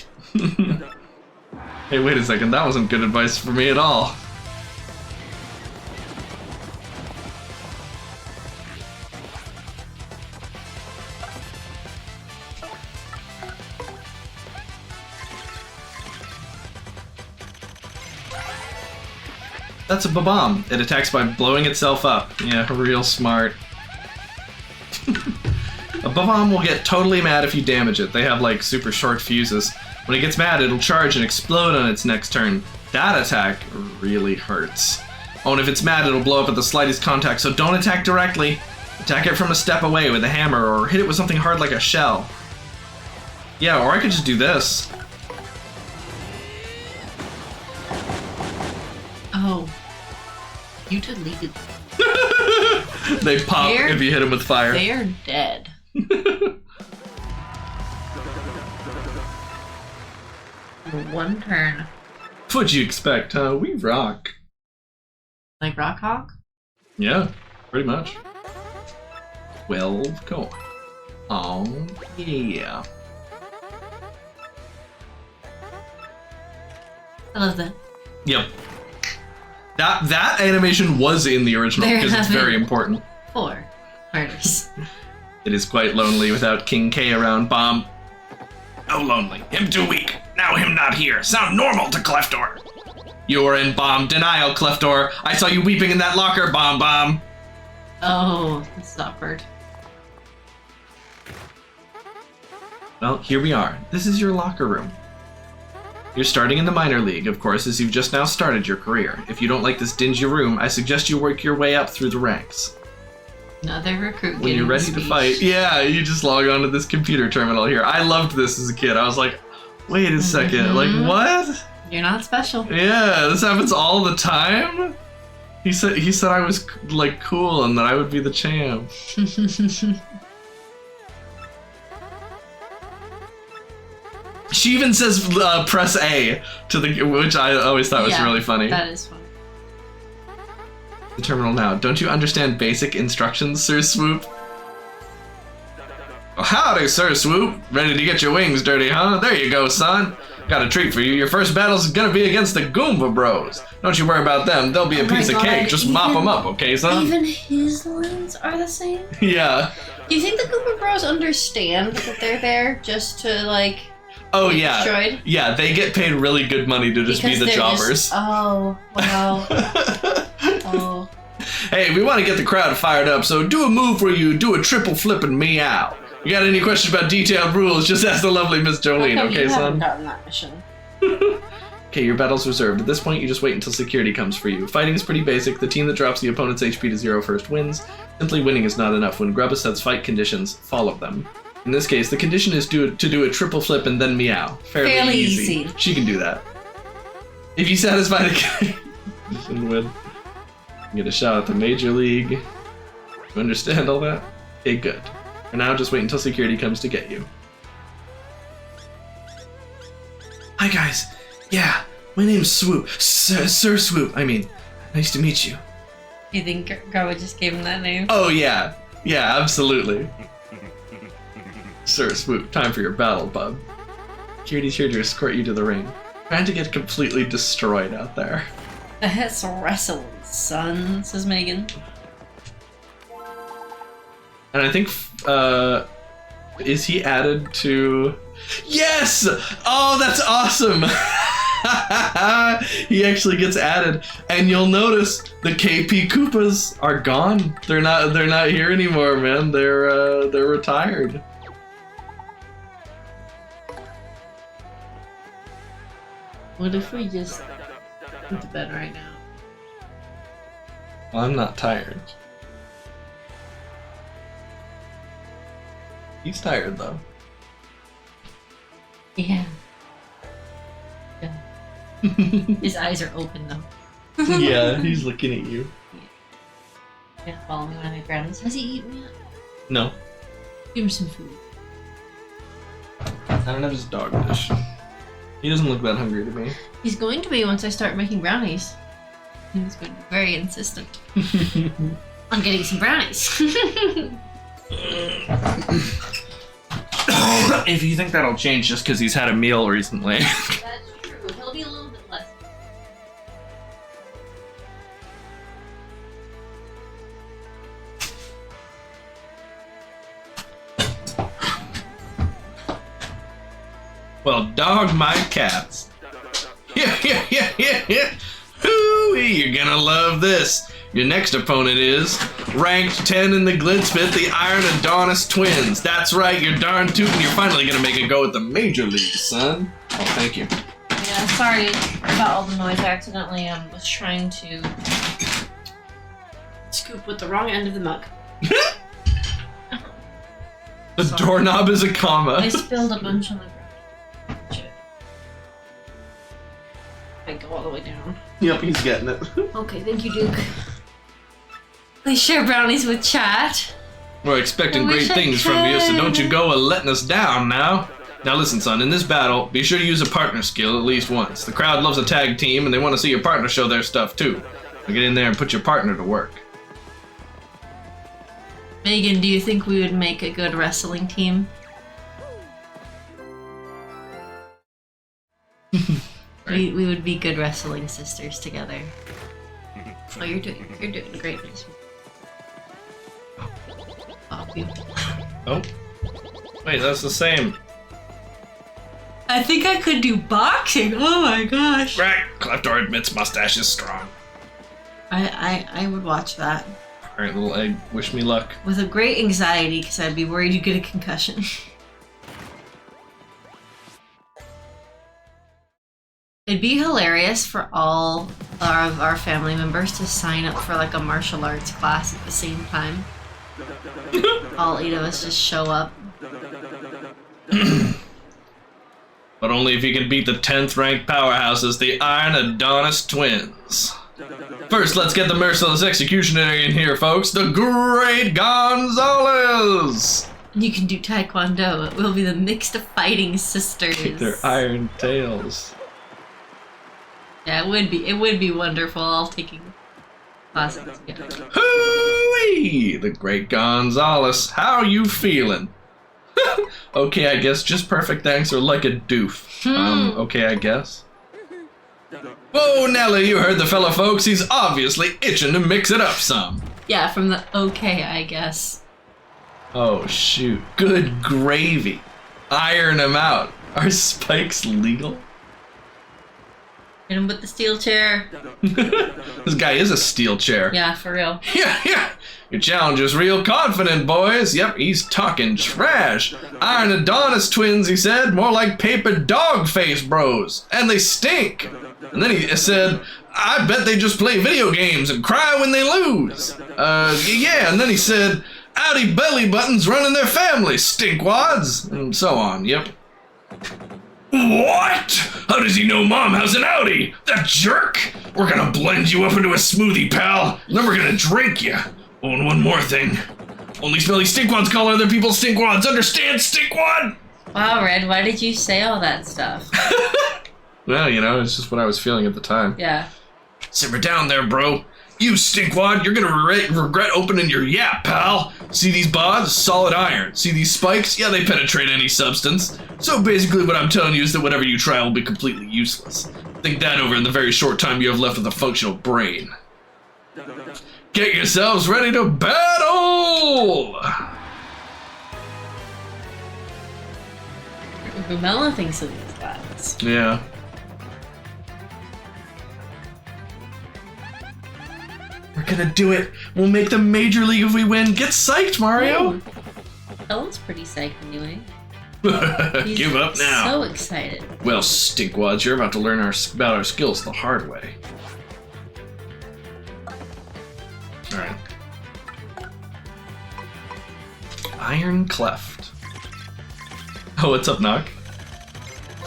Speaker 3: Hey, wait a second. That wasn't good advice for me at all. That's a bomb. It attacks by blowing itself up. Yeah, real smart. A bomb will get totally mad if you damage it. They have like super short fuses. When it gets mad, it'll charge and explode on its next turn. That attack really hurts. Oh, and if it's mad, it'll blow up at the slightest contact, so don't attack directly. Attack it from a step away with a hammer, or hit it with something hard like a shell. Yeah, or I could just do this.
Speaker 4: Oh. You deleted.
Speaker 3: They pop if you hit them with fire.
Speaker 4: They are dead. One turn.
Speaker 3: What'd you expect, huh? We rock.
Speaker 4: Like Rock Hawk?
Speaker 3: Yeah, pretty much. 12 coin. Oh, yeah.
Speaker 4: I love that.
Speaker 3: Yep. That animation was in the original
Speaker 4: There
Speaker 3: because it's
Speaker 4: have
Speaker 3: very
Speaker 4: been
Speaker 3: important.
Speaker 4: 4 murders.
Speaker 3: It is quite lonely without King K around, Bomb. Oh, lonely. Him too weak. Now him not here. Sound normal to Cleftor. You are in Bomb denial, Cleftor. I saw you weeping in that locker, Bomb.
Speaker 4: Oh, it's awkward.
Speaker 3: Well, here we are. This is your locker room. You're starting in the minor league, of course, as you've just now started your career. If you don't like this dingy room, I suggest you work your way up through the ranks.
Speaker 4: Another recruit.
Speaker 3: When you're ready to fight, yeah, you just log on to this computer terminal here. I loved this as a kid. I was like, wait a second, like what?
Speaker 4: You're not special.
Speaker 3: Yeah, this happens all the time? He said I was like cool and that I would be the champ. She even says press A to the, which I always thought was really funny.
Speaker 4: That is funny.
Speaker 3: The terminal now. Don't you understand basic instructions, Sir Swoop? Oh, howdy, Sir Swoop. Ready to get your wings dirty, huh? There you go, son. Got a treat for you. Your first battle's gonna be against the Goomba Bros. Don't you worry about them. They'll be a piece of cake. Just mop them up, okay, son?
Speaker 4: Even his lines are the same?
Speaker 3: Yeah.
Speaker 4: Do you think the Goomba Bros understand that they're there just to, like...
Speaker 3: Oh, yeah.
Speaker 4: Destroyed?
Speaker 3: Yeah, they get paid really good money to just be the jobbers.
Speaker 4: Oh, wow. Oh.
Speaker 3: Hey, we want to get the crowd fired up, so do a move where you do a triple flip and meow. You got any questions about detailed rules, just ask the lovely Miss Jolene, okay, son?
Speaker 4: You haven't gotten that mission.
Speaker 3: Okay, your battle's reserved. At this point, you just wait until security comes for you. Fighting is pretty basic. The team that drops the opponent's HP to 0 first wins. Simply winning is not enough. When Grubba sets fight conditions, follow them. In this case, the condition is to do a triple flip and then meow. Fairly easy. She can do that. If you satisfy the condition, win. You get a shot at the Major League. You understand all that? Okay, good. For now, just wait until security comes to get you. Hi, guys. Yeah, my name's Swoop. Sir Swoop, I mean. Nice to meet you.
Speaker 4: You think Grubba just gave him that name?
Speaker 3: Oh, yeah. Yeah, absolutely. Sir Swoop, time for your battle, bub. Security's here to escort you to the ring. Trying to get completely destroyed out there.
Speaker 4: That's wrestling, son, says Megan.
Speaker 3: And I think, is he added to... Yes! Oh, that's awesome! He actually gets added, and you'll notice the KP Koopas are gone. They're not here anymore, man. They're retired.
Speaker 4: What if we just go to bed right now?
Speaker 3: Well, I'm not tired. He's tired, though.
Speaker 4: Yeah. His eyes are open, though.
Speaker 3: Yeah, he's looking at you.
Speaker 4: Yeah, follow me when I make brownies. Has he eaten yet?
Speaker 3: No.
Speaker 4: Give him some food.
Speaker 3: I don't have his dog dish. He doesn't look that hungry to me.
Speaker 4: He's going to be once I start making brownies. He's going to be very insistent on getting some brownies.
Speaker 3: If you think that'll change just because he's had a meal recently.
Speaker 4: That's true. He'll be a little bit less.
Speaker 3: Well, dog my cats. Yeah. Hooey, you're gonna love this. Your next opponent is ranked 10 in the Glidspit, the Iron Adonis Twins. That's right, you're darn tootin'. You're finally gonna make it go with the Major League, son. Oh, thank you.
Speaker 4: Yeah, sorry about all the noise. I accidentally was trying to scoop with the wrong end of the mug.
Speaker 3: The doorknob is a comma.
Speaker 4: I spilled a bunch on the ground. Shit. I go all the way down.
Speaker 3: Yep, he's getting it.
Speaker 4: Okay, thank you, Duke. Please share brownies with chat.
Speaker 3: We're expecting great things from you, so don't you go letting us down now. Now listen, son, in this battle, be sure to use a partner skill at least once. The crowd loves a tag team, and they want to see your partner show their stuff too. So get in there and put your partner to work.
Speaker 4: Megan, do you think we would make a good wrestling team? We would be good wrestling sisters together. Oh, you're doing great. Oh, beautiful.
Speaker 3: Oh. Wait, that's the same.
Speaker 4: I think I could do boxing. Oh my gosh.
Speaker 3: Right. Cleftor admits mustache is strong.
Speaker 4: I would watch that.
Speaker 3: Alright, little egg. Wish me luck.
Speaker 4: With a great anxiety, because I'd be worried you'd get a concussion. It'd be hilarious for all of our family members to sign up for like a martial arts class at the same time. All 8 of us just show up.
Speaker 3: But only if you can beat the 10th ranked powerhouses, the Iron Adonis Twins. First, let's get the merciless executioner in here, folks. The Great Gonzalez!
Speaker 4: You can do Taekwondo. It will be the mixed fighting sisters.
Speaker 3: Their iron tails.
Speaker 4: Yeah, it would be wonderful all taking classes together.
Speaker 3: Hooey! The Great Gonzalez. How you feeling? Okay, I guess. Just perfect, thanks, or like a doof. Okay, I guess. Whoa, Nelly, you heard the fella, folks. He's obviously itching to mix it up some.
Speaker 4: Yeah, from the okay, I guess.
Speaker 3: Oh, shoot. Good gravy. Iron him out. Are spikes legal?
Speaker 4: Hit him with the steel chair.
Speaker 3: This guy is a steel chair.
Speaker 4: Yeah, for real.
Speaker 3: Yeah. Your challenger's real confident, boys. Yep, he's talking trash. Iron Adonis twins, he said. More like paper dog face bros. And they stink. And then he said, I bet they just play video games and cry when they lose. Yeah, and then he said, Outie belly buttons running their family, stinkwads. And so on, yep. What? How does he know Mom has an Audi? That jerk! We're gonna blend you up into a smoothie, pal. Then we're gonna drink you. Oh, and one more thing. Only smelly stinkwads call other people stinkwads. Understand, stinkwad?
Speaker 4: Wow, Red, why did you say all that stuff?
Speaker 3: Well, you know, it's just what I was feeling at the time.
Speaker 4: Yeah.
Speaker 3: Simmer down there, bro. You stinkwad, you're gonna regret opening your yap, pal. See these bods? Solid iron. See these spikes? Yeah, they penetrate any substance. So basically what I'm telling you is that whatever you try will be completely useless. Think that over in the very short time you have left with a functional brain. Get yourselves ready to battle!
Speaker 4: Rumella thinks of these guys.
Speaker 3: Yeah. We're gonna do it. We'll make the Major League if we win. Get psyched, Mario!
Speaker 4: Ellen's pretty psyched anyway. He's
Speaker 3: Give up now.
Speaker 4: So excited.
Speaker 3: Well, stinkwads, you're about to learn about our skills the hard way. Alright. Iron Cleft. Oh, what's up, Knock?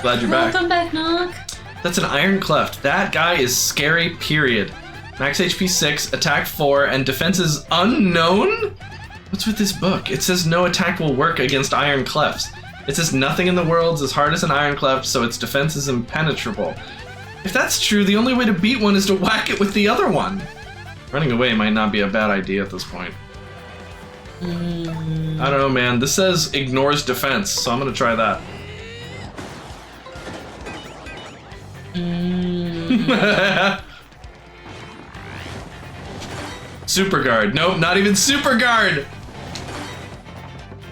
Speaker 3: Glad you're back.
Speaker 4: Welcome back, Knock.
Speaker 3: That's an Iron Cleft. That guy is scary, period. Max HP 6, attack 4, and defense is unknown? What's with this book? It says no attack will work against Iron Clefts. It says nothing in the world's as hard as an Iron Cleft, so its defense is impenetrable. If that's true, the only way to beat one is to whack it with the other one. Running away might not be a bad idea at this point. I don't know, man. This says ignores defense, so I'm gonna try that. Super Guard. Nope, not even Super Guard!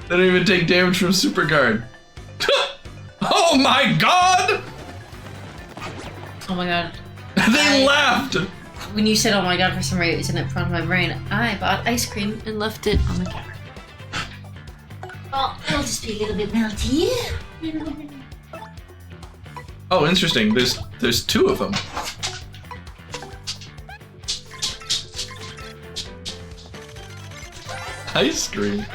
Speaker 3: They don't even take damage from Super Guard. Oh my god!
Speaker 4: Oh my god.
Speaker 3: They laughed!
Speaker 4: When you said oh my god for some reason in front of my brain, I bought ice cream and left it on the counter. Oh, it'll just be a little bit melty.
Speaker 3: Oh, interesting. There's 2 of them. Ice cream.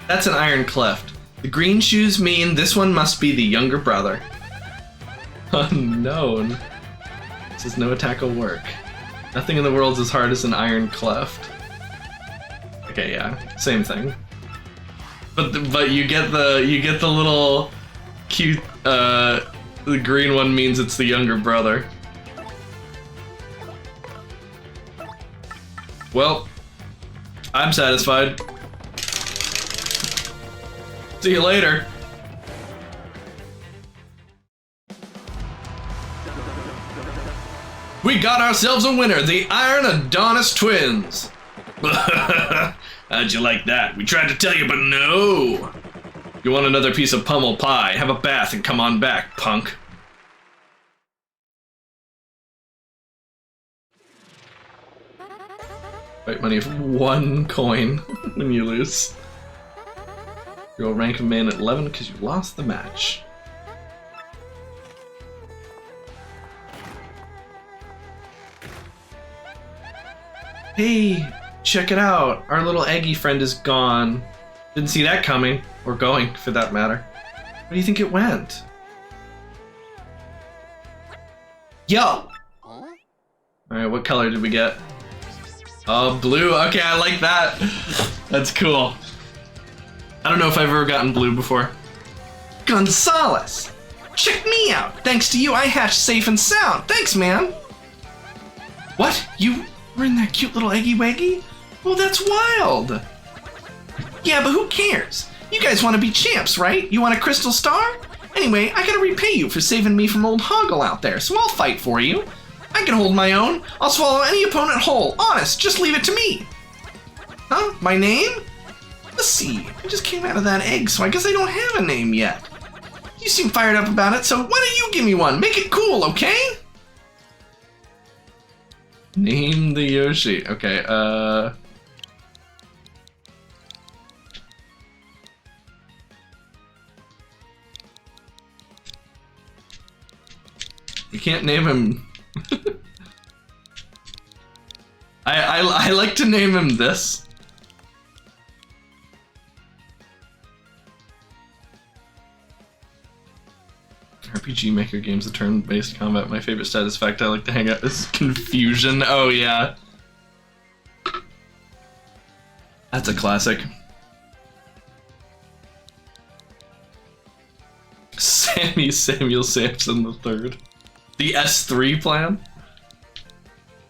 Speaker 3: That's an Iron Cleft. The green shoes mean this one must be the younger brother. Unknown. Says no attack will work. Nothing in the world's as hard as an Iron Cleft. Okay, yeah, same thing. But you get the little cute. The green one means it's the younger brother. Well, I'm satisfied. See you later. We got ourselves a winner, the Iron Adonis Twins. How'd you like that? We tried to tell you, but no. You want another piece of pummel pie? Have a bath and come on back, punk. Fight money of 1 coin when you lose. You'll rank of man at 11 because you lost the match. Hey, check it out. Our little eggy friend is gone. Didn't see that coming. Or going, for that matter. Where do you think it went? Yo! Alright, what color did we get? Oh, blue. Okay, I like that. That's cool. I don't know if I've ever gotten blue before. Gonzalez! Check me out! Thanks to you, I hatched safe and sound. Thanks, man! What? You were in that cute little eggy waggy? Well, that's wild! Yeah, but who cares? You guys want to be champs, right? You want a crystal star? Anyway, I gotta repay you for saving me from old Hoggle out there, so I'll fight for you. I can hold my own. I'll swallow any opponent whole. Honest, just leave it to me. Huh? My name? Let's see. I just came out of that egg, so I guess I don't have a name yet. You seem fired up about it, so why don't you give me one? Make it cool, okay? Name the Yoshi. Okay, You can't name him. I like to name him this. RPG Maker games of turn-based combat. My favorite status fact I like to hang out is confusion. Oh yeah. That's a classic. Samuel Sampson III. The S3 plan?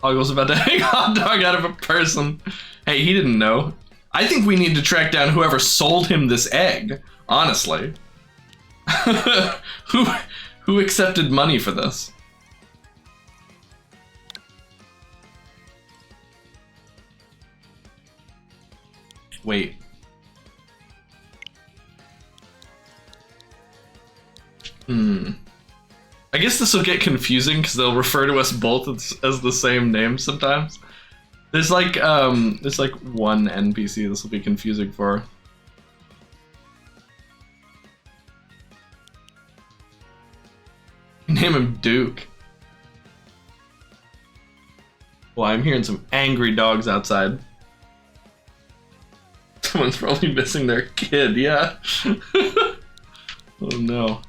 Speaker 3: Hoggle's about to hang a hot dog out of a person. Hey, he didn't know. I think we need to track down whoever sold him this egg, honestly. Who accepted money for this? Wait. I guess this will get confusing because they'll refer to us both as the same name sometimes. There's like one NPC this will be confusing for. Name him Duke. Well, I'm hearing some angry dogs outside. Someone's probably missing their kid, yeah. Oh no.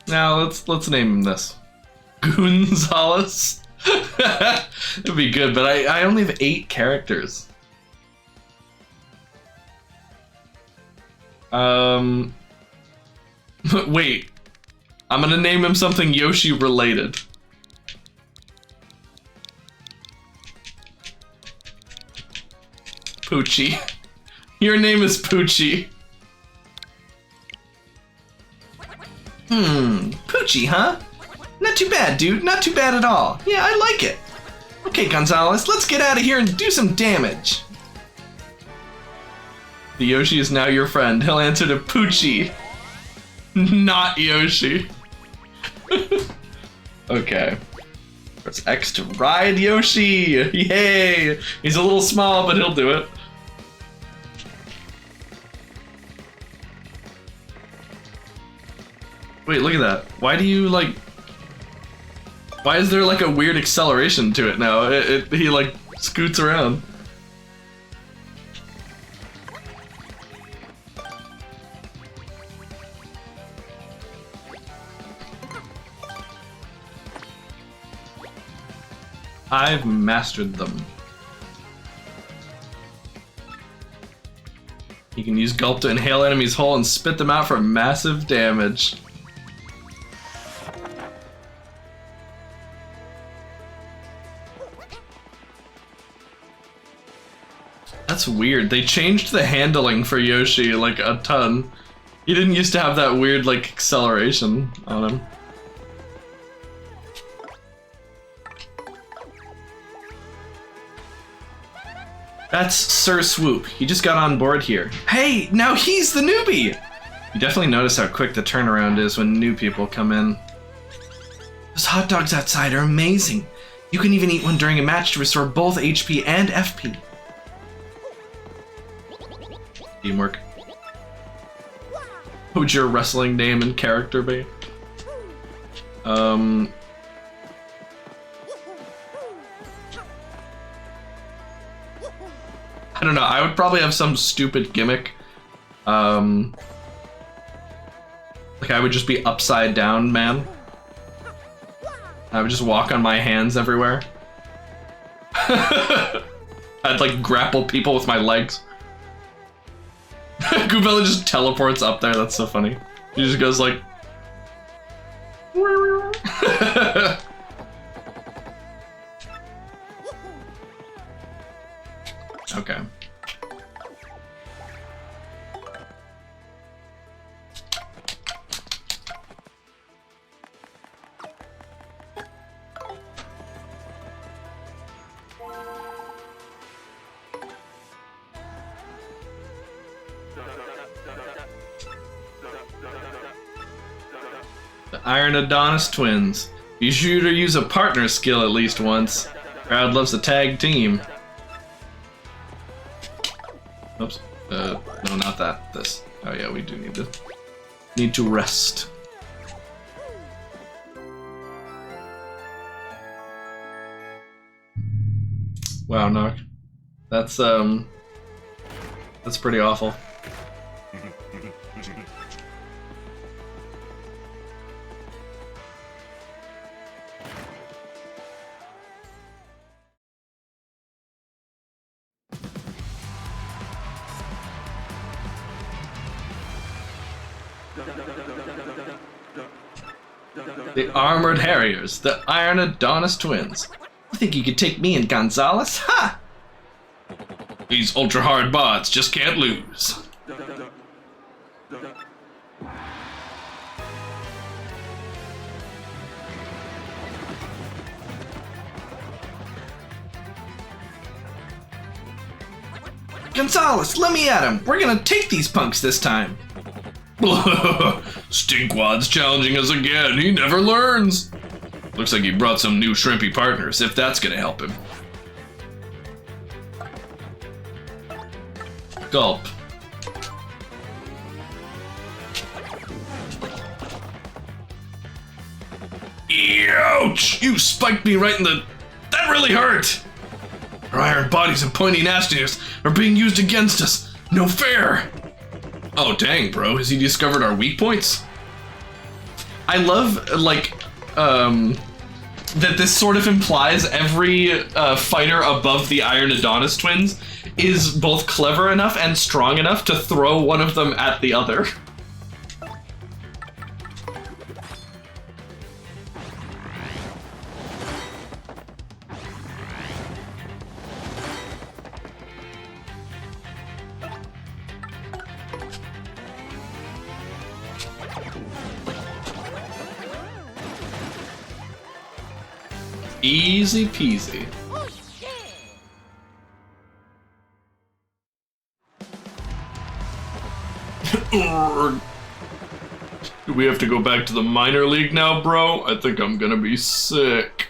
Speaker 3: Now let's name him this. Gonzalez. It'd be good, but I only have 8 characters. Wait. I'm gonna name him something Yoshi related. Poochie. Your name is Poochie. Poochie, huh? Not too bad, dude. Not too bad at all. Yeah, I like it. Okay, Gonzalez, let's get out of here and do some damage. The Yoshi is now your friend. He'll answer to Poochie. Not Yoshi. Okay. Press X to ride Yoshi! Yay! He's a little small, but he'll do it. Wait, look at that. Why do you, like... Why is there, like, a weird acceleration to it now? He, like, scoots around. I've mastered them. You can use Gulp to inhale enemies whole and spit them out for massive damage. That's weird. They changed the handling for Yoshi, like, a ton. He didn't used to have that weird, like, acceleration on him. That's Sir Swoop. He just got on board here. Hey, now he's the newbie! You definitely notice how quick the turnaround is when new people come in. Those hot dogs outside are amazing. You can even eat one during a match to restore both HP and FP. Teamwork. What would your wrestling name and character be? don't know. I would probably have some stupid gimmick. Like I would just be upside down, man. I would just walk on my hands everywhere. I'd like grapple people with my legs. Goobella just teleports up there. That's so funny. He just goes like. Okay. The Iron Adonis twins. Be sure to use a partner skill at least once. Crowd loves a tag team. Oops. No, not that. This. Oh yeah, we do need to rest. Wow, Nock. That's pretty awful. The Armored Harriers, the Iron Adonis twins. You think you could take me and Gonzalez? Ha! These ultra hard bots just can't lose. Gonzalez, let me at him. We're gonna take these punks this time. Stinkwad's challenging us again. He never learns. Looks like he brought some new shrimpy partners, if that's gonna help him. Gulp. Ouch! You spiked me right in the... That really hurt! Our iron bodies and pointy nastiness are being used against us. No fair! Oh, dang, bro. Has he discovered our weak points? I love, like, that this sort of implies every fighter above the Iron Adonis twins is both clever enough and strong enough to throw one of them at the other. Easy peasy. Do we have to go back to the minor league now, bro? I think I'm gonna be sick.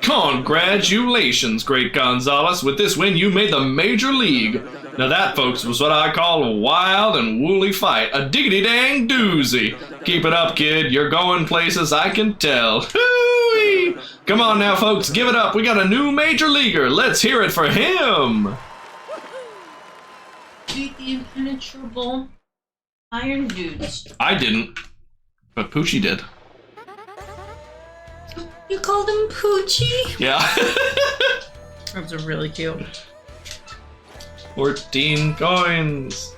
Speaker 3: Congratulations, Great Gonzalez. With this win, you made the major league. Now that, folks, was what I call a wild and woolly fight. A diggity-dang doozy. Keep it up, kid. You're going places, I can tell. Hoo-wee! Come on now, folks. Give it up. We got a new major leaguer. Let's hear it for him.
Speaker 4: Beat the impenetrable iron dudes.
Speaker 3: I didn't, but Poochie did.
Speaker 4: You called him Poochie?
Speaker 3: Yeah.
Speaker 4: Those are really cute.
Speaker 3: 14 coins.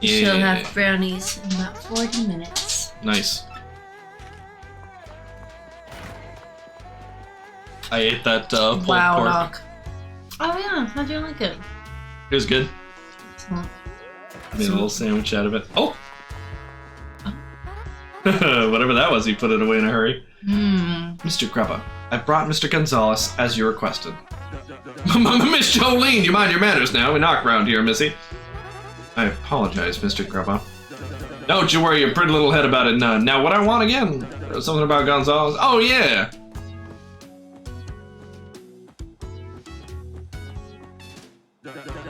Speaker 4: She'll have brownies in about 40 minutes.
Speaker 3: Nice. I ate that pulled
Speaker 4: Wow,
Speaker 3: pork.
Speaker 4: Doc. Oh yeah, how'd you like it?
Speaker 3: It was good.
Speaker 4: Excellent.
Speaker 3: Made a little sandwich out of it. Oh! Whatever that was, he put it away in a hurry. Mr. Grubba, I brought Mr. Gonzalez as you requested. Miss Jolene, you mind your manners now. We knock round here, missy. I apologize, Mr. Grubba. Don't you worry your pretty little head about it none. Now, what I want again? Something about Gonzalez? Oh, yeah!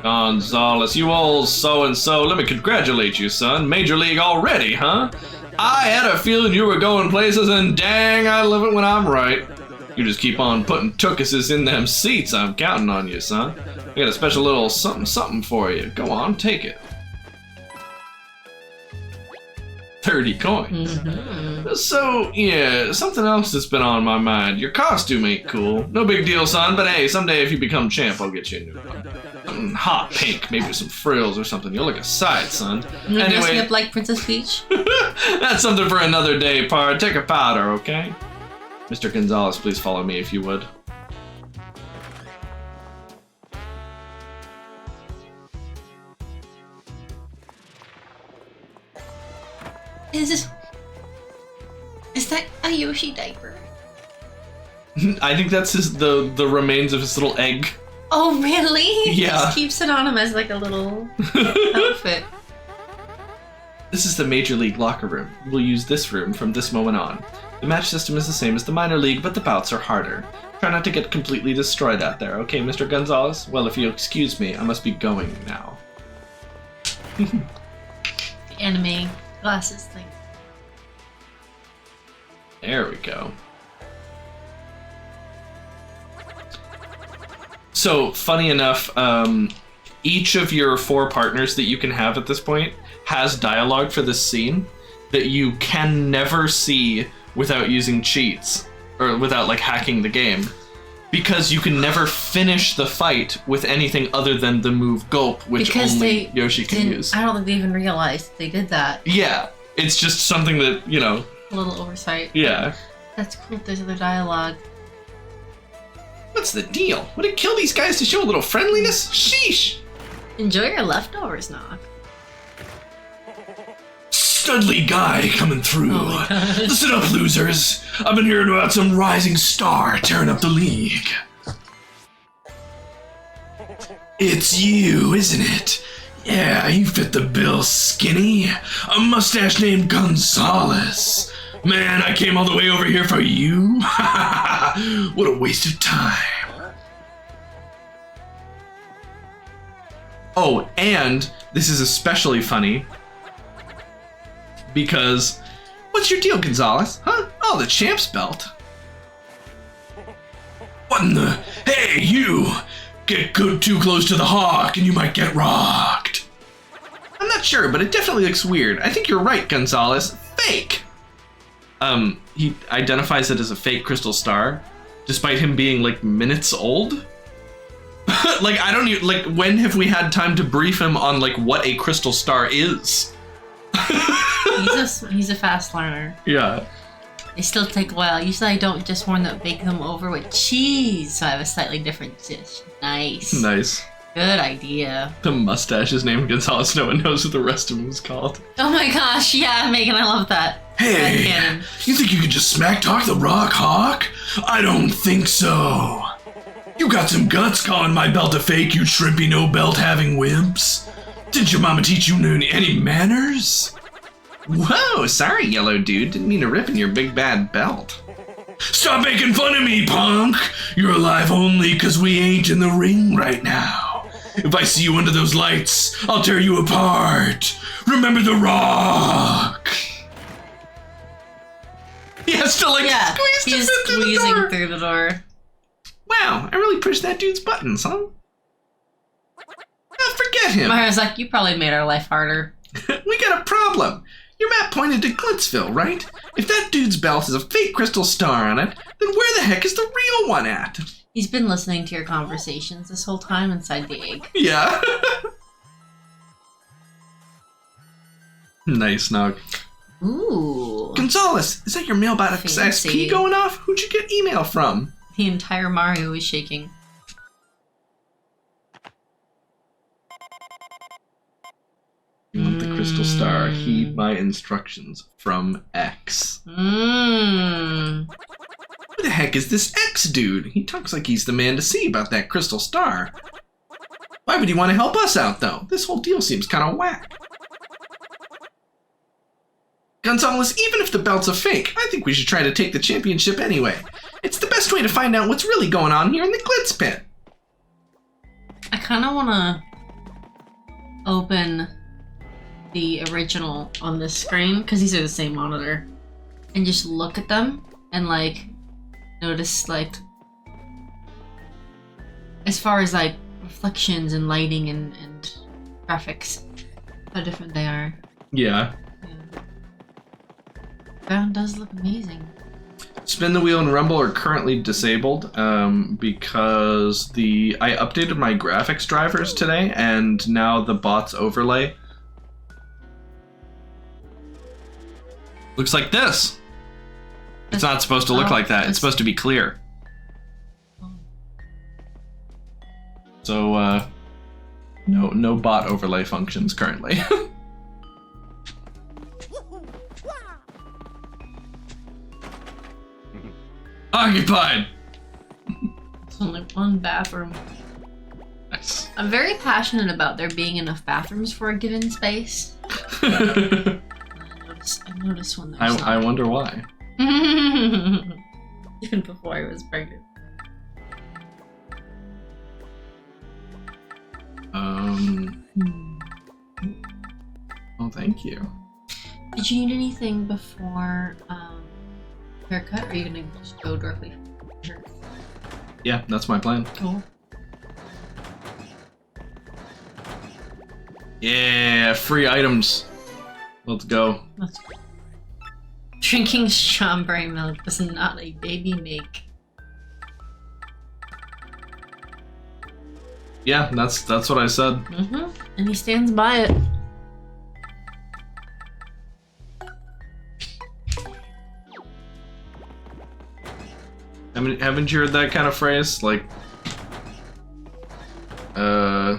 Speaker 3: Gonzalez, you old so-and-so. Let me congratulate you, son. Major League already, huh? I had a feeling you were going places, and dang, I love it when I'm right. You just keep on putting tukuses in them seats. I'm counting on you, son. I got a special little something for you. Go on, take it. 30 coins. So, yeah, something else that's been on my mind. Your costume ain't cool. No big deal, son, but hey, someday if you become champ, I'll get you a new one. Something hot pink, maybe with some frills or something. You'll look a sight, son.
Speaker 4: You dress me
Speaker 3: Anyway,
Speaker 4: up like Princess Peach?
Speaker 3: that's something for another day, Pard. Take a powder, okay? Mr. Gonzalez, please follow me if you would.
Speaker 4: Is that a Yoshi diaper?
Speaker 3: I think that's the remains of his little egg.
Speaker 4: Oh, really? He
Speaker 3: Yeah.
Speaker 4: just keeps it on him as like a little outfit.
Speaker 3: This is the Major League locker room. We'll use this room from this moment on. The match system is the same as the minor league, but the bouts are harder. Try not to get completely destroyed out there, okay, Mr. Gonzalez? Well, if you'll excuse me, I must be going now.
Speaker 4: The anime glasses thing.
Speaker 3: There we go. So, funny enough, each of your 4 partners that you can have at this point has dialogue for this scene that you can never see without using cheats, or without, like, hacking the game. Because you can never finish the fight with anything other than the move Gulp, which
Speaker 4: Because
Speaker 3: only
Speaker 4: they
Speaker 3: Yoshi can
Speaker 4: didn't-
Speaker 3: use.
Speaker 4: I don't think they even realized they did that.
Speaker 3: Yeah, it's just something that, you know,
Speaker 4: A little oversight.
Speaker 3: yeah.
Speaker 4: That's cool. There's other dialogue.
Speaker 3: What's the deal? Would it kill these guys to show a little friendliness? Sheesh!
Speaker 4: Enjoy your leftovers, Knock.
Speaker 3: Studly guy coming through.
Speaker 4: Oh my God.
Speaker 3: Listen up, losers. I've been hearing about some rising star tearing up the league. It's you, isn't it? Yeah, you fit the bill, skinny. A mustache named Gonzalez. Man, I came all the way over here for you? What a waste of time. Oh, and this is especially funny because what's your deal, Gonzalez? Huh? Oh, the champ's belt. What in the? Hey, you! Get too close to the hawk and you might get rocked. I'm not sure, but it definitely looks weird. I think you're right, Gonzalez. Fake! He identifies it as a fake crystal star, despite him being, like, minutes old? Like, I don't even, like, when have we had time to brief him on, like, what a crystal star is?
Speaker 4: He's a fast learner.
Speaker 3: Yeah.
Speaker 4: They still take a while. Usually I don't just warm them, bake them over with cheese, so I have a slightly different dish. Nice.
Speaker 3: Nice.
Speaker 4: Good idea.
Speaker 3: The mustache is named Gonzalez. No one knows what the rest of him was called.
Speaker 4: Oh my gosh, yeah, Megan, I love that.
Speaker 3: Hey,
Speaker 4: Canon.
Speaker 3: you think you could just smack talk the Rock Hawk? I don't think so. You got some guts calling my belt a fake, you shrimpy no belt having wimps. Didn't your mama teach you any manners? Whoa, sorry, yellow dude. Didn't mean to rip in your big bad belt. Stop making fun of me, punk! You're alive only 'cause we ain't in the ring right now. If I see you under those lights, I'll tear you apart. Remember the Rock! He has to, like,
Speaker 4: Yeah,
Speaker 3: squeeze
Speaker 4: he's
Speaker 3: to fit through the
Speaker 4: squeezing
Speaker 3: door.
Speaker 4: through the door.
Speaker 3: Wow, I really pushed that dude's buttons, huh? Oh, forget him.
Speaker 4: Mario's like, you probably made our life harder.
Speaker 3: We got a problem. Your map pointed to Glitzville, right? If that dude's belt has a fake crystal star on it, then where the heck is the real one at?
Speaker 4: He's been listening to your conversations this whole time inside the egg.
Speaker 3: Yeah. Nice, Nog.
Speaker 4: Ooh.
Speaker 3: Gonzalez, is that your mailbot
Speaker 4: Fancy.
Speaker 3: XP going off? Who'd you get email from?
Speaker 4: The entire Mario is shaking.
Speaker 3: You want the crystal star? Heed my instructions from X.
Speaker 4: Mmm.
Speaker 3: Who the heck is this X dude? He talks like he's the man to see about that crystal star. Why would he want to help us out, though? This whole deal seems kind of whack. Gonzalez, even if the belt's a fake, I think we should try to take the championship anyway. It's the best way to find out what's really going on here in the Glitz Pit.
Speaker 4: I kind of want to open the original on this screen, because these are the same monitor, and just look at them and, like, notice like as far as like reflections and lighting and graphics, how different they are.
Speaker 3: Yeah.
Speaker 4: Yeah. Ground does look amazing.
Speaker 3: Spin the wheel and rumble are currently disabled because I updated my graphics drivers today, and now the bots overlay looks like this. It's not supposed to look like that. It's supposed to be clear. So no bot overlay functions currently. Occupied.
Speaker 4: It's only one bathroom.
Speaker 3: Nice.
Speaker 4: I'm very passionate about there being enough bathrooms for a given space. I noticed when there's
Speaker 3: I wonder why.
Speaker 4: Even before I was pregnant.
Speaker 3: Oh, thank you.
Speaker 4: Did you need anything before haircut, or are you gonna just go directly for haircut?
Speaker 3: Yeah, that's my plan.
Speaker 4: Cool.
Speaker 3: Yeah, free items. Let's go.
Speaker 4: Let's go. Drinking strawberry milk does not a baby make.
Speaker 3: Yeah, that's what I said.
Speaker 4: Mm-hmm. And he stands by it.
Speaker 3: Haven't you heard that kind of phrase? Like, I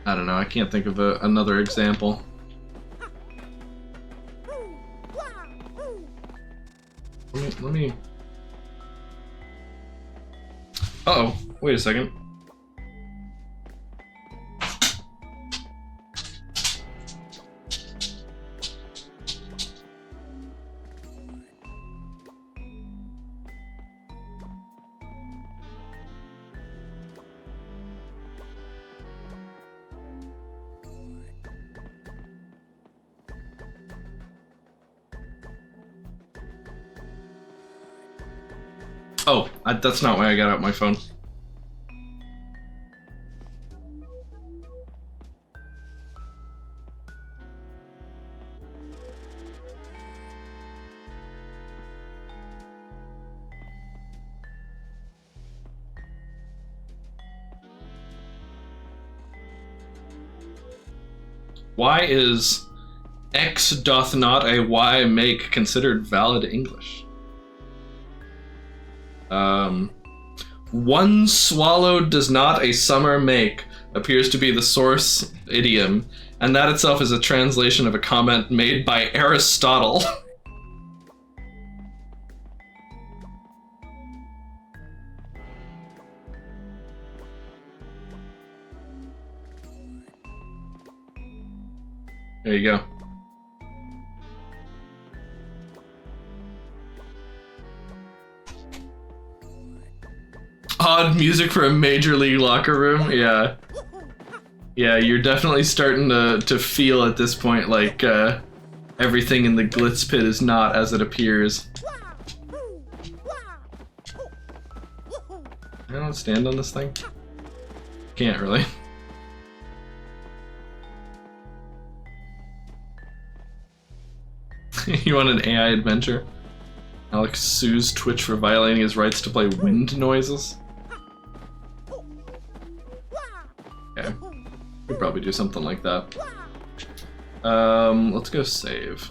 Speaker 3: don't know. I can't think of another example. Let me. Uh-oh. Wait a second. Oh, that's not why I got out my phone. Why is X doth not a Y make considered valid English? One swallowed does not a summer make appears to be the source idiom, and that itself is a translation of a comment made by Aristotle. There you go. Odd music for a major league locker room. Yeah. Yeah, you're definitely starting to feel at this point like everything in the glitz pit is not as it appears. I don't stand on this thing. Can't really. You want an AI adventure? Alex sues Twitch for violating his rights to play wind noises? Okay. Could probably do something like that. Let's go save.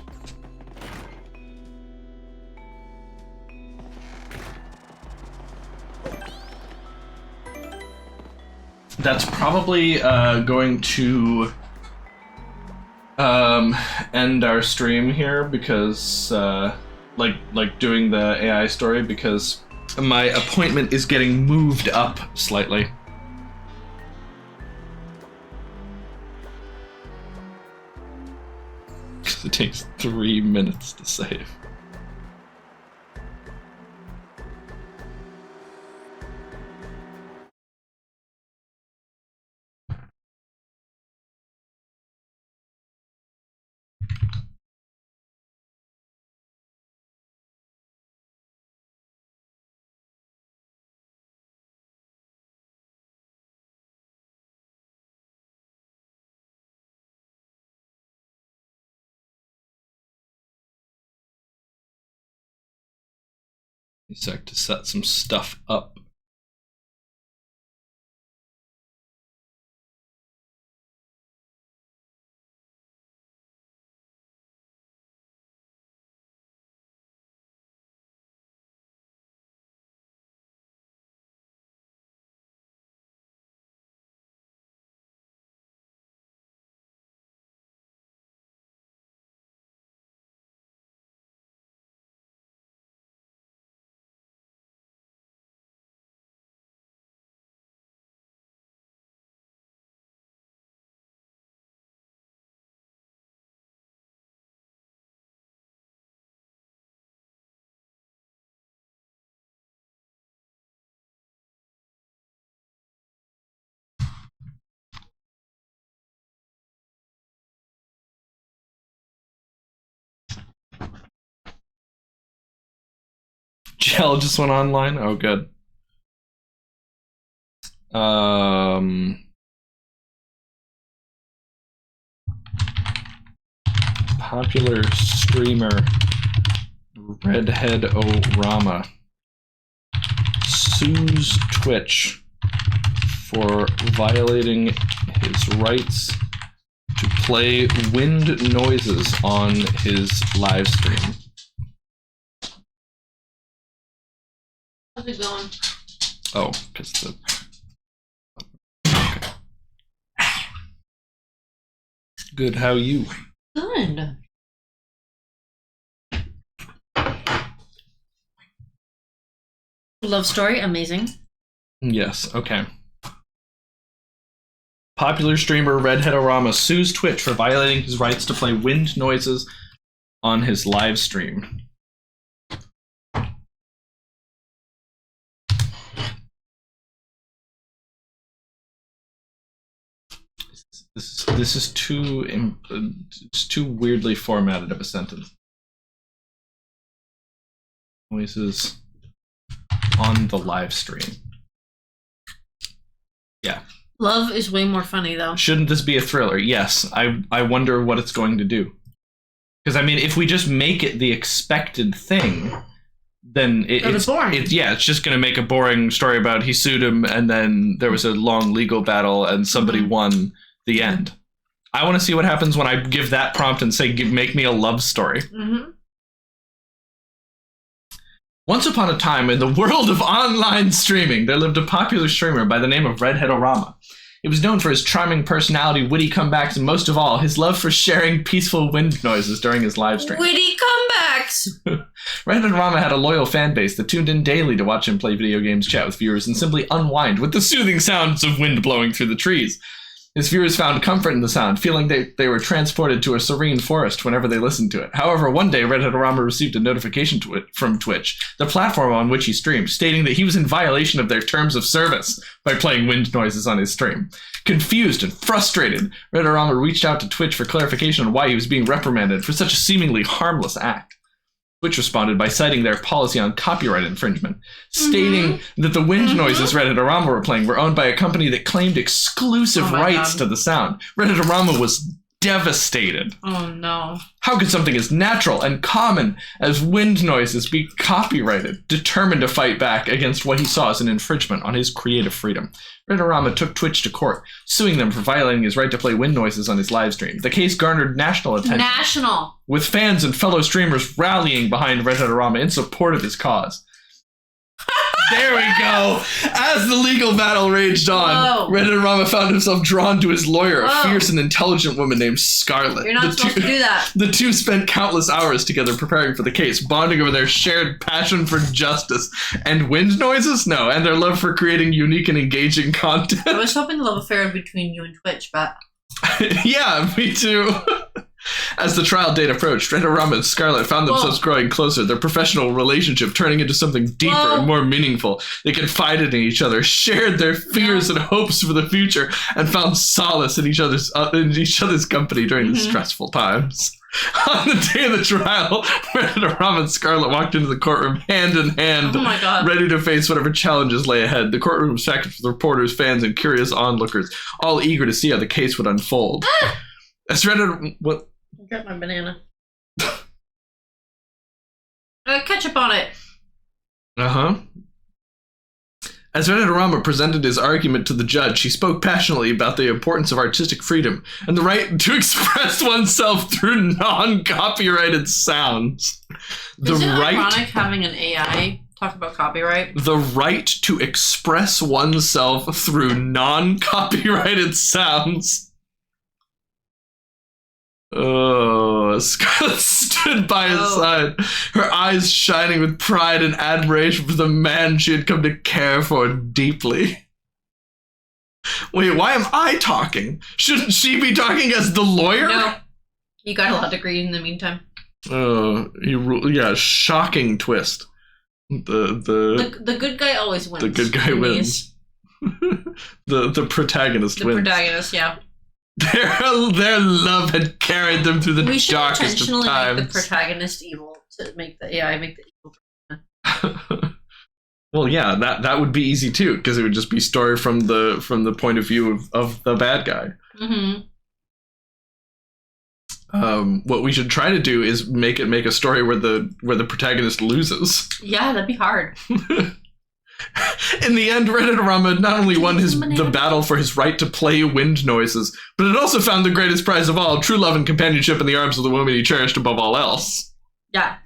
Speaker 3: That's probably going to end our stream here because like doing the AI story, because my appointment is getting moved up slightly. Because it takes 3 minutes to save. A sec to set some stuff up. Gel just went online. Oh, good. Popular streamer Redhead-O-Rama sues Twitch for violating his rights to play wind noises on his live stream.
Speaker 4: How's it going?
Speaker 3: Oh, because the... Okay. Good, how you?
Speaker 4: Good. Love story, amazing.
Speaker 3: Yes, okay. Popular streamer Redhead-O-Rama sues Twitch for violating his rights to play wind noises on his live stream. This is too it's too weirdly formatted of a sentence. Noises on the live stream. Yeah.
Speaker 4: Love is way more funny though.
Speaker 3: Shouldn't this be a thriller? Yes. I wonder what it's going to do. Because I mean, if we just make it the expected thing, then it's boring. It's just going to make a boring story about he sued him and then there was a long legal battle and somebody won the end. I want to see what happens when I give that prompt and say, make me a love story.
Speaker 4: Mm-hmm.
Speaker 3: Once upon a time, in the world of online streaming, there lived a popular streamer by the name of Redhead-O-Rama. He was known for his charming personality, witty comebacks, and most of all, his love for sharing peaceful wind noises during his live stream.
Speaker 4: Witty comebacks!
Speaker 3: Redhead-O-Rama had a loyal fan base that tuned in daily to watch him play video games, chat with viewers, and simply unwind with the soothing sounds of wind blowing through the trees. His viewers found comfort in the sound, feeling they were transported to a serene forest whenever they listened to it. However, one day, Redhead-O-Rama received a notification from Twitch, the platform on which he streamed, stating that he was in violation of their terms of service by playing wind noises on his stream. Confused and frustrated, Redhead-O-Rama reached out to Twitch for clarification on why he was being reprimanded for such a seemingly harmless act. Twitch responded by citing their policy on copyright infringement, stating that the wind noises Redhead-O-Rama were playing were owned by a company that claimed exclusive rights to the sound. Redhead-O-Rama was devastated.
Speaker 4: Oh no.
Speaker 3: How could something as natural and common as wind noises be copyrighted? Determined to fight back against what he saw as an infringement on his creative freedom, Redhead-O-Rama took Twitch to court, suing them for violating his right to play wind noises on his live stream. The case garnered national attention, with fans and fellow streamers rallying behind Redhead-O-Rama in support of his cause. There we go. As the legal battle raged on, Redhead-O-Rama found himself drawn to his lawyer, a fierce and intelligent woman named Scarlett.
Speaker 4: You're not supposed to do that.
Speaker 3: The two spent countless hours together preparing for the case, bonding over their shared passion for justice and wind noises? No, and their love for creating unique and engaging content.
Speaker 4: I was hoping the love affair between you and Twitch, but...
Speaker 3: Yeah, me too. As the trial date approached, Redhead-O-Rama and Scarlett found themselves growing closer, their professional relationship turning into something deeper and more meaningful. They confided in each other, shared their fears and hopes for the future, and found solace in each other's company during the stressful times. On the day of the trial, Redhead-O-Rama and Scarlett walked into the courtroom hand in hand, ready to face whatever challenges lay ahead. The courtroom was packed with reporters, fans, and curious onlookers, all eager to see how the case would unfold. As what?
Speaker 4: Grab my banana. Ketchup on it.
Speaker 3: Uh-huh. As Redhead-O-Rama presented his argument to the judge, he spoke passionately about the importance of artistic freedom and the right to express oneself through non-copyrighted sounds.
Speaker 4: Is it ironic having an AI talk about copyright?
Speaker 3: The right to express oneself through non-copyrighted sounds. Oh, Scarlet stood by his side, her eyes shining with pride and admiration for the man she had come to care for deeply. Wait, why am I talking? Shouldn't she be talking as the lawyer?
Speaker 4: No. You got a law degree in the meantime.
Speaker 3: Oh, yeah, shocking twist.
Speaker 4: The good guy always wins.
Speaker 3: The good guy wins. the protagonist wins.
Speaker 4: The protagonist, yeah.
Speaker 3: Their love had carried them through the
Speaker 4: we should
Speaker 3: darkest
Speaker 4: intentionally
Speaker 3: of times.
Speaker 4: make the protagonist evil to make the AI make the evil.
Speaker 3: Well, yeah, that would be easy too, because it would just be story from the point of view of the bad guy.
Speaker 4: Mm-hmm.
Speaker 3: What we should try to do is make a story where the protagonist loses.
Speaker 4: Yeah, that'd be hard.
Speaker 3: In the end, Redhead-O-Rama not only won the battle for his right to play wind noises, but it also found the greatest prize of all, true love and companionship in the arms of the woman he cherished above all else.
Speaker 4: Yeah.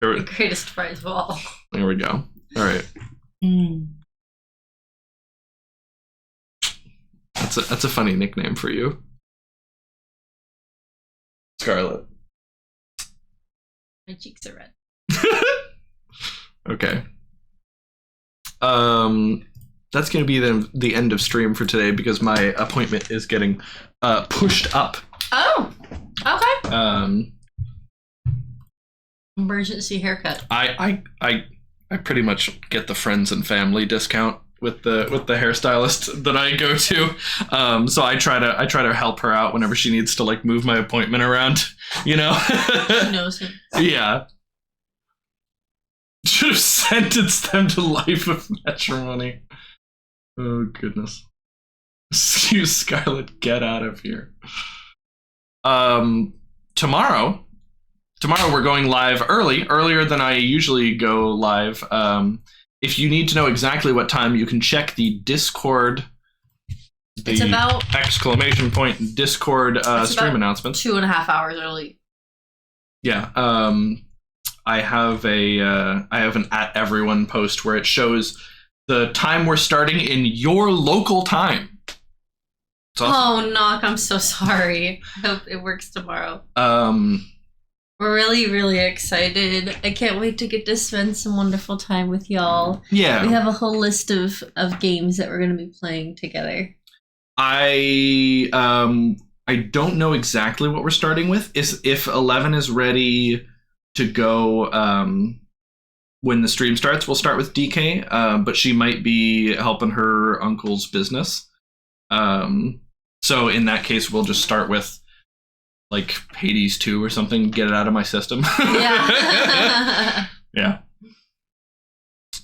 Speaker 4: The greatest prize of all.
Speaker 3: There we go. All right. That's a funny nickname for you. Scarlet.
Speaker 4: My cheeks are red.
Speaker 3: Okay. That's gonna be the end of stream for today because my appointment is getting pushed up.
Speaker 4: Oh, okay. Emergency haircut.
Speaker 3: I pretty much get the friends and family discount with the hairstylist that I go to. So I try to help her out whenever she needs to like move my appointment around, you know.
Speaker 4: She knows him. Yeah.
Speaker 3: Should have sentenced them to life of matrimony. Oh goodness. Excuse Scarlet, get out of here. Tomorrow we're going live earlier than I usually go live. If you need to know exactly what time, you can check the Discord.
Speaker 4: It's about
Speaker 3: exclamation point Discord stream announcements.
Speaker 4: 2.5 hours early.
Speaker 3: Yeah. I have an at everyone post where it shows the time we're starting in your local time.
Speaker 4: Awesome. Oh, Knock, I'm so sorry. I hope it works tomorrow. We're really, really excited. I can't wait to get to spend some wonderful time with y'all.
Speaker 3: Yeah.
Speaker 4: We have a whole list of games that we're going to be playing together.
Speaker 3: I don't know exactly what we're starting with. If 11 is ready to go when the stream starts, we'll start with DK, but she might be helping her uncle's business. So in that case, we'll just start with like Hades 2 or something, get it out of my system.
Speaker 4: Yeah.
Speaker 3: Yeah.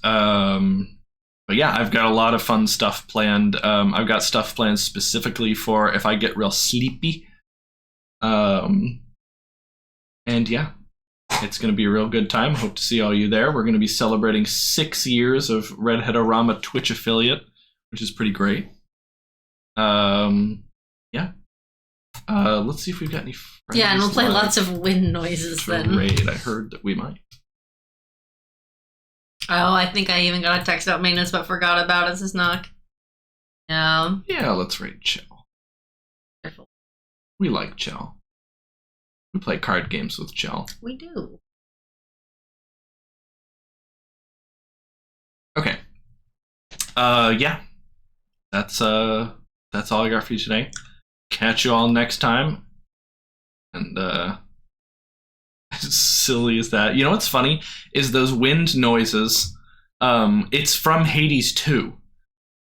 Speaker 3: But yeah, I've got a lot of fun stuff planned. I've got stuff planned specifically for if I get real sleepy. And yeah, it's going to be a real good time. Hope to see all you there. We're going to be celebrating 6 years of Redhead-O-Rama Twitch affiliate, which is pretty great. Yeah. Let's see if we've got any friends.
Speaker 4: Yeah, and we'll play lots of wind noises then.
Speaker 3: Raid. I heard that we might.
Speaker 4: Oh, I think I even got a text about maintenance but forgot about it, this Knock. No.
Speaker 3: Yeah, let's raid Chell.
Speaker 4: Careful.
Speaker 3: We like Chell. We play card games with Chell.
Speaker 4: We do.
Speaker 3: Okay. Yeah. That's all I got for you today. Catch you all next time. And as silly as that. You know what's funny is those wind noises. It's from Hades 2.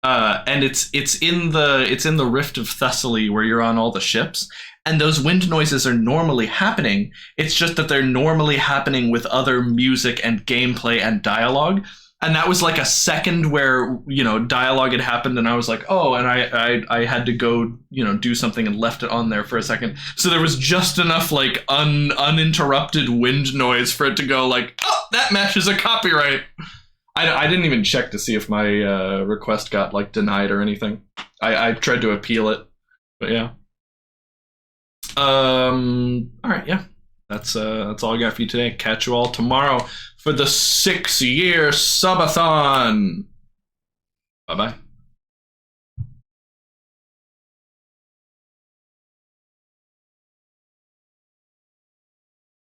Speaker 3: And it's in the Rift of Thessaly where you're on all the ships. And those wind noises are normally happening. It's just that they're normally happening with other music and gameplay and dialogue. And that was like a second where, you know, dialogue had happened and I was like, oh, and I had to go, you know, do something and left it on there for a second. So there was just enough like uninterrupted wind noise for it to go like, oh, that matches a copyright. I didn't even check to see if my request got like denied or anything. I tried to appeal it, but yeah. All right, yeah. That's all I got for you today. Catch you all tomorrow for the 6-year subathon. Bye bye.